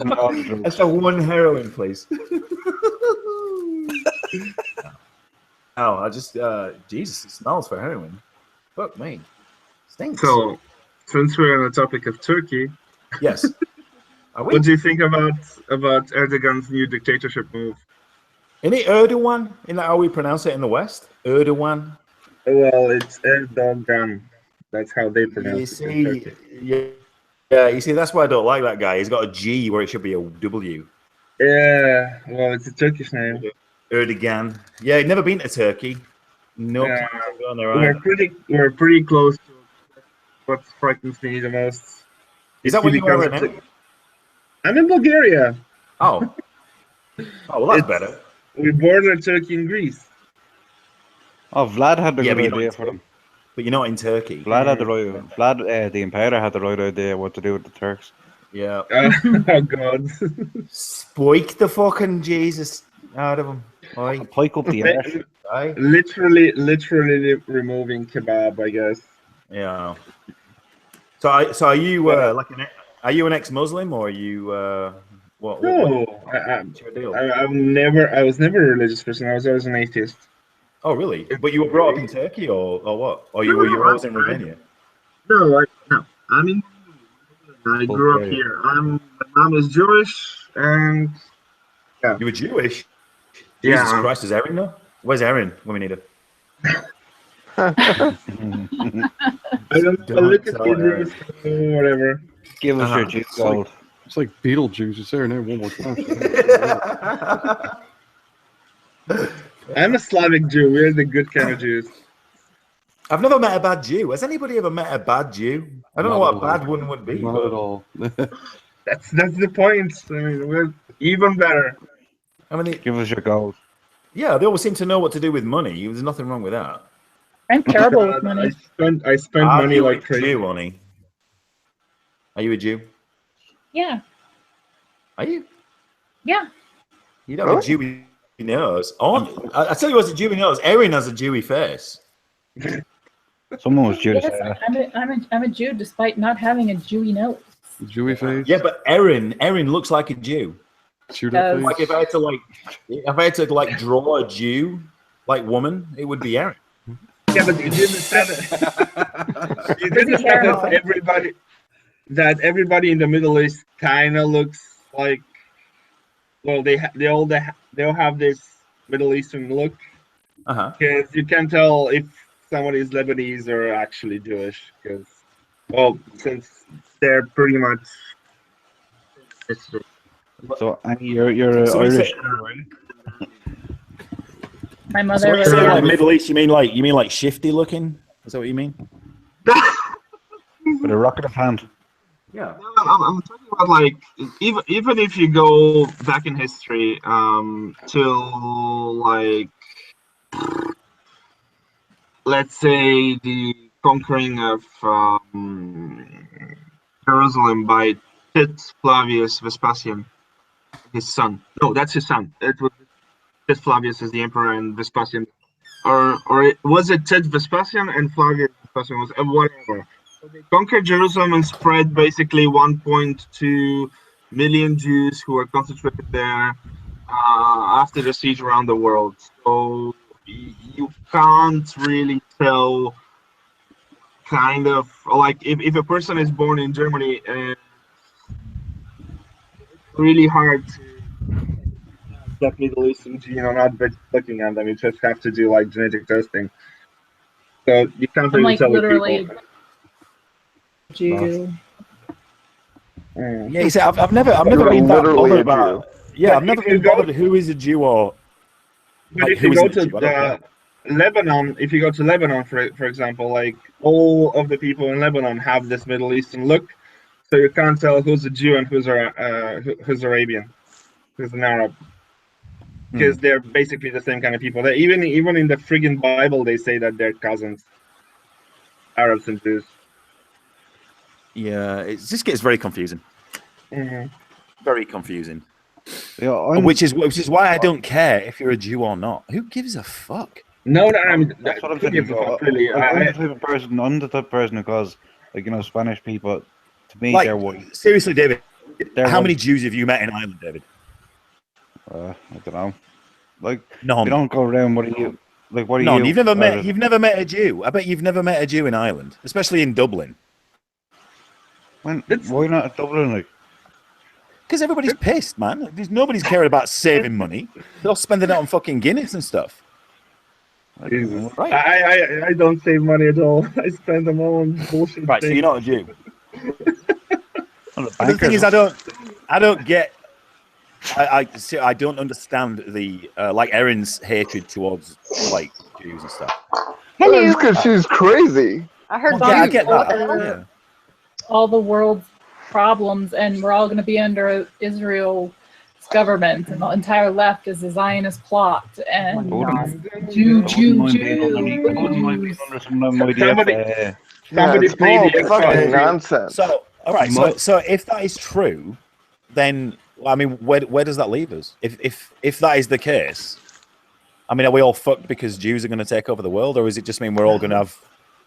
me all the drugs. That's a one heroin, please. Oh, I just Jesus, it smells for heroin. Fuck me. Stinks. So, since we're on the topic of Turkey, yes. Are we? what do you think about Erdogan's new dictatorship move? Any Erdogan? Isn't that how we pronounce it in the West? Erdogan. Well, it's Erdogan. That's how they pronounce You it. in see, Turkey. yeah. You see, that's why I don't like that guy. He's got a G where it should be a W. Yeah, well, it's a Turkish name. Erdogan. Yeah, he'd never been to Turkey. No, Yeah. on their own. We're pretty close to what frightens me the most. Is that what you are right now? I'm in Bulgaria. Oh. Oh, well, that's It's- better. We border Turkey and Greece. Oh, Vlad had the Yeah, good but you're not idea in for them. But you're not in Turkey. Vlad had the right. Vlad, the Imperator, had the right idea what to do with the Turks. Yeah. Oh God. Spoik the fucking Jesus out of him. Oi. Pike up the arse. Aye. literally removing kebab, I guess. Yeah. So, are you are you an ex-Muslim or are you what? No, What's your deal? I was never a religious person. I was always an atheist. Oh, really? But you were brought up in Turkey or what? Or you were always in Romania? No, I mean, I grew up Bulgaria. here. My mom is Jewish, and You were Jewish. Jesus Yeah. Christ, is Erin though? Where's Erin when we need her? I don't know. Look at tell Hebrews, whatever. Give us your Uh-huh. Jew gold. It's like Beetlejuice. It's there and there one more time. I'm a Slavic Jew. We're the good kind of Jews. I've never met a bad Jew. Has anybody ever met a bad Jew? I don't know what a bad one would be. Not but- at all. That's the point. I mean, we're even better. I mean, Give us your gold. yeah, they always seem to know what to do with money. There's nothing wrong with that. I'm terrible with I money. spent Are money you like a crazy. Jew, Oni? Are you a Jew? Yeah, Are you? yeah. You don't have a Jewy nose. Oh, I tell you what's a Jewy nose. Erin has a Jewy face. Someone was Jewish. Yes, I'm a Jew despite not having a Jewy nose. Jewy face. Yeah, but Erin looks like a Jew. Shoot up Like face. if I had to draw a Jew woman, it would be Erin. Yeah, but you didn't say that. You didn't say that everybody in the Middle East kind of looks like. Well, they all have this Middle Eastern look. Because you can tell if somebody is Lebanese or actually Jewish. Because, well, since they're pretty much. So Annie, you're So we Irish. say- My So mother when you was. say like Middle East, you mean like shifty looking? Is that what you mean? With a rocket of hand. Yeah. I'm talking about like even if you go back in history till like let's say the conquering of Jerusalem by Tite Flavius Vespasian, his son. No, that's his son. It was Tite Flavius is the emperor and Vespasian, or was it Tite Vespasian and Flavius Vespasian was whatever. So they conquered Jerusalem and spread basically 1.2 million Jews who were concentrated there after the siege around the world. So you can't really tell kind of like if a person is born in Germany, it's really hard to that Middle Eastern gene or not, but looking at them, you just have to do like genetic testing. So you can't I'm really like tell with literally people. a Jew. Yeah, you see, I've never been that literally bothered a about. Yeah, But I've never if you been go- bothered who is a Jew or. But Like, if who you go isn't a to Jew? I don't Lebanon, if you go to Lebanon, for example, like all of the people in Lebanon have this Middle Eastern look, so you can't tell who's a Jew and who's Arabian, who's an Arab, because they're basically the same kind of people. They even in the friggin' Bible, they say that they're cousins, Arabs and Jews. Yeah, it just gets very confusing. Mhm. Very confusing. Yeah, Which is why I don't care if you're a Jew or not. Who gives a fuck? No, I mean that's what I'm who gives thinking. a fuck, really. I'm the type of person. I'm the type of person who goes, like, you know, Spanish people. To me, Like, they're white. seriously, David, They're how white. many Jews have you met in Ireland, David? I don't know. Like, None. you don't go around. What are you? Like, what are None. you? You've never met a Jew. I bet you've never met a Jew in Ireland, especially in Dublin. Why not Dublin? Like, Because everybody's pissed, man. Nobody's caring about saving money. They're all spending it on fucking Guinness and stuff. Jesus. Right. I don't save money at all. I spend them all on bullshit. Right, so things. you're not a Jew. I'm a But the thing is, banker. I don't get. I don't understand the like Erin's hatred towards like Jews and stuff. Hello. because she's crazy. I heard Yeah, I Jews. get that. Or- Yeah. all the world's problems, and we're all going to be under Israel's government, and the entire left is a Zionist plot. And Jew. Yeah, Somebody it's play all the fucking X-Files. nonsense. So, all right. So if that is true, then I mean, where does that leave us? If that is the case, I mean, are we all fucked because Jews are going to take over the world, or does it just mean we're all going to have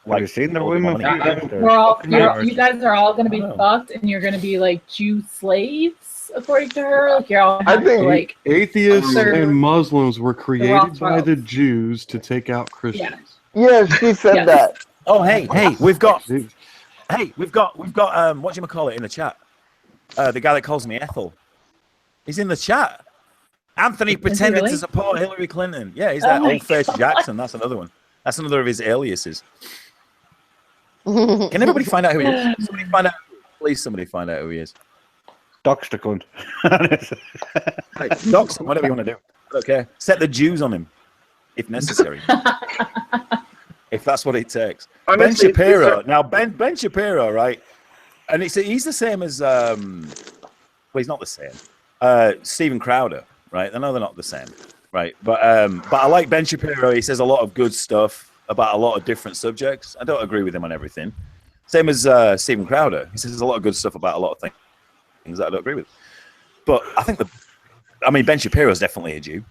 Have you seen the all the women? money? We're all, you guys are all going to be fucked, and you're going to be like Jew slaves, according to her. Like you're all I have to, think- like Atheists Sir- and Muslims were created by Rothschilds. the Jews to take out Christians. Yeah, she said Yes. that. Oh, hey, we've got Dude, what do you call it in the chat? The guy that calls me Ethel. He's in the chat. Anthony pretended really? to support Hillary Clinton. Yeah, he's that my old-faced Jackson. That's another one. That's another of his aliases. Can everybody find out who he is? Somebody find out. Please, somebody find out who he is. Dox the cunt. Hey, dox him, whatever you want to do. Okay. Set the Jews on him, if necessary. If that's what it takes. Honestly, Ben Shapiro. Now, Ben Shapiro, right? And he's the same as well, he's not the same. Steven Crowder, right? I know they're not the same, right? But I like Ben Shapiro. He says a lot of good stuff about a lot of different subjects. I don't agree with him on everything. Same as Steven Crowder. He says a lot of good stuff about a lot of things that I don't agree with. But I think Ben Shapiro is definitely a Jew.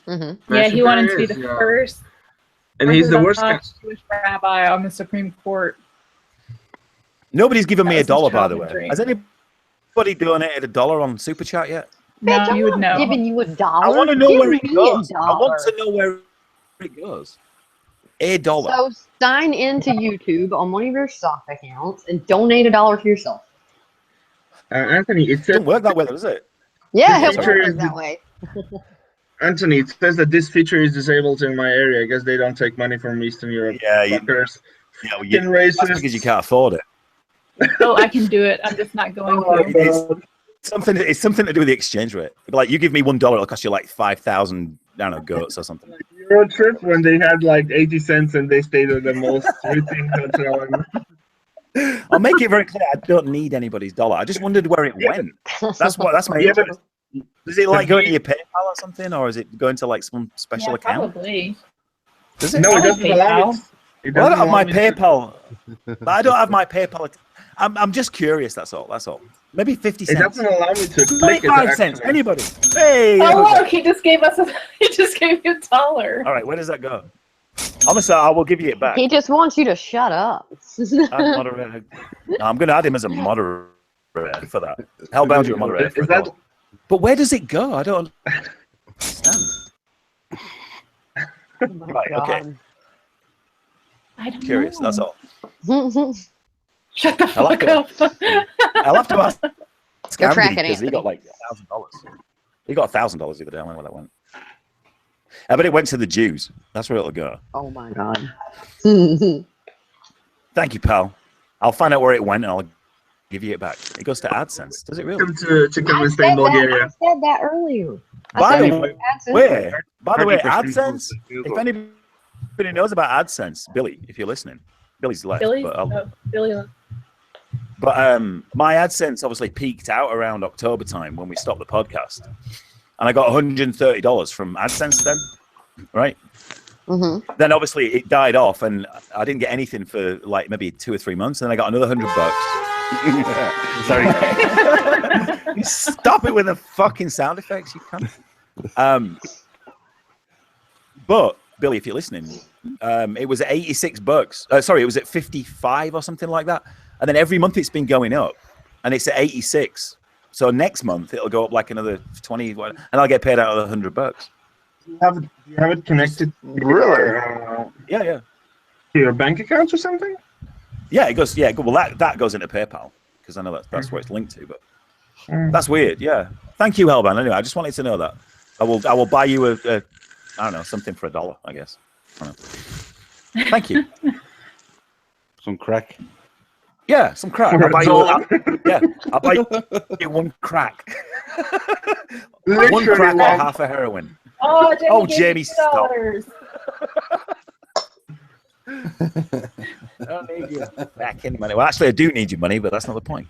Mm-hmm. Yeah, he wanted to be the first. And he's the worst. Jewish rabbi on the Supreme Court. Nobody's given me That a was dollar, his by the childhood way. dream. Has anybody donated $1 on Super Chat yet? No, Bitch, I'm you would not know. giving you a dollar. I want to know Give where it me goes. a I want dollar. to know where it goes. $1. So sign into YouTube on one of your stock accounts and donate $1 to yourself. Anthony, it It says doesn't work that way, does it? Yeah, This it feature works is that way. Anthony, it says that this feature is disabled in my area. I guess they don't take money from Eastern Europe. Yeah, Fuckers. Yeah, well, Fucking that's racist. because you can't afford it. Oh, I can do it. I'm just not going to. It's something to do with the exchange rate. Like, you give me $1, it'll cost you like 5,000, I don't know, goats or something. Euro trip when they had like 80 cents and they stayed at the most routine hotel. I'll make it very clear. I don't need anybody's dollar. I just wondered where it went. That's my Yeah, but- interest. Does it like go into your PayPal or something, or is it going to like some special Yeah, account? probably. Does it? No, it like doesn't allow PayPal. it. It Well, I don't doesn't have allow my me to- PayPal. But I don't have my PayPal. I'm just curious. That's all. Maybe 50 It cents. doesn't allow me to click it. 25 cents. actually. Anybody? Hey. Oh look. look, he just gave us he just gave you $1. All right. Where does that go? Honestly, I will give you it back. He just wants you to shut up. Add moderator. No, I'm going to add him as a moderator for that. Hellbound, you're a moderator. For Is that- $1. But where does it go? I don't understand. Right. Okay. I don't Curious. know. That's all. Shut the I like fuck up. I'll have to ask You're Andy tracking because he Anthony. got like $1,000. He got $1,000 the other day. I don't know where that went. I bet it went to the Jews. That's where it'll go. Oh my god. Thank you, pal. I'll find out where it went and I'll give you it back. It goes to AdSense. Does it really? Welcome to Chicken I with said, Bulgaria. I said that earlier. By I the said way, AdSense. where? By the way, 30% AdSense. If anybody knows about AdSense, Billy, if you're listening, Billy's left. Billy, But, Billy. my AdSense obviously peaked out around October time when we stopped the podcast, and I got $130 from AdSense then, right? Mm-hmm. Then obviously it died off, and I didn't get anything for like maybe 2 or 3 months, and then I got another $100. Sorry. You stop it with the fucking sound effects, you can't. But Billy, if you're listening, it was at $86. Sorry, it was at 55 or something like that, and then every month it's been going up, and it's at 86. So next month it'll go up like another 20, and I'll get paid out of $100. You have it connected Really? Yeah. to your bank account or something? Yeah, it goes. Yeah, well, that goes into PayPal because I know that's where it's linked to. But that's weird. Yeah. Thank you, Hellbound. Anyway, I just wanted to know that. I will buy you a I don't know, something for $1, I guess. I don't know. Thank you. Some crack. Yeah, some crack. I'll buy I'll buy you one crack. One crack or half a heroin. Oh, Jamie, Oh, gave Jamie, me stop. $2. I don't need you back any money. Well, actually, I do need your money, but that's not the point.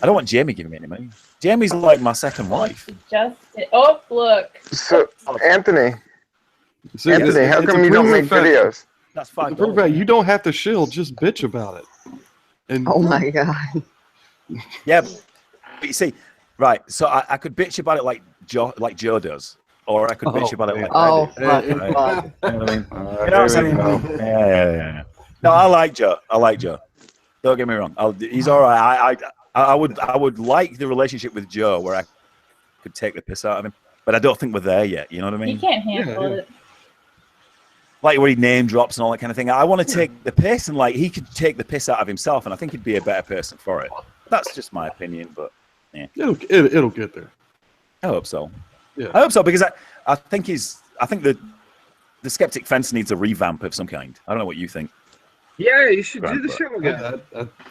I don't want Jamie giving me any money. Jamie's like my second wife. Oh, look. So, Anthony, See, Anthony, how it's come a you don't proven make fact. videos? That's It's a proven fact. You don't have to shield, just bitch about it. And Oh my god. Yeah, but you see, right? So I could bitch about it like Joe does, or I could bitch about it like Oh, I do. fucking fuck. You know what I mean? You know what I'm saying? Yeah. No, I like Joe. Don't get me wrong. He's all right. I would like the relationship with Joe where I could take the piss out of him, but I don't think we're there yet. You know what I mean? He can't handle it. Like where he name drops and all that kind of thing. I want to take the piss, and like he could take the piss out of himself, and I think he'd be a better person for it. That's just my opinion, but yeah, it'll get there. I hope so. Yeah. I hope so, because I think the Skeptic Fence needs a revamp of some kind. I don't know what you think. Yeah, you should do Grant, the but- show again.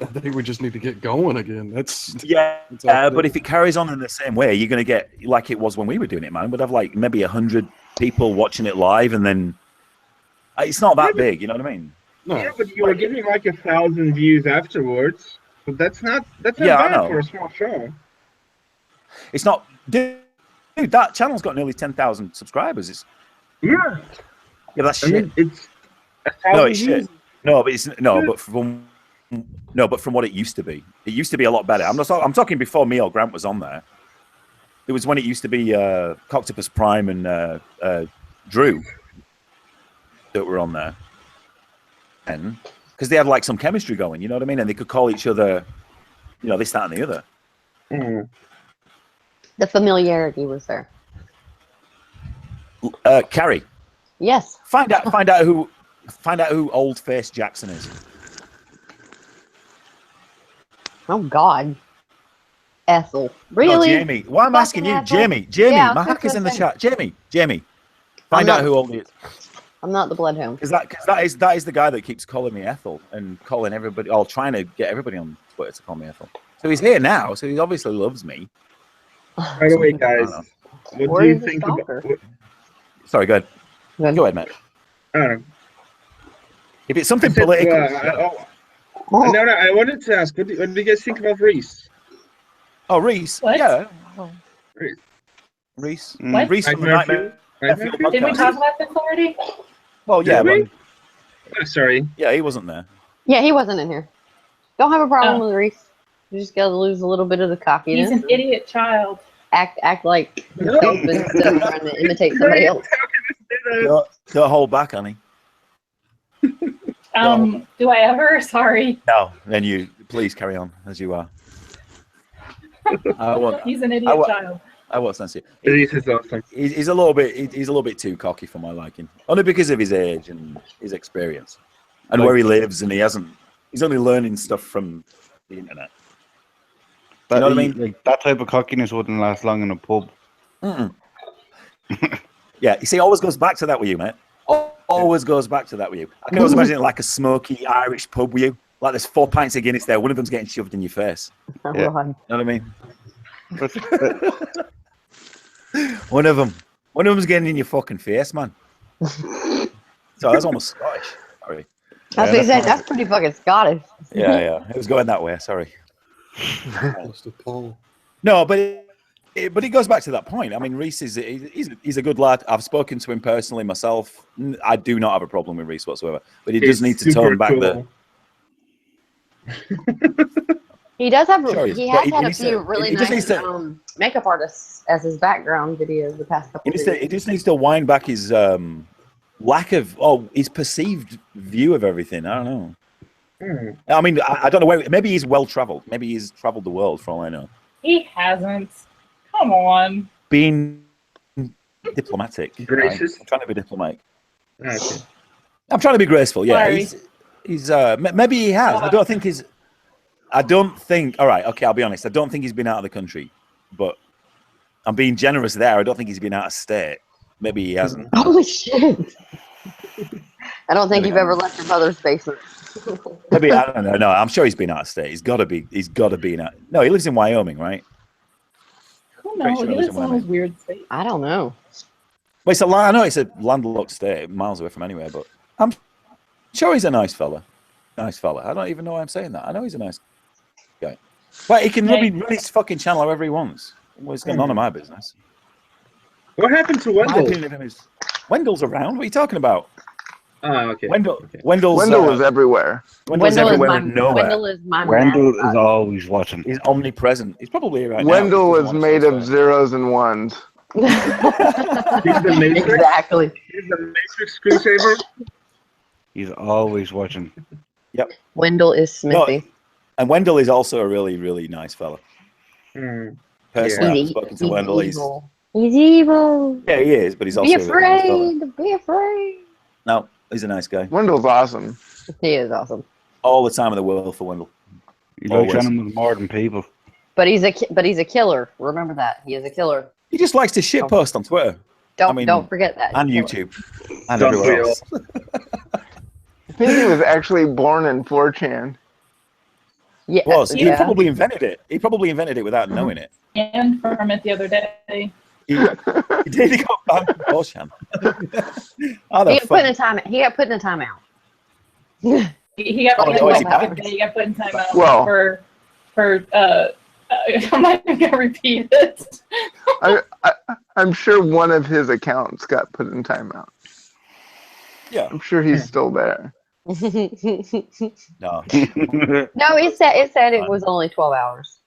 I think we just need to get going again. That's Yeah, that's all but if it carries on in the same way, you're going to get like it was when we were doing it, man. We'd have like maybe 100 people watching it live, and then it's not that big. You know what I mean? no. Yeah, but you were getting like 1,000 views afterwards. But that's not Yeah, I bad know. for a small show. It's not, dude. That channel's got nearly 10,000 subscribers. It's Yeah, that's I shit. mean it's 1,000 No, it's views. shit. No, but it's but from what it used to be, it used to be a lot better. I'm talking before me or Grant was on there. It was when it used to be Coctopus Prime and Drew that were on there, and because they had like some chemistry going, you know what I mean, and they could call each other, you know, this, that, and the other. Mm. The familiarity was there. Carrie, Yes. find out who Old Face Jackson is. Oh God. Ethel. No, Really? Jamie. Why I'm Fucking asking you, Ethel? Jamie. Yeah, My that's hack is what in the I'm chat. Jamie. I'm Find not- out who old he is. I'm not the bloodhound. Because that is the guy that keeps calling me Ethel and calling everybody, or trying to get everybody on Twitter to call me Ethel. So he's here now, so he obviously loves me. By the way, guys, I what Where do you is the think about? stalker? Sorry, go ahead. Good. Go ahead, Matt. I don't know. If it's I something said, political, no, I wanted to ask, what do you guys think about Reese? oh Reese, What? yeah, Reese. Reese, What? Reese from the Nightmare Nightmare Fuel? Fuel Did we podcast. talk about this already? Well, yeah, Did we? but Oh, sorry. yeah, he wasn't there. Yeah, he wasn't in here. Don't have a problem Oh. with Reese. You just gotta lose a little bit of the cockiness. He's an idiot child. Act like No. stupid instead of trying to imitate somebody else. Don't hold back, honey. Do I ever? Sorry. No, then you please carry on as you are. I won't. He's an idiot child. I won't censor you. Reese is awesome. He's a little bit too cocky for my liking, only because of his age and his experience and where he lives, and he's only learning stuff from the internet. That, You know what I mean? Like, that type of cockiness wouldn't last long in a pub. Mm-mm. Yeah, you see, it always goes back to that with you, mate. Always goes back to that with you. I can always imagine it like a smoky Irish pub with you. Like there's 4 pints of Guinness there, one of them's getting shoved in your face. Oh, Yeah. God. You know what I mean? One of them's getting in your fucking face, man. So that's almost Scottish. Sorry. That's what he said. That's pretty fucking Scottish. Yeah. It was going that way. Sorry. Mr. Paul. No, but it goes back to that point. I mean, Reese he's a good lad. I've spoken to him personally myself. I do not have a problem with Reese whatsoever. But he does need to tone back the. He does have. Sure, he but has had a needs few to- really he just needs nice to- makeup artists as his background videos the past couple. He just needs to wind back his lack of his perceived view of everything. I don't know. I mean, I don't know where. Maybe he's well traveled. Maybe he's traveled the world for all I know. He hasn't. Come on. Being diplomatic. right? Gracious. I'm trying to be diplomatic. Okay. I'm trying to be graceful. Yeah, Sorry. he's maybe he has. I don't think he's. I don't think. All right. Okay. I'll be honest. I don't think he's been out of the country, but I'm being generous there. I don't think he's been out of state. Maybe he hasn't. Holy shit! I don't think you've ever left your mother's basement. Maybe I don't know. No, I'm sure he's been out of state. He's got to be. He's got to be in. No, he lives in Wyoming, right? Who Pretty knows? sure He it lives was in in those weird states. I don't know. Well, I know it's a landlocked state, miles away from anywhere, but I'm sure he's a nice fella. Nice fella. I don't even know why I'm saying that. I know he's a nice guy. But he can run his fucking channel however he wants. Well, it's none of my business. What happened to My Wendell? opinion of him is Wendell's around. What are you talking about? Oh, okay. Wendell. Okay. Wendell was everywhere. Wendell's everywhere and nowhere. Wendell is my Wendell mascot. is always watching. He's omnipresent. He's probably here right Wendell now. was made of zeros and ones. He's the Matrix. Exactly. He's the Matrix screensaver. He's always watching. Wendell is Smithy. And Wendell is also a really, really nice fella. Hmm. Personally, He's, I've spoken to Wendell. evil. He's evil. Yeah, he is, but he's also Be a really nice fella. afraid. Be afraid. No, he's a nice guy. Wendell's awesome. He is awesome. All the time in the world for Wendell. He likes Always. animals more than people. But he's a killer. Remember that. He is a killer. He just likes to shit post on Twitter. Don't forget that. And YouTube. And Don't everywhere we else. I think he was actually born in 4chan. Yeah, Was. He yeah. probably invented it. He probably invented it without knowing it. And from it the other day. He did. He got banned from 4chan. How the He got fuck? put in a time. He got put in a timeout. He got Oh, put no, is he in back? timeout. He got put in timeout Well- for I'm not even gonna repeat it. I'm sure one of his accounts got put in timeout. Yeah. I'm sure he's still there. No, No. it said it was only 12 hours.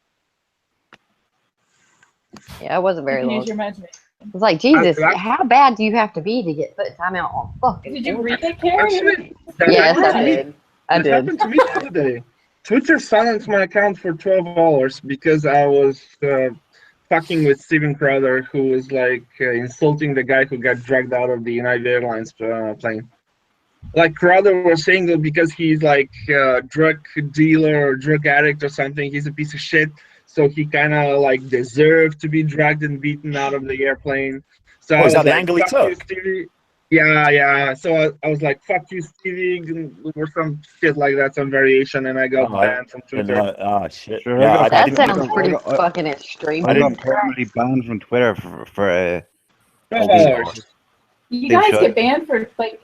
Yeah, it wasn't very You can long. use your imagination. It was like, Jesus, I- how bad do you have to be to get put in timeout on fucking? Did you Twitter? read it, Carrie? Actually, that Yes, happened I to me. did. I That did. happened to me the other day. Twitter silenced my account for 12 hours because I was fucking with Steven Crowder, who was like insulting the guy who got dragged out of the United Airlines plane. Like Crowder was saying that because he's like a drug dealer or drug addict or something, he's a piece of shit. So he kind of like deserved to be dragged and beaten out of the airplane. So Oh, I is was that the like, angle he "Fuck you, took?" Stevie." Yeah. So I was like, "Fuck you, Stevie," or some shit like that, some variation, and I got banned from Twitter. Shit. Sure, Yeah, I got- That didn't- sounds pretty I- fucking extreme. I got permanently banned from Twitter for 12 Oh, hours. You They guys should. get banned for like,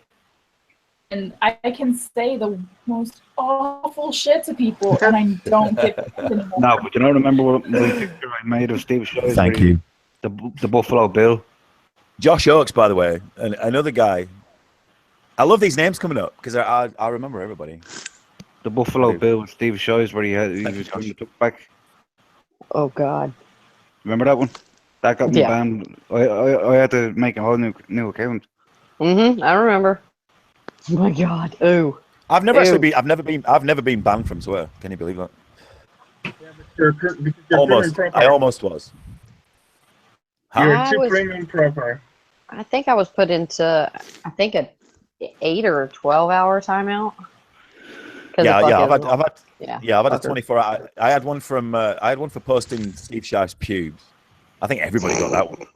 and I can say the most awful shit to people, and I don't get banned anymore. No, but you don't remember what my picture I made of Steve Shaw? Thank you. The Buffalo Bill. Josh Oakes, by the way, another guy. I love these names coming up because I remember everybody. The Buffalo Dude. Bill with Steve Shaw where he Thank was you, doing Josh. the took back. Oh God. Remember that one? That got me Yeah. banned. I had to make a whole new account. I remember. Oh my God. Ooh. I've never Ew. actually been. I've never been banned from Twitter. Can you believe that? Because you're Almost. prim and I proper. almost was. You're I too was- prim and proper. I think I was put into, I think, a 8 or 12-hour timeout. 'Cause Yeah, of yeah. fucking- I've had yeah. a fucker. 24 hour. I had one from. I had one for posting Steve Shaw's pubes. I think everybody got that one.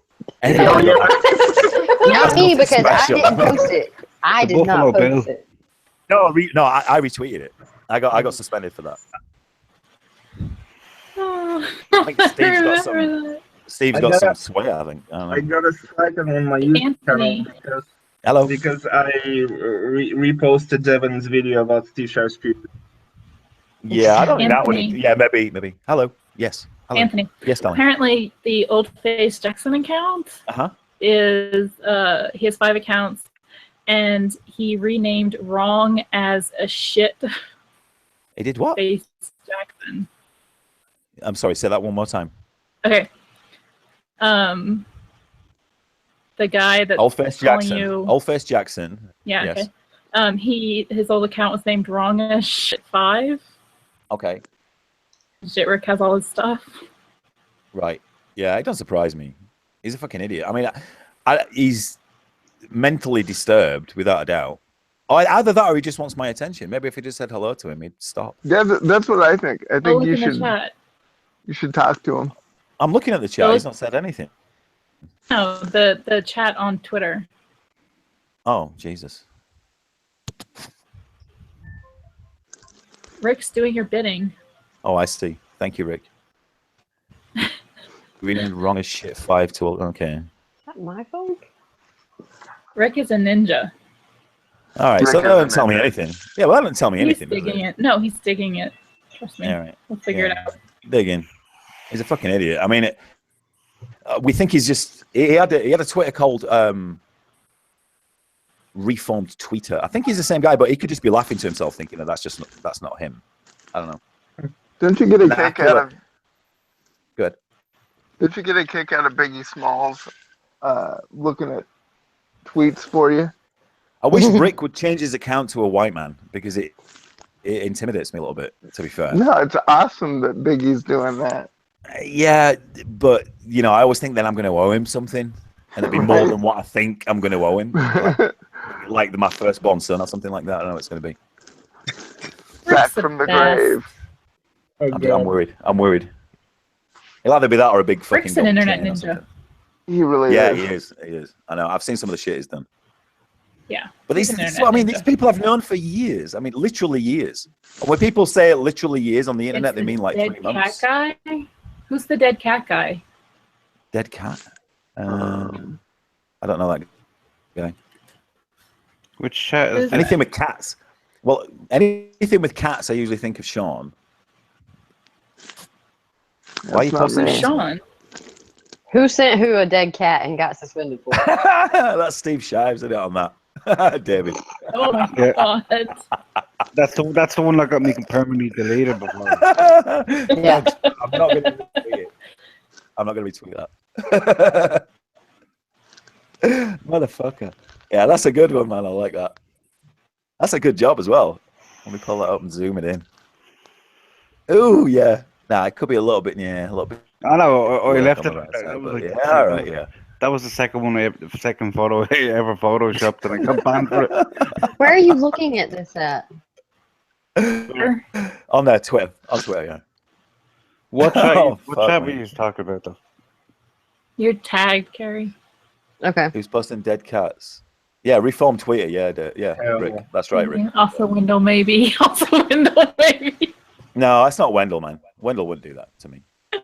Everybody got that. Not me, because I Special. didn't post it. I The did not Buffalo post Bill. it. No, I retweeted it. I got suspended for that. Oh, I think Steve's got remember some. that. Steve's I got got some a- sweat. I think. I don't know. I got a strike on my YouTube Anthony. channel Hello. because I reposted Devin's video about Steve Shaw's pubes. Yeah, I don't think that would. Anthony. Yeah, maybe. Hello. Yes. Hello. Anthony. Yes, darling. Apparently, the Old Face Jackson account Uh-huh. is he has 5 accounts, and he renamed wrong as a shit He did what? face Jackson. I'm sorry. Say that one more time. Okay. The guy that's Old Face calling Jackson. you. Old Face Jackson. Yeah. Yes. Okay. His old account was named wrong as shit 5. Okay. Jitrick has all his stuff. Right. Yeah, it doesn't surprise me. He's a fucking idiot. I mean, he's mentally disturbed, without a doubt. Either that or he just wants my attention. Maybe if he just said hello to him, he'd stop. Yeah, that's what I think. I Oh, think look you in the should chat. talk to him. I'm looking at the chat. Oh. He's not said anything. No, the chat on Twitter. Oh, Jesus. Rick's doing your bidding. Oh, I see. Thank you, Rick. We named wrong as shit 5 to... Okay. Is that my phone? Rick is a ninja. All right, so Rick that doesn't is tell me a- anything. Yeah, well, that doesn't tell me He's anything, does digging it? it. No, he's digging it. Trust me. All right. We'll figure it Yeah. out. Dig in. He's a fucking idiot. I mean, we think he's just... He had a Twitter called Reformed Tweeter. I think he's the same guy, but he could just be laughing to himself thinking that that's not him. I don't know. Don't you get a Nah, kick kill out it. of? Good. Did you get a kick out of Biggie Smalls looking at tweets for you? I wish Rick would change his account to a white man because it intimidates me a little bit, to be fair. No, it's awesome that Biggie's doing that. Yeah, but, you know, I always think that I'm going to owe him something. And it'd be more than what I think I'm going to owe him. Like my firstborn son or something like that. I don't know what it's going to be. Back Rick's the from the best. grave. Oh, I'm God. worried. It'll either be that or a big fucking Rick's an gold internet chain or ninja. something. He really Yeah, is. he is. He is. I know. I've seen some of the shit he's done. Yeah. But He's these, an this is what I mean. internet These ninja. people I've known for years. I mean, literally years. And when people say literally years on the internet, It's they the mean like dead 3 months. cat guy? Who's the dead cat guy? Dead cat. I don't know that guy. Which chat is Anything with cats. Well, anything with cats, I usually think of Sean. Why are you That's not posting me. this? Sean. Who sent who a dead cat and got suspended for it? That's Steve Shives, isn't it, on that? David. Oh my Yeah. god. That's the one that got me permanently deleted before. Yeah. I'm not going to retweet it. I'm not going to retweet that. Motherfucker. Yeah, that's a good one, man. I like that. That's a good job as well. Let me pull that up and zoom it in. Oh, yeah. Nah, it could be a little bit, yeah, a little bit. I know. I work left on it. the right That side, was but like, yeah, all right, yeah. That was the second one, the second photo I ever photoshopped, and I got banned for it. Where are you looking at this at? On their Twitter. On Twitter, yeah. What chat? Oh, What fuck chat were me. you talking about, though? You're tagged, Carrie. Okay. Who's posting dead cats? Yeah, reform Twitter. Yeah, yeah, Oh, Rick. That's right, Rick. Off the window, maybe. Off the window, maybe. No, that's not Wendell, man. Wendell wouldn't do that to me. If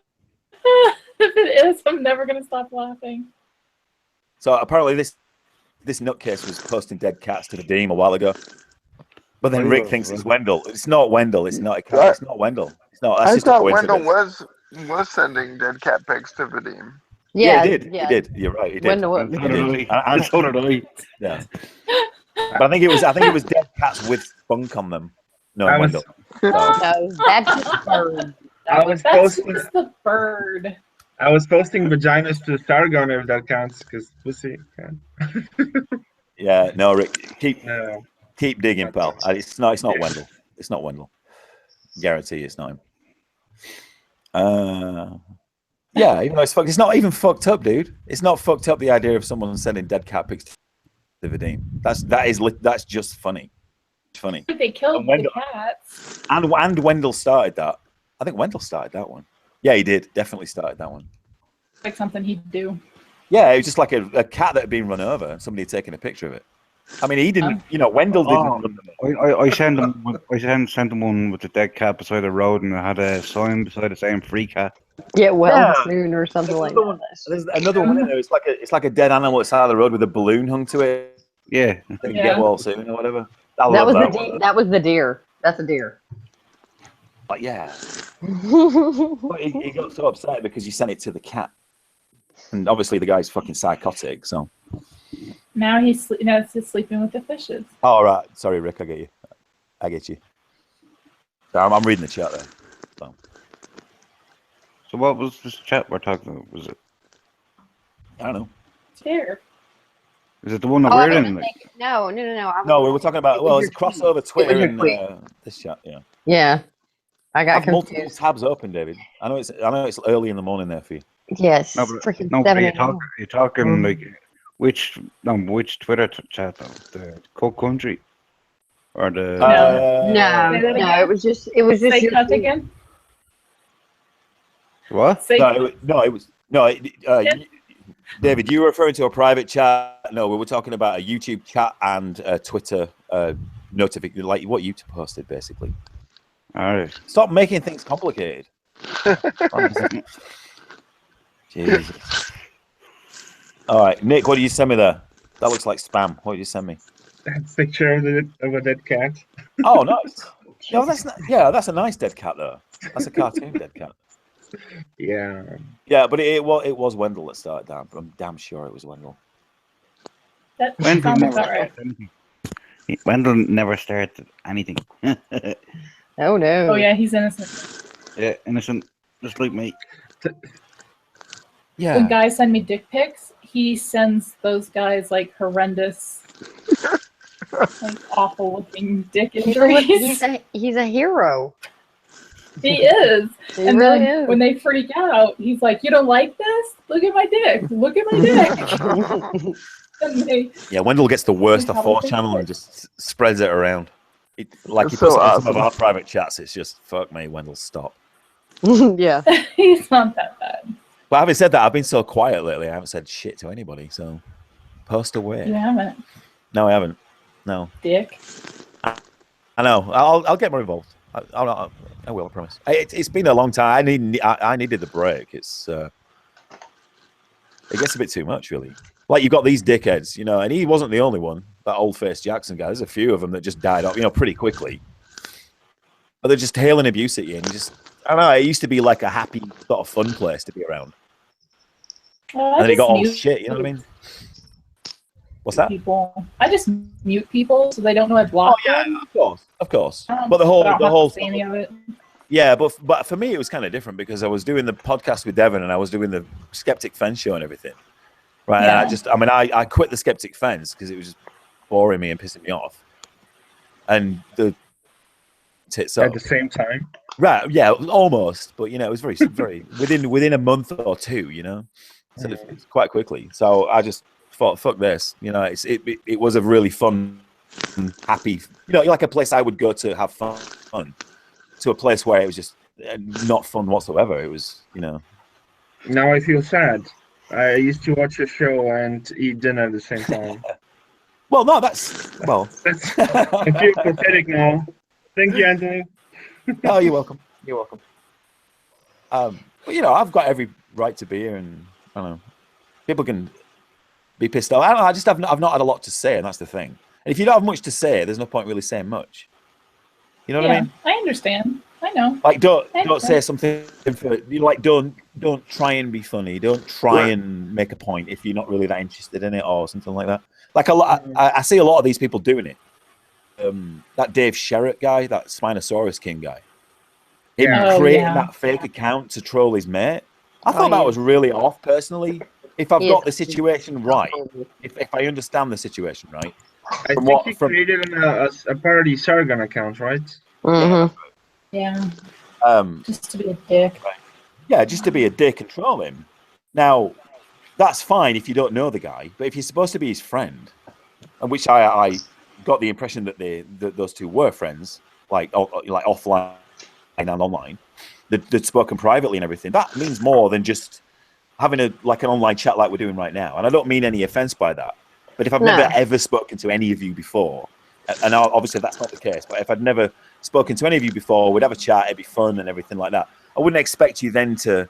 it is, I'm never gonna stop laughing. So apparently this nutcase was posting dead cats to the Deem a while ago. But then Rick thinks it's Wendell. It's not Wendell. It's not a cat. It's not Wendell. It's not. That's I just a thought coincidence. Wendell was sending dead cat pics to Vadim. Yeah, Yeah, he did. yeah. He did. You're right. He did. Wendell So would- did I. So did I. Yeah. But I think it was dead cats with spunk on them. No, I was- Wendell. No, that's just bird. I was That's posting. just the bird. I was posting vaginas to Stargun if that counts, because pussy. Yeah. No, Rick. No. Keep digging, pal. It's not Yeah. Wendell. It's not Wendell. Guarantee it's not him. Yeah, even though it's fucked, it's not even fucked up, dude. It's not fucked up. The idea of someone sending dead cat pics to Vadim. That's just funny. It's funny. They killed And Wendell- the cats. And Wendell started that. I think Wendell started that one. Yeah, he did. Definitely started that one. Like something he'd do. Yeah, it was just like a cat that had been run over and somebody had taken a picture of it. I mean, he didn't. Wendell didn't. Oh. run them over. I sent them. I sent them one with the dead cat beside the road, and it had a sign beside it saying "free cat." Get well Yeah. soon or something like Another one- that. There's another one in there. It's like a dead animal at the side of the road with a balloon hung to it. Yeah. Then you Yeah. get well soon or whatever. I That love was that the one. that was the deer. That's a deer. But yeah, but he got so upset because you sent it to the cat, and obviously the guy's fucking psychotic. So, Now he's sleeping with the fishes. oh, all right, sorry, Rick, I get you. I get you. So I'm reading the chat there. So what was this chat we're talking about? Was it? I don't know. There. Is it the one that Oh, I we're don't in? Like, think- no. No, we were talking about It was it's your crossover tweet. Twitter It was your and tweet. this chat. Yeah, Yeah, I I got have multiple confused. tabs open, David. I know it's early in the morning there for you. Yes, no, but, freaking no, but 7 you're a.m. talking like which Twitter chat though? The Coke Country or the? No, Say that no, again. it was just Say your cut tweet. again. What? Say David, you were referring to a private chat. No, we were talking about a YouTube chat and a Twitter notification, like what you posted, basically. All right. Stop making things complicated. Jesus. All right, Nick, what did you send me there? That looks like spam. What did you send me? That picture of a dead cat. Oh, nice. No, that's not, yeah, that's a nice dead cat though. That's a cartoon dead cat. Yeah. Yeah, but it was Wendell that started that. I'm damn sure it was Wendell. That Wendell sounds never about right. started anything. Wendell never started anything. Oh no. Oh yeah, he's innocent. Yeah, innocent, just like me. When Yeah. guys send me dick pics, he sends those guys like horrendous, like awful looking dick He's injuries. a hero. He is. He And really then is. when they freak out, he's like, "You don't like this? Look at my dick. Look at my dick." And they, Yeah, Wendell gets the worst of How would 4chan they and just spreads it around. Like That's he puts so it in some of awesome. our private chats. It's just fuck me, Wendell, stop. Yeah. he's not that bad. But having said that, I've been so quiet lately. I haven't said shit to anybody. So post away. You haven't, No, I haven't. No. dick. I know. I'll get more involved. I will. I promise. It's been a long time. I needed the break. It gets a bit too much, really. Like you've got these dickheads, you know, and he wasn't the only one. That old-faced Jackson guy. There's a few of them that just died off, you know, pretty quickly. But they're just hailing abuse at you, and you just, I don't know. It used to be like a happy, sort of fun place to be around, and then it got all shit. You know what I mean? What's that? People. I just mute people so they don't know I blocked them. Of course. But But the whole say any of it. yeah, but for me it was kind of different because I was doing the podcast with Devon and I was doing the Skeptic Fence show and everything, right? Yeah. And I quit the Skeptic Fence because it was just boring me and pissing me off, and the tits up At the same time. right, yeah, almost, but you know it was very within a month or two, you know, so it's quite quickly. So I just thought, fuck this, you know, it was a really fun, happy, you know, like a place I would go to have fun, to a place where it was just not fun whatsoever. It was, you know. Now I feel sad. I used to watch a show and eat dinner at the same time. Well, no, I feel pathetic now. Thank you, Anthony. Oh, you're welcome. You're welcome. But you know, I've got every right to be here, and I don't know, people can be pissed off. I don't know. I just I've not had a lot to say, and that's the thing. And if you don't have much to say, there's no point really saying much. You know what I mean? I understand. I know. Like don't say something for you. Like don't try and be funny. Don't try and make a point if you're not really that interested in it or something like that. Like a lot, I see a lot of these people doing it. That Dave Sherritt guy, that Spinosaurus King guy, him creating that fake account to troll his mate. I thought that was really off, personally. If I've got the situation right, if I understand the situation right. I think he created a parody Sargon account, right? Mm-hmm. Yeah. Just to be a dick. Right. Yeah, just to be a dick and troll him. Now, that's fine if you don't know the guy, but if you're supposed to be his friend, and which I got the impression that those two were friends, like offline and online, they'd spoken privately and everything. That means more than just having an online chat like we're doing right now. And I don't mean any offense by that. But if I've never ever spoken to any of you before, and obviously that's not the case, but if I'd never spoken to any of you before, we'd have a chat, it'd be fun and everything like that. I wouldn't expect you then to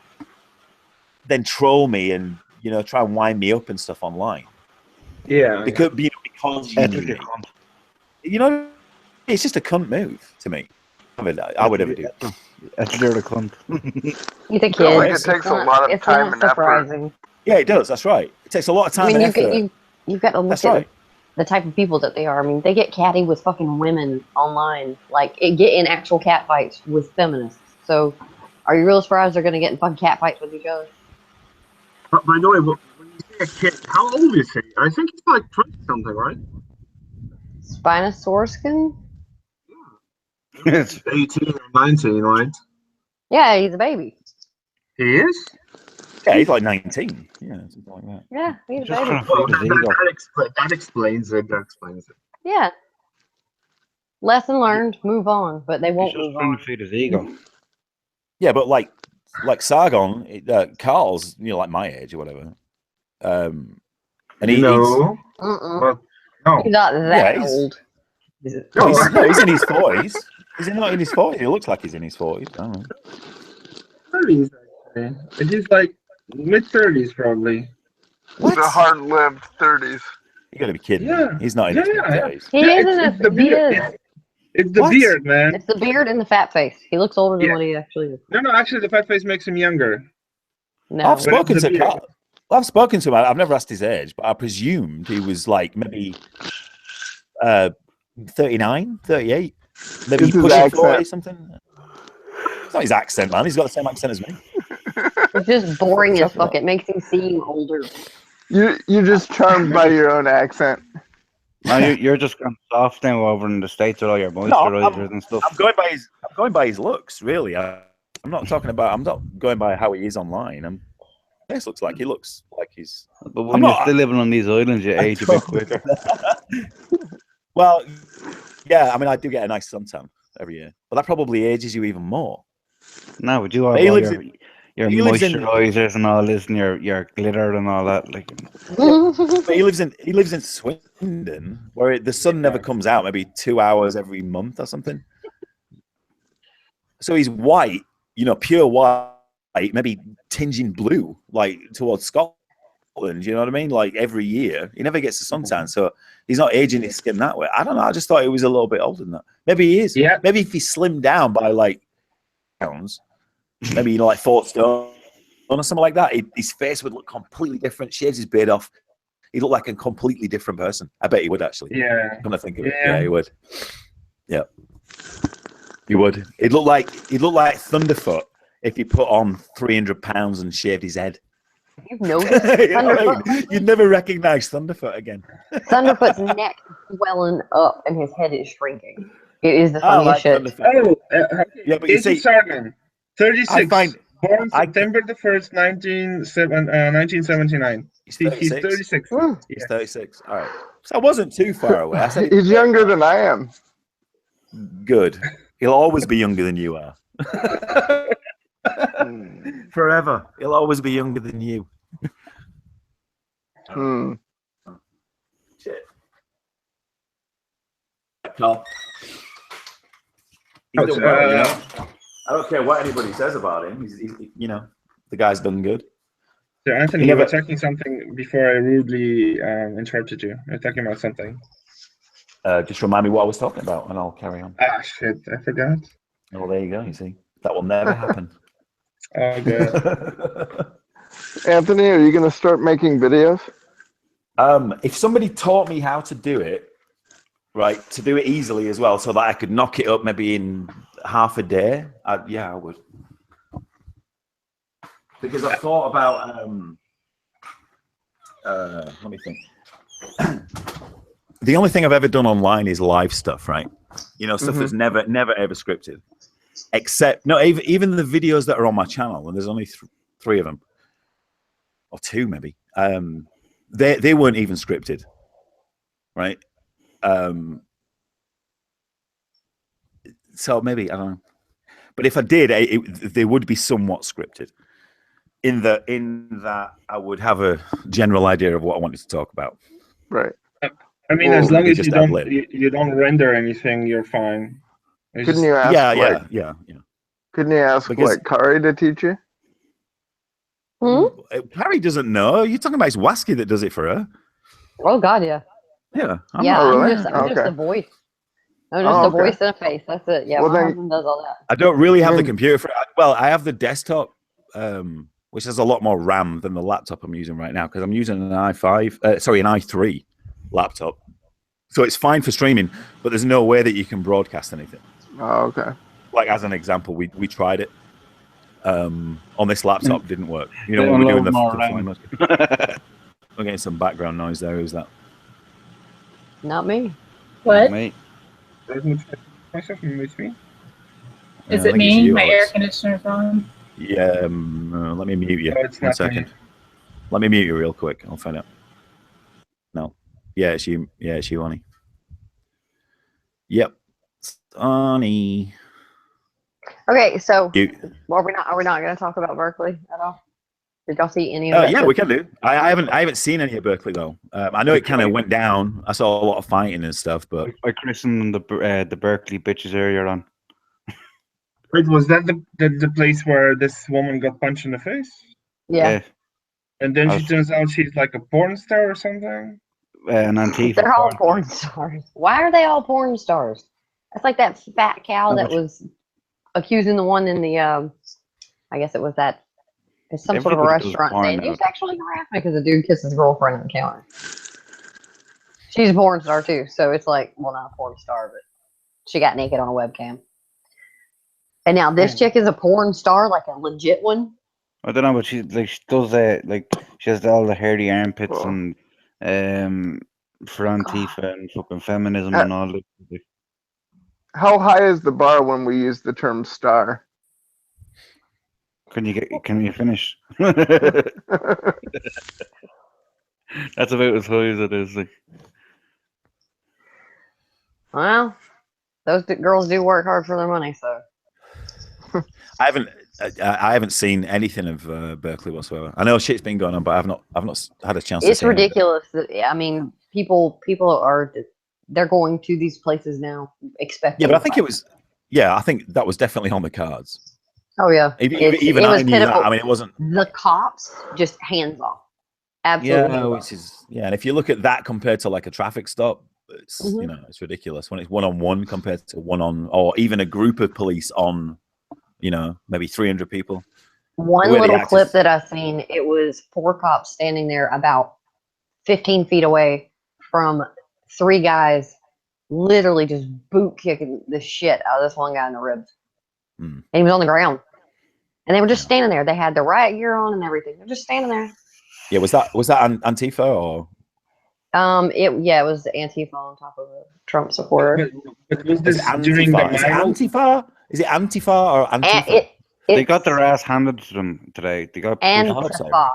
troll me and, you know, try and wind me up and stuff online. Yeah. Because you knew me. You know, it's just a cunt move to me. I mean, I would ever do that. That's a cunt. You think it takes a lot of time and surprising. effort. Yeah, it does. That's right. It takes a lot of time and effort. You've got to look at the type of people that they are. I mean, they get catty with fucking women online. Like, get in actual cat fights with feminists. So, are you real surprised they're going to get in fucking cat fights with each other? But by the way, when you say a kid, how old is he? I think he's like 20-something, right? Spinosaurus? He's 18 or 19, right? Yeah, he's a baby. He is? Yeah, he's like 19. Yeah, something like that. Yeah, he's a Just baby. trying to figure the ego. That explains it. That explains it. Yeah. Lesson learned, move on, but they won't He's just move trying on. to feed his ego. Yeah, but like Sargon, Carl's, you know, like my age or whatever. And he's No. Mm-mm. No. He's not that he's- old. he's in his 40s. Is he not in his 40s? He looks like he's in his 40s. I don't know. 30s, actually. He's like mid-30s, probably. What? The hard-lived 30s. You gotta be kidding Yeah. me. He's not in his Yeah. 30s. He Yeah, is in it's the his, he beard. is. It's the What? beard, man. It's the beard and the fat face. He looks older than Yeah. what he actually is. No, actually, the fat face makes him younger. No. I've spoken it's the to beard. Carl. I've spoken to him. I've never asked his age, but I presumed he was like maybe 39, 38. Maybe It's his pushing accent. 40 something. It's not his accent, man. He's got the same accent as me. It's just boring as Talking fuck. about- It makes him seem older. You're just charmed by your own accent. No, you're just gone soft now over in the States with all your moisturizers and stuff. I'm going by his looks, really. I'm not going by how he is online. This looks like he's. But when you're still living on these islands, you age a bit quicker. Well, yeah. I mean, I do get a nice suntan every year, but that probably ages you even more. No, but you He have lives your He lives in- moisturizers and all this, and your glitter and all that. Like, But he lives in Swindon, where the sun never comes out. Maybe 2 hours every month or something. So he's white, pure white, maybe tinging blue, like towards Scotland. You know what I mean? Like every year, he never gets the suntan, so he's not aging his skin that way. I don't know. I just thought he was a little bit older than that. Maybe he is. Yeah. Maybe if he slimmed down by like pounds, maybe like 4 stone or something like that, his face would look completely different. Shaves his beard off, he'd look like a completely different person. I bet he would actually. Yeah. Come to think of it, yeah, he would. Yeah, he would. He'd look like Thunderfoot if he put on 300 pounds and shaved his head. You've noticed You know what I Thunderfoot. mean? You'd never recognize Thunderfoot again. Thunderfoot's neck is swelling up and his head is shrinking. It is the I funniest like shit. Thunderfoot. Yeah, but you Age see, of Sargon, 36. Born I- September the 1st, 1979. He's He's 36. 36. Mm. He's 36. All right. So I wasn't too far away. I said He's younger than I am. good. He'll always be younger than you are. Forever. He'll always be younger than you. Hmm. Shit. Carl. He's done well, I don't care what anybody says about him. He's the guy's done good. So Anthony, He you were never- talking something before I rudely interrupted you. You're talking about something. Just remind me what I was talking about, and I'll carry on. Ah, shit, I forgot. Oh, there you go. You see, that will never happen. Oh, good. Anthony, are you going to start making videos? If somebody taught me how to do it, right, to do it easily as well, so that I could knock it up maybe in half a day, I would. Because I thought about, let me think. The only thing I've ever done online is live stuff, right? Stuff that's never ever scripted. Except, no, even the videos that are on my channel, and there's only 3 of them, or 2 maybe. They weren't even scripted, right? So maybe I don't know, but if I did, they would be somewhat scripted. In that I would have a general idea of what I wanted to talk about. Right. I mean, Well, as long they as just you don't ad-lib. you don't render anything, you're fine. It's Couldn't just- you ask? Yeah. Couldn't you ask Because- Kari to teach you? Harry doesn't know. You're talking about it's Wasky that does it for her. Oh God, yeah. Yeah. Oh, really? I'm just Okay. a voice. I'm just Oh, a okay. voice and a face. That's it. Yeah, Well, my then- husband does all that. I don't really have the Mm. computer for it. Well, I have the desktop, which has a lot more RAM than the laptop I'm using right now because I'm using an an i3 laptop. So it's fine for streaming, but there's no way that you can broadcast anything. Oh, okay. Like as an example, we tried it on this laptop, didn't work. When They we're doing the unload more flying RAM. motion. We're getting some background noise there. Who's that? Not me. What? Mate, Myself and with me. Is I it think it's me? you, My Alex. air conditioner's on. Yeah, let me mute you. No, it's One not second. me. Let me mute you real quick. I'll find out. No. Yeah, it's you. Yeah, it's you, Ani. Yep. Ani. Okay, so You. are we not going to talk about Berkeley at all? Did y'all see any of that? Yeah, shit? we can do. I haven't seen any of Berkeley though. I know it kind of went down. I saw a lot of fighting and stuff, but I christened the Berkeley bitches earlier on. Wait, was that the place where this woman got punched in the face? Yeah. And then I she was- turns out she's like a porn star or something? An Antifa. They're all porn stars. Why are they all porn stars? That's like that fat cow that was accusing the one in the, I guess it was that, it's some sort of a Everybody does restaurant porn saying now. you sexually harassed me because the dude kissed his girlfriend on the counter. She's a porn star too, so it's like, well, not a porn star, but she got naked on a webcam. And now this chick is a porn star, like a legit one. I don't know, but she does she has all the hairy armpits Cool. and for Antifa and fucking feminism and all that. How high is the bar when we use the term star? Can you finish? That's about as high as it is. Like. Well, those girls do work hard for their money, so. I haven't. I haven't seen anything of Berkeley whatsoever. I know shit's been going on, but I've not had a chance to It's see anything. ridiculous. I mean, people are they're going to these places now expecting. Yeah, but I think it was. Yeah, I think that was definitely on the cards. Oh yeah, Even it I was knew pitiful. that. I mean, it wasn't. The cops just hands off. Absolutely. Yeah, which is and if you look at that compared to like a traffic stop, it's Mhm. it's ridiculous when it's one-on-one compared to one-on, or even a group of police on, maybe 300 people. One The way they little act clip is- that I seen, it was 4 cops standing there about 15 feet away from 3 guys, literally just boot kicking the shit out of this one guy in the ribs, Hmm. and he was on the ground, and they were just standing there. They had the riot gear on and everything. They're just standing there. Yeah, was that Antifa or? It was Antifa on top of a Trump supporter. But was Is this it during the Antifa? Is it mile? Antifa? Is it Antifa or And Antifa? They got their ass handed to them today. They got pushed. I hope so. Antifa.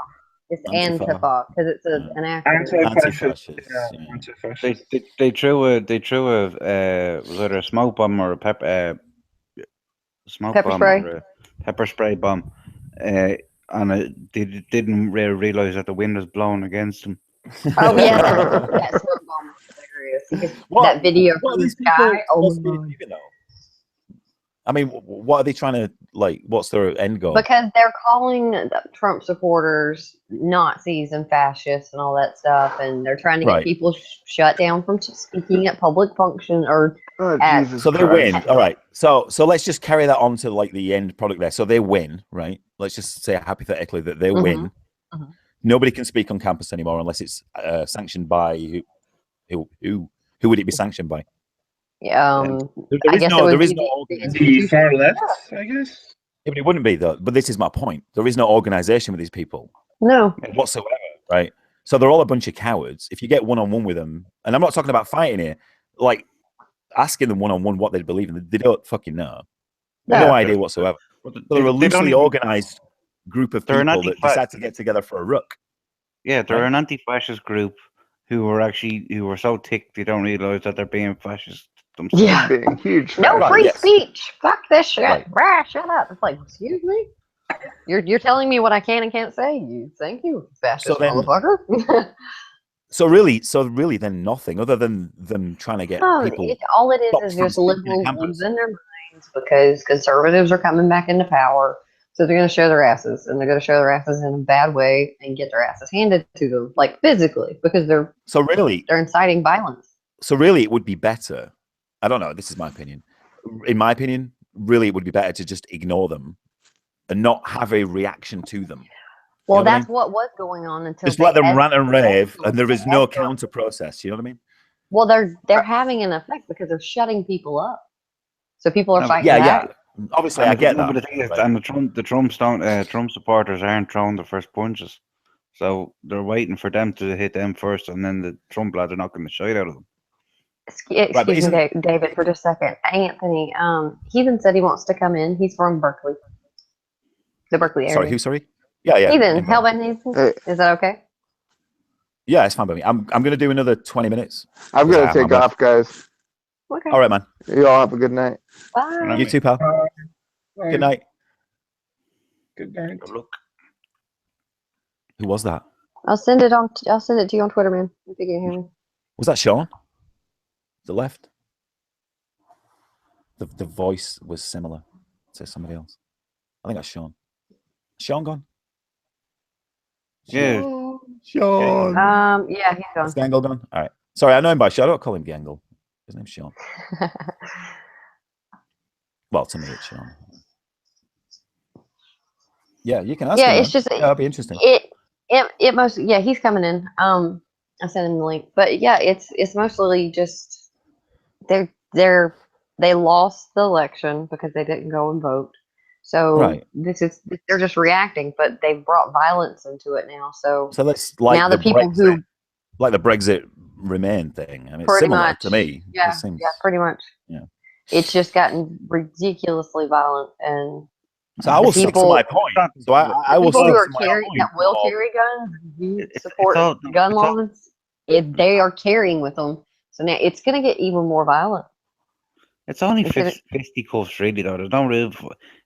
It's Antifa. Antifa because it's an acronym. Anti-fascist. Anti-fascist. Yeah, Yeah. anti-fascist. They threw a was either a smoke bomb or a smoke Pepper bomb spray. or a pepper spray bomb, and they didn't realize that the wind was blowing against them. Oh yeah, that smoke bomb was hilarious. That video What are from the these people sky. Oh supposed to be my. achieving, though? I mean, what are they trying to what's their end goal? Because they're calling the Trump supporters Nazis and fascists and all that stuff, and they're trying to get Right. people shut down from speaking at public function or at. Jesus So they Christ. win. All right. So let's just carry that on to like the end product there. So they win, right? Let's just say hypothetically that they win. Mhm. Nobody can speak on campus anymore unless it's sanctioned by who would it be sanctioned by? I guess it would there is be no the organization. The far left, I guess. Yeah, but it wouldn't be though. But this is my point. There is no organization with these people No. whatsoever, right? So they're all a bunch of cowards. If you get one-on-one with them, and I'm not talking about fighting here, like asking them one-on-one what they believe in, they don't fucking know. No idea whatsoever. So they're a loosely organized group of They're an people that decide to get together for a rook. Yeah, they're Right. an anti-fascist group who were so ticked they don't realize that they're being fascist themselves. Yeah. Being huge. No Right, free yes. speech. Fuck this shit. Right. Rah, shut up. It's like, excuse me? You're telling me what I can and can't say. You thank you, fascist So then- motherfucker. So really, then nothing other than them trying to get people. All it stopped is from just speaking on liberals campus. losing their minds because conservatives are coming back into power. So they're going to show their asses, and they're going to show their asses in a bad way and get their asses handed to them, like physically, because they're inciting violence. So really, it would be better. I don't know. This is my opinion. In my opinion, really, it would be better to just ignore them and not have a reaction to them. Well, You know what I that's mean? what was going on until Just let them rant and rave, escalated. and there is no counter process. You know what I mean? Well, they're having an effect because they're shutting people up. So people are No, fighting Yeah, back. yeah. Obviously, I get that. But the thing is, right? and Trump supporters aren't throwing the first punches, so they're waiting for them to hit them first, and then the Trump lads are knocking the shit out of them. Excuse me, David, for just a second. Anthony, Heathen said he wants to come in. He's from Berkeley, the Berkeley area. Sorry, who? Sorry. Yeah. Heathen, Heathen, is that okay? Yeah, it's fine by me. I'm going to do another 20 minutes. I'm Because gonna take off, guys. Okay. All right, man. You all have a good night. Bye. You too, pal. Good night. Good night. Good luck. Who was that? I'll send it to you on Twitter, man. If you can hear me. Was that Sean? The left. The voice was similar to somebody else. I think that's Sean. Sean gone? Yeah. Sean. Yeah, he's gone. Is Gangle gone? All right. Sorry, I know him by Sean. I don't call him Gangle. His name's Sean. Well, to me, it's Sean. Yeah, you can ask him. Yeah, it's man. just Yeah, that'd be interesting. It must. Yeah, he's coming in. I sent him the link, but yeah, it's mostly just they lost the election because they didn't go and vote. So Right. they're just reacting, but they've brought violence into it now. So that's like now the people Brexit, who like the Brexit Remain thing. I mean, it's pretty similar much to me. It Yeah, seems- yeah, pretty much. Yeah. It's just gotten ridiculously violent, and So I will stick to my point. So I will people stick who are to my carrying point. that will of- carry guns, who It's support all- gun it's all- laws, if they are carrying with them. So now it's going to get even more violent. It's only It's gonna- fisticuffs, really, though. There's no real,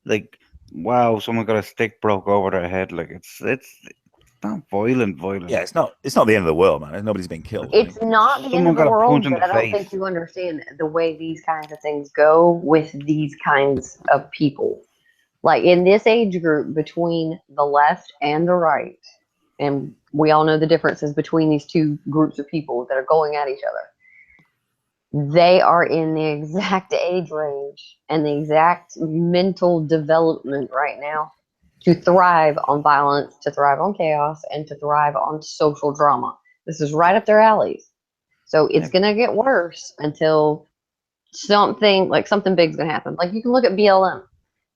like, wow, someone got a stick broke over their head. Like it's not violent. Yeah, it's not the end of the world, man. Nobody's been killed. It's Right? not the end Someone of the got a punch world, in but the I don't think face. you understand the way these kinds of things go with these kinds of people. Like in this age group between the left and the right, and we all know the differences between these two groups of people that are going at each other. They are in the exact age range and the exact mental development right now to thrive on violence, to thrive on chaos, and to thrive on social drama. This is right up their alleys. So it's going to get worse until something big's going to happen. Like you can look at BLM.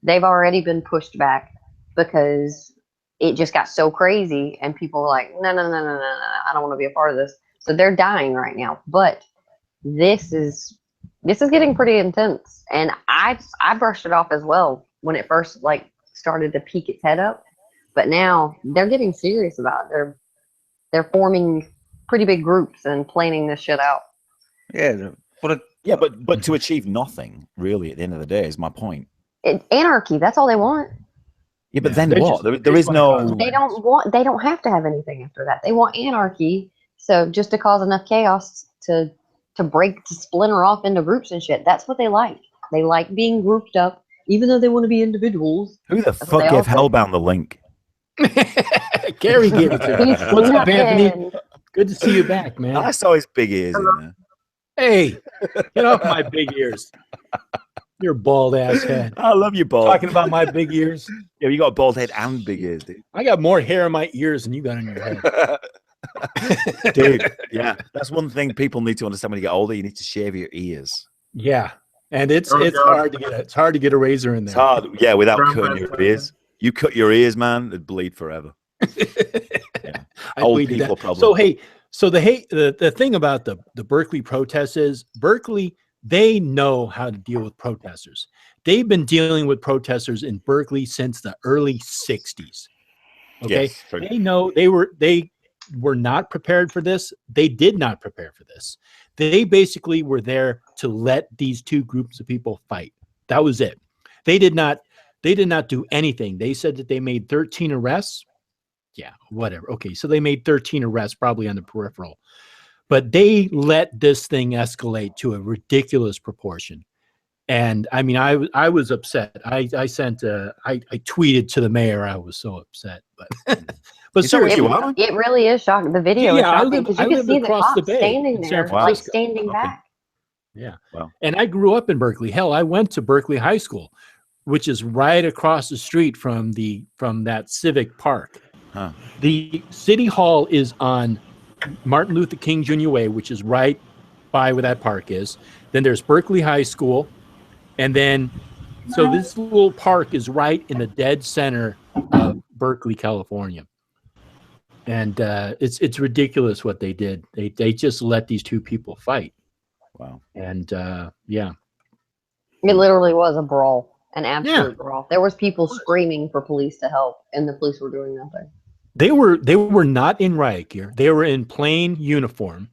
They've already been pushed back because it just got so crazy and people were like, no, I don't want to be a part of this. So they're dying right now. But this is getting pretty intense. And I brushed it off as well when it first started to peek its head up. But now they're getting serious about it. They're forming pretty big groups and planning this shit out. Yeah, but to achieve nothing really at the end of the day is my point. Anarchy. That's all they want. Yeah, but then what? There is no. They don't have to have anything after that. They want anarchy. So just to cause enough chaos to splinter off into groups and shit. That's what they like. They like being grouped up, even though they want to be individuals. Who the fuck gave Hellbound the link? Gary gave it to me. What's up, Anthony? Good to see you back, man. I saw his big ears in there. Hey, get off my big ears. Your bald ass head. I love you, bald. Talking about my big ears. Yeah, you got a bald head and big ears, dude. I got more hair in my ears than you got in your head. Dude, yeah. That's one thing people need to understand when you get older. You need to shave your ears. Yeah. And it's hard to get a razor in there. It's hard, yeah, without cutting your ears. You cut your ears, man, it'd bleed forever. Yeah. Old people problem. So hey, the thing about the Berkeley protests is Berkeley, they know how to deal with protesters. They've been dealing with protesters in Berkeley since the early 60s. Okay. Yes, they know they were not prepared for this. They did not prepare for this. They basically were there to let these two groups of people fight. That was it. They did not do anything. They said that they made 13 arrests. Yeah, whatever. Okay, so they made 13 arrests, probably on the peripheral. But they let this thing escalate to a ridiculous proportion. And I mean, I was upset. I tweeted to the mayor. I was so upset. But seriously, it really is shocking. The video is shocking because you can see the cops standing there, like standing back. Yeah. Wow. And I grew up in Berkeley. Hell, I went to Berkeley High School, which is right across the street from that civic park. Huh. The city hall is on Martin Luther King Jr. Way, which is right by where that park is. Then there's Berkeley High School. And then, so this little park is right in the dead center of Berkeley, California. And it's ridiculous what they did. They just let these two people fight. Wow. And yeah. It literally was a brawl, an absolute brawl. There was people screaming for police to help, and the police were doing nothing. They were not in riot gear. They were in plain uniform.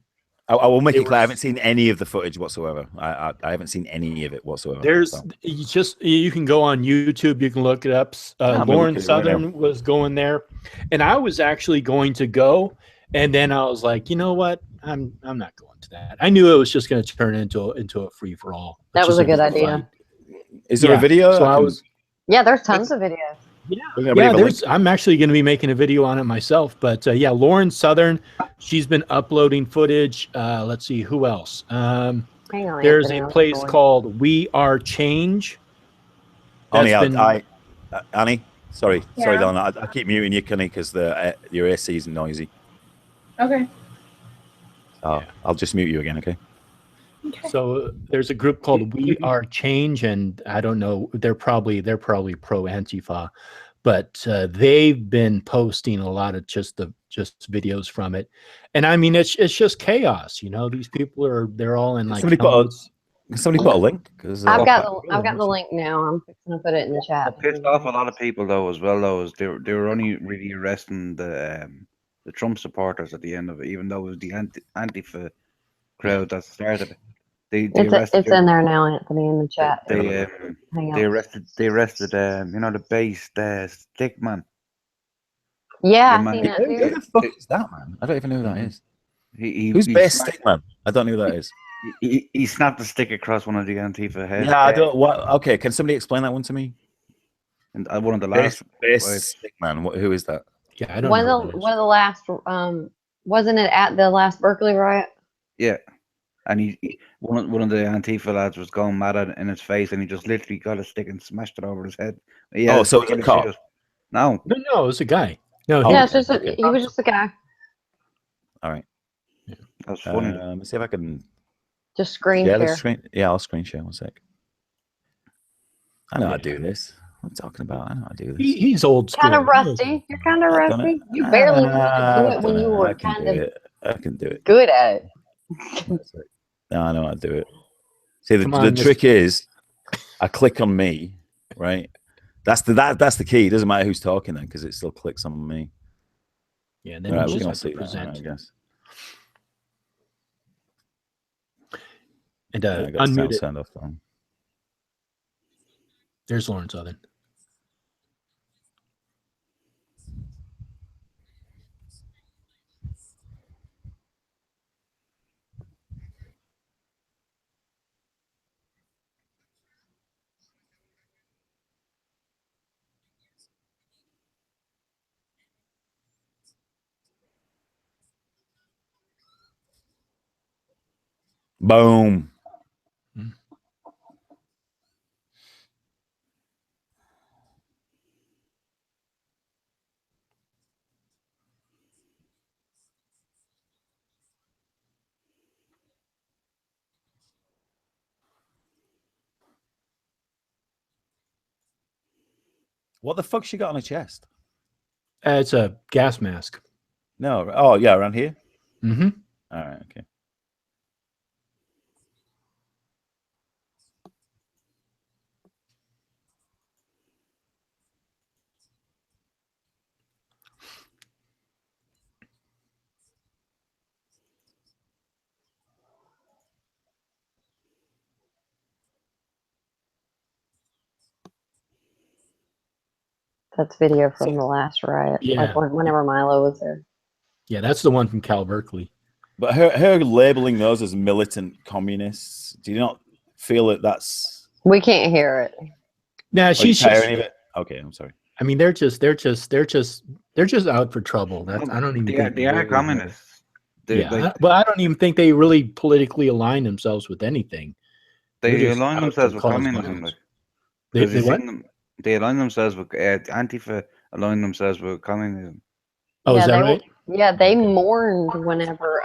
I will make it clear. I haven't seen any of the footage whatsoever. I haven't seen any of it whatsoever. You can go on YouTube. You can look it up. Lauren Southern was going there, and I was actually going to go, and then I was like, you know what? I'm not going to that. I knew it was just going to turn into a free for all. That was a good idea. Is there a video? So there's tons of videos. Yeah, I'm actually going to be making a video on it myself. But yeah, Lauren Southern, she's been uploading footage. Let's see, who else? Hang on, there's a place called We Are Change. Annie, sorry, Dylan. I keep muting you, Connie, because your AC is noisy. Okay. I'll just mute you again, okay? Okay. So there's a group called We Are Change, and I don't know, they're probably pro Antifa, but they've been posting a lot of just videos from it, and I mean it's just chaos. You know, these people they're all in like. Somebody put a link. I've got the link now. I'm fixing to put it in the chat. What pissed off a lot of people though as well though is they were only really arresting the Trump supporters at the end of it, even though it was the Antifa crowd that started it. It's in there now, Anthony, in the chat. They Hang they on. arrested you know, the base, the stick man. Yeah, The I've man- seen that Who too. the fuck is that, man? I don't even know who that is. He Who's he best smacked- stick man? I don't know who that is. he snapped the stick across one of the Antifa heads. Yeah, I don't. What? Okay, can somebody explain that one to me? And one of the Best, last. best stick man. Who is that? Yeah, I don't One know. of the last wasn't it at the last Berkeley riot? Yeah. And one of the Antifa lads was going mad at in his face, and he just literally got a stick and smashed it over his head. Yeah, Oh, so it's a cop. No, No, it was a guy. No, Oh, Yeah, okay, it's just he was just a guy. All right. that's funny. Let's see if I can Just screen share the share. screen. Yeah, I'll screen share. One sec. I know how to do this. What are you talking about? I know how to do this. he's old school. Kind of rusty. You're kind of I've done rusty. it. You barely knew how to do I've it when done you it. were I can kind do of it. I can do it. good at it. No, I know how to do it. See, the Come on, trick is, I click on me, right? That's the key. It doesn't matter who's talking then, because it still clicks on me. Yeah, then Right, you we can just all have to see that, present. I guess. And Yeah, I got unmute it. sound off. Phone. There's Lawrence Southern. Boom. What the fuck she got on her chest? It's a gas mask. No. Oh, yeah, around here? Mm-hmm. All right, okay. That's video from the last riot. Yeah. Like whenever Milo was there. Yeah, that's the one from Cal Berkeley. But her labeling those as militant communists, do you not feel that that's... We can't hear it. Nah, Oh, you she's can't hear just. any of it? Okay, I'm sorry. I mean, they're just out for trouble. That's I don't even think they are communists. But I don't even think they really politically align themselves with anything. They They're just align out themselves to with cause communism. violence. Like, They what? They align themselves with Antifa. Align themselves with communism. Oh, is that right? Yeah, they mourned whenever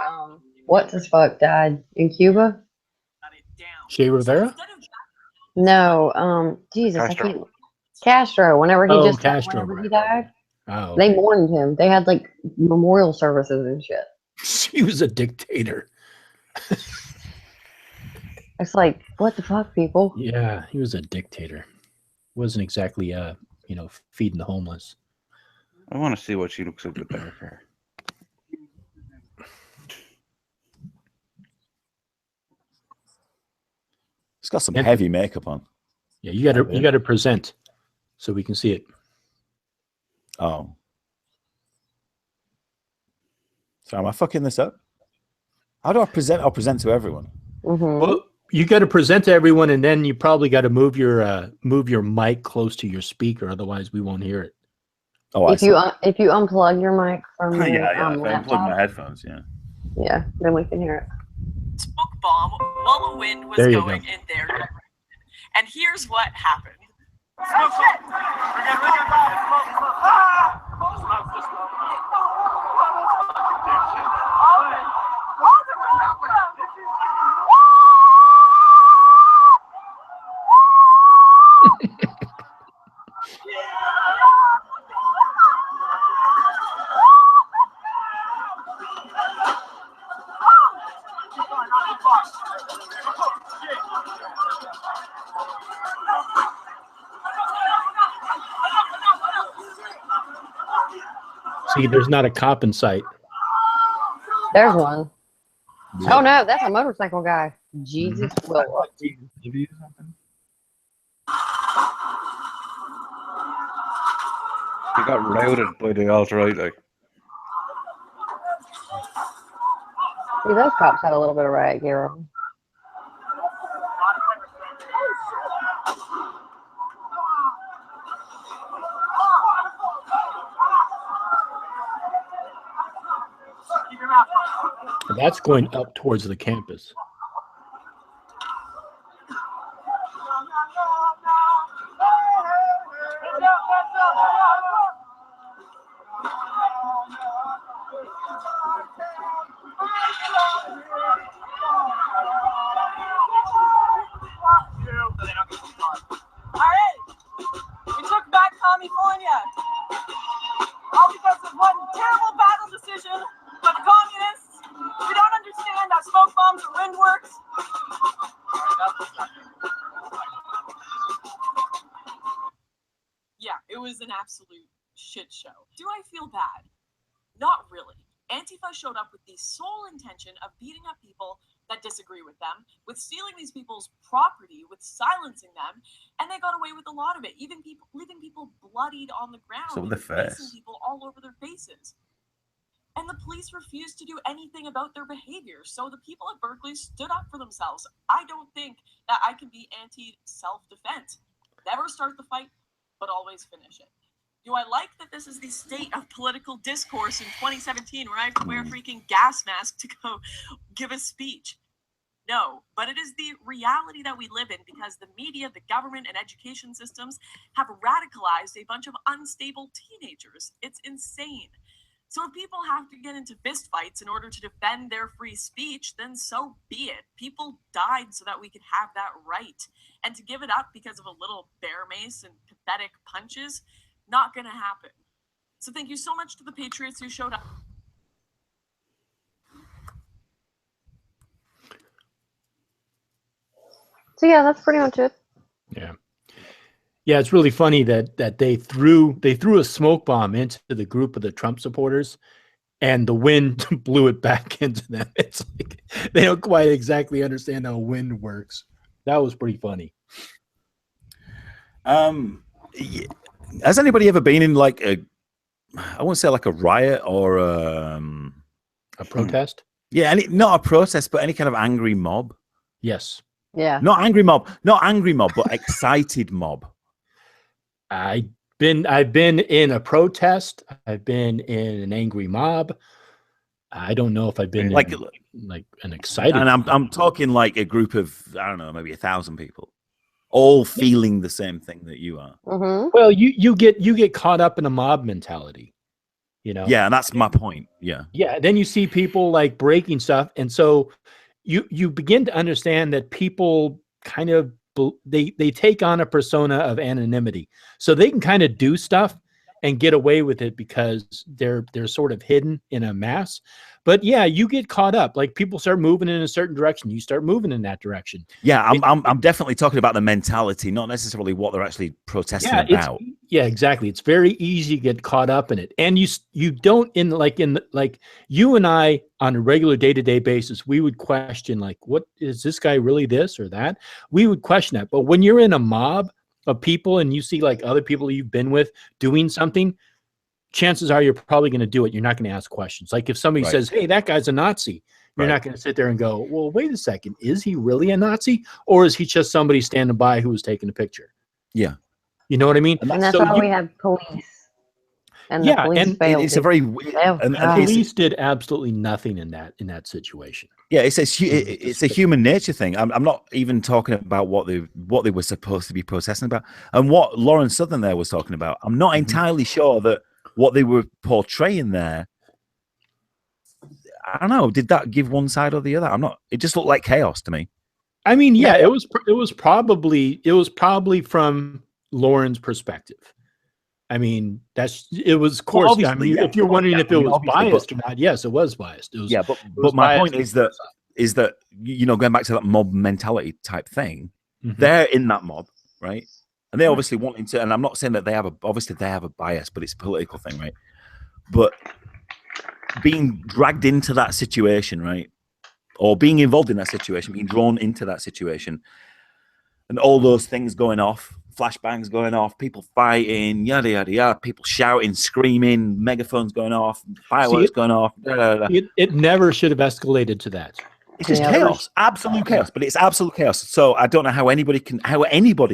what's his fuck died in Cuba. Che Rivera? No, Jesus, Castro. I can't. Castro. Whenever he Castro, whenever he right. died, Oh, they mourned him. They had like memorial services and shit. he was a dictator. It's like, what the fuck, people? Yeah, he was a dictator. Wasn't exactly feeding the homeless. I want to see what she looks like with dark hair. It's got some heavy makeup on. Yeah, you got to present so we can see it. Oh. So am I fucking this up? How do I present? I'll present to everyone. Mm-hmm. Well, you got to present to everyone, and then you probably got to move your mic close to your speaker, otherwise we won't hear it. Oh, if you unplug your mic from your yeah. If I laptop, unplug my headphones, yeah. yeah, then we can hear it. Smoke bomb while the wind was There you going go. in their direction. And here's what happened. See, there's not a cop in sight. There's one. Oh no, that's a motorcycle guy. Jesus will. Maybe or something. He got routed by the alt-right, like. See, those cops had a little bit of riot gear on. That's going up towards the campus. Alright! We took back California! All because of one terrible battle decision by the communists. We don't understand how smoke bombs or wind works. Yeah, it was an absolute shit show. Do I feel bad? Not really. Antifa showed up with the sole intention of beating up people that disagree with them, with stealing these people's property, with silencing them, and they got away with a lot of it, even people leaving people bloodied on the ground, So the and placing face. people all over their faces. And the police refused to do anything about their behavior, so the people at Berkeley stood up for themselves. I don't think that I can be anti-self-defense. Never start the fight, but always finish it. Do I like that this is the state of political discourse in 2017 where I have to wear a freaking gas mask to go give a speech? No, but it is the reality that we live in because the media, the government, and education systems have radicalized a bunch of unstable teenagers. It's insane. So if people have to get into fistfights in order to defend their free speech, then so be it. People died so that we could have that right. And to give it up because of a little bear mace and pathetic punches, not going to happen. So thank you so much to the Patriots who showed up. So yeah, that's pretty much it. Yeah. Yeah, it's really funny that they threw a smoke bomb into the group of the Trump supporters, and the wind blew it back into them. It's like they don't quite exactly understand how wind works. That was pretty funny. Has anybody ever been in like I won't say like a riot or a protest? Yeah, not a protest, but any kind of angry mob. Yes. Yeah. Not angry mob, but excited mob. I've been in a protest. I've been in an angry mob. I don't know if I've been like an excited. And I'm talking like a group of, I don't know, maybe 1,000 people, all feeling the same thing that you are. Mm-hmm. Well, you get caught up in a mob mentality, you know. Yeah, and that's my point. Yeah. Yeah. Then you see people like breaking stuff, and so you begin to understand that people kind of they take on a persona of anonymity, so they can kind of do stuff and get away with it because they're sort of hidden in a mass. But yeah, you get caught up. Like people start moving in a certain direction, you start moving in that direction. Yeah, I'm definitely talking about the mentality, not necessarily what they're actually protesting about. Yeah, exactly. It's very easy to get caught up in it, and you don't like you and I on a regular day-to-day basis, we would question like, what is this guy really this or that? We would question that. But when you're in a mob of people and you see like other people you've been with doing something, chances are you're probably going to do it. You're not going to ask questions. Like if somebody says, hey, that guy's a Nazi, you're not going to sit there and go, well, wait a second. Is he really a Nazi? Or is he just somebody standing by who was taking a picture? Yeah. You know what I mean? And that's why we have police. And the police failed. It's a very and police did absolutely nothing in that situation. Yeah, it's a human nature thing. I'm not even talking about what they were supposed to be protesting about, and what Lauren Southern there was talking about. I'm not entirely sure that what they were portraying there, I don't know, did that give one side or the other? I'm not. It just looked like chaos to me. I mean, yeah, it was probably from Lauren's perspective. I mean, it was, of course. Well, I mean, if you're wondering if it was biased or not, yes, it was biased. It was, but my point is that going back to that mob mentality type thing, they're in that mob, right? And they obviously wanting to. And I'm not saying that they have a bias, but it's a political thing, right? But being dragged into that situation, right, or being involved in that situation, being drawn into that situation, and all those things going off, flashbangs going off, people fighting, yada yada yada, people shouting, screaming, megaphones going off, fireworks going off. It never should have escalated to that. It's just chaos, absolute chaos. But it's absolute chaos. So I don't know how anybody,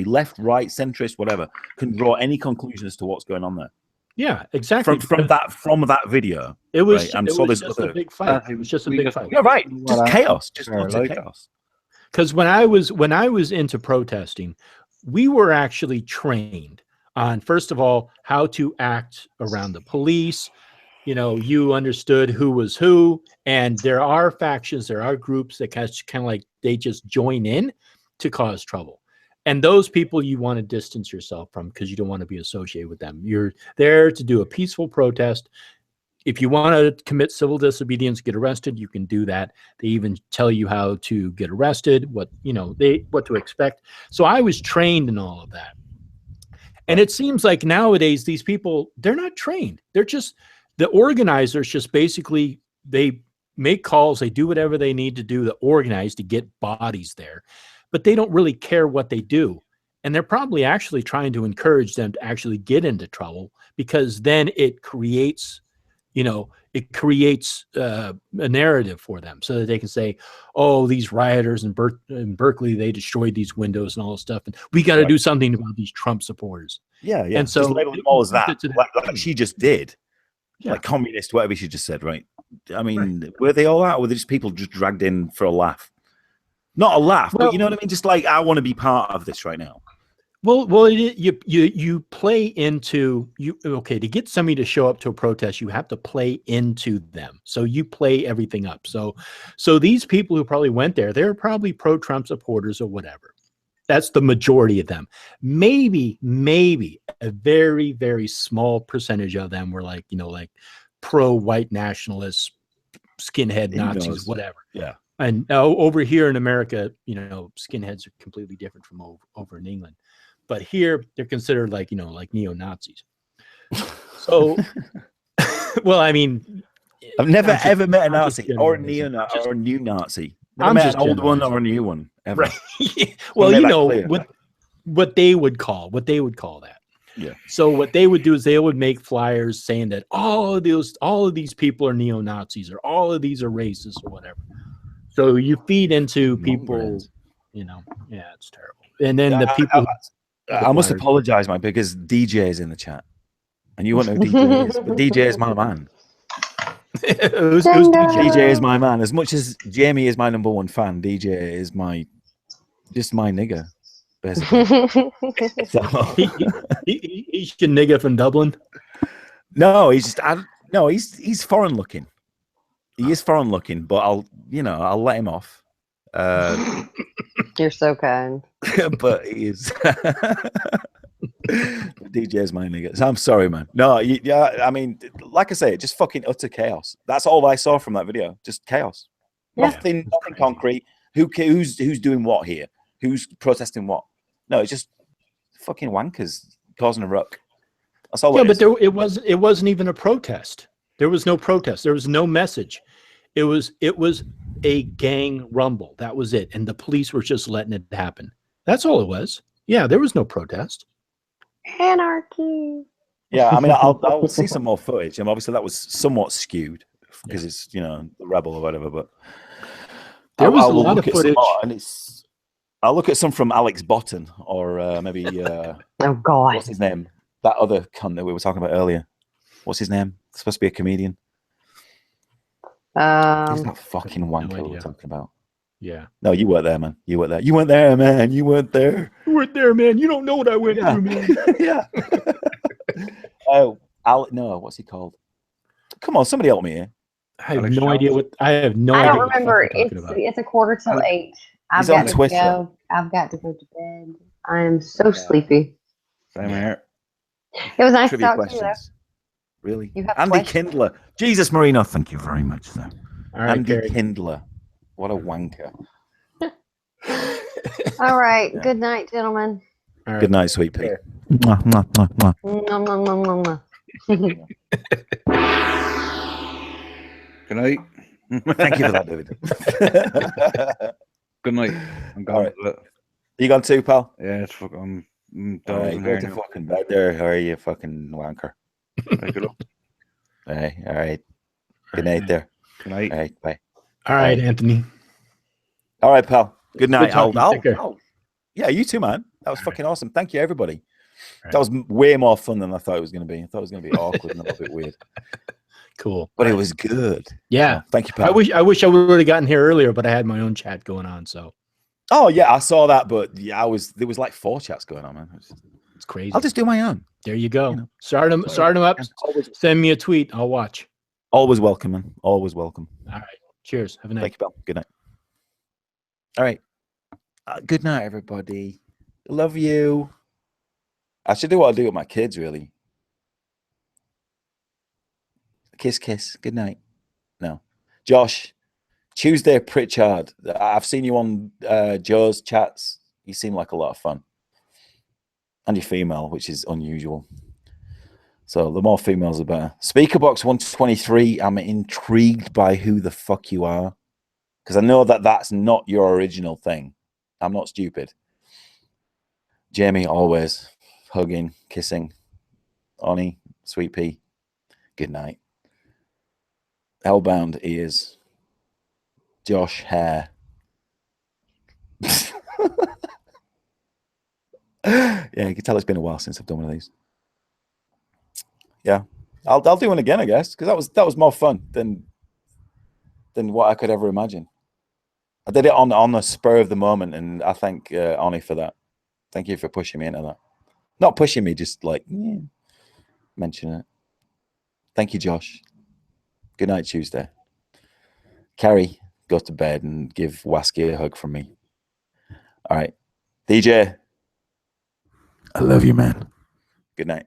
left, right, centrist, whatever, can draw any conclusion as to what's going on there. Yeah, exactly. From that video, it was. Right? It was just a big fight. It was just a big fight. You're right. Just chaos. Just utter chaos. Because when I was into protesting, we were actually trained on, first of all, how to act around the police. You know, you understood who was who, and there are factions, there are groups that kind of like they just join in to cause trouble. And those people you want to distance yourself from because you don't want to be associated with them. You're there to do a peaceful protest. If you want to commit civil disobedience, get arrested, you can do that. They even tell you how to get arrested, what to expect. So I was trained in all of that. And it seems like nowadays these people, they're not trained. They're just, the organizers just basically, they make calls, they do whatever they need to do to organize to get bodies there. But they don't really care what they do. And they're probably actually trying to encourage them to actually get into trouble, because then it creates, a narrative for them so that they can say, oh, these rioters in Berkeley, they destroyed these windows and all this stuff. And we got to do something about these Trump supporters. Yeah. And so just label them all as that, like she just did. Yeah. Like communist, whatever she just said, right? I mean, were they all that, or were they just people just dragged in for a laugh? Not a laugh, but you know what I mean? Just like, I want to be part of this right now. Well, you play into to get somebody to show up to a protest, you have to play into them. So you play everything up. So these people who probably went there, they're probably pro-Trump supporters or whatever. That's the majority of them. Maybe a very, very small percentage of them were like pro-white nationalists, skinhead Nazis, whatever. Yeah. And over here in America, skinheads are completely different from over in England. But here they're considered like neo-Nazis. So, well, I mean, I've never ever met a Nazi or a neo-Nazi or a new Nazi. Never met an old one or a new one ever. Right. Well, what they would call that. Yeah. So what they would do is they would make flyers saying that all of these people are neo-Nazis, or all of these are racist or whatever. So you feed into people, it's terrible. And then the people. I must apologize, man, because DJ is in the chat, and you won't know who DJ is, but DJ is my man. Who's DJ? DJ is my man. As much as Jamie is my number one fan, DJ is just my nigger, basically. So he's your nigger from Dublin. No, he's foreign looking. He is foreign looking, but I'll let him off. You're so kind. But he is. DJ is my nigga. So I'm sorry, man. No, I mean, like I say, just fucking utter chaos. That's all I saw from that video. Just chaos. Yeah. Nothing concrete. Who's doing what here? Who's protesting what? No, it's just fucking wankers causing a ruck. That's all. Yeah, but it wasn't even a protest. There was no protest. There was no message. It was a gang rumble. That was it. And the police were just letting it happen. That's all it was. Yeah, there was no protest. Anarchy. Yeah, I mean, I'll see some more footage. And obviously that was somewhat skewed because it's, the rebel or whatever. But there was a lot of footage. And I'll look at some from Alex Botton or maybe... oh, God. What's his name? That other cunt that we were talking about earlier. What's his name? It's supposed to be a comedian. He's that fucking wanker we're talking about. Yeah. No, you weren't there, man. You weren't there. You weren't there, man. You weren't there. You weren't there, man. You don't know what I went through, man. Yeah. No, what's he called? Come on, somebody help me here. I have no idea what. I have no idea. I don't remember. It's a 7:45. I've got to go. I've got to go to bed. I am so sleepy. Same here. It was nice to Trivia talk to you, though. Really? You have Andy questions? Kindler. Jesus Marino, thank you very much, sir. All right, Andy Gary. Kindler. What a wanker. All right. Good night, gentlemen. All right. Good night, sweet pea. Mwah, mwah, mwah, mwah. Nom, nom, nom, nom, nom. Good night. Thank you for that, David. Good night. I'm All gone. right. You gone too, pal? Yeah, it's fucking. I'm All right, dozing go here to now. fucking bed there. How are you, fucking wanker? Right, good luck. All right. Good night there. Good night. All right, bye. All right, Anthony. All right, pal. Good night. talking. Take care. Yeah, you too, man. That was fucking awesome. Thank you, everybody. That was way more fun than I thought it was going to be. I thought it was going to be awkward and a little bit weird. Cool. But it was good. Yeah. So, thank you, pal. I wish I would have gotten here earlier, but I had my own chat going on. So. Oh yeah, I saw that, but yeah, there was like 4 chats going on, man. It's crazy. I'll just do my own. There you go. You know. Start them up. Always, Send me a tweet. I'll watch. always welcome, man. Always welcome. All right. Cheers. Have a night. Thank you, pal. Good night. All right. Good night, everybody. Love you. I should do what I do with my kids, really. Kiss, kiss. Good night. No. Josh, Tuesday Pritchard. I've seen you on Joe's chats. You seem like a lot of fun. And you're female, which is unusual. So the more females, the better. Speakerbox 123. I'm intrigued by who the fuck you are. Because I know that that's not your original thing. I'm not stupid. Jamie, always hugging, kissing. Oni, sweet pea. Good night. Hellbound ears. Josh hair. Yeah, you can tell it's been a while since I've done one of these. Yeah, I'll do one again, I guess, because that was more fun than what I could ever imagine. I did it on the spur of the moment, and I thank Oni for that. Thank you for pushing me into that. Not pushing me, just like mention it. Thank you, Josh. Good night, Tuesday. Carrie, go to bed and give Wasky a hug from me. All right. DJ, I love you, man. Good night.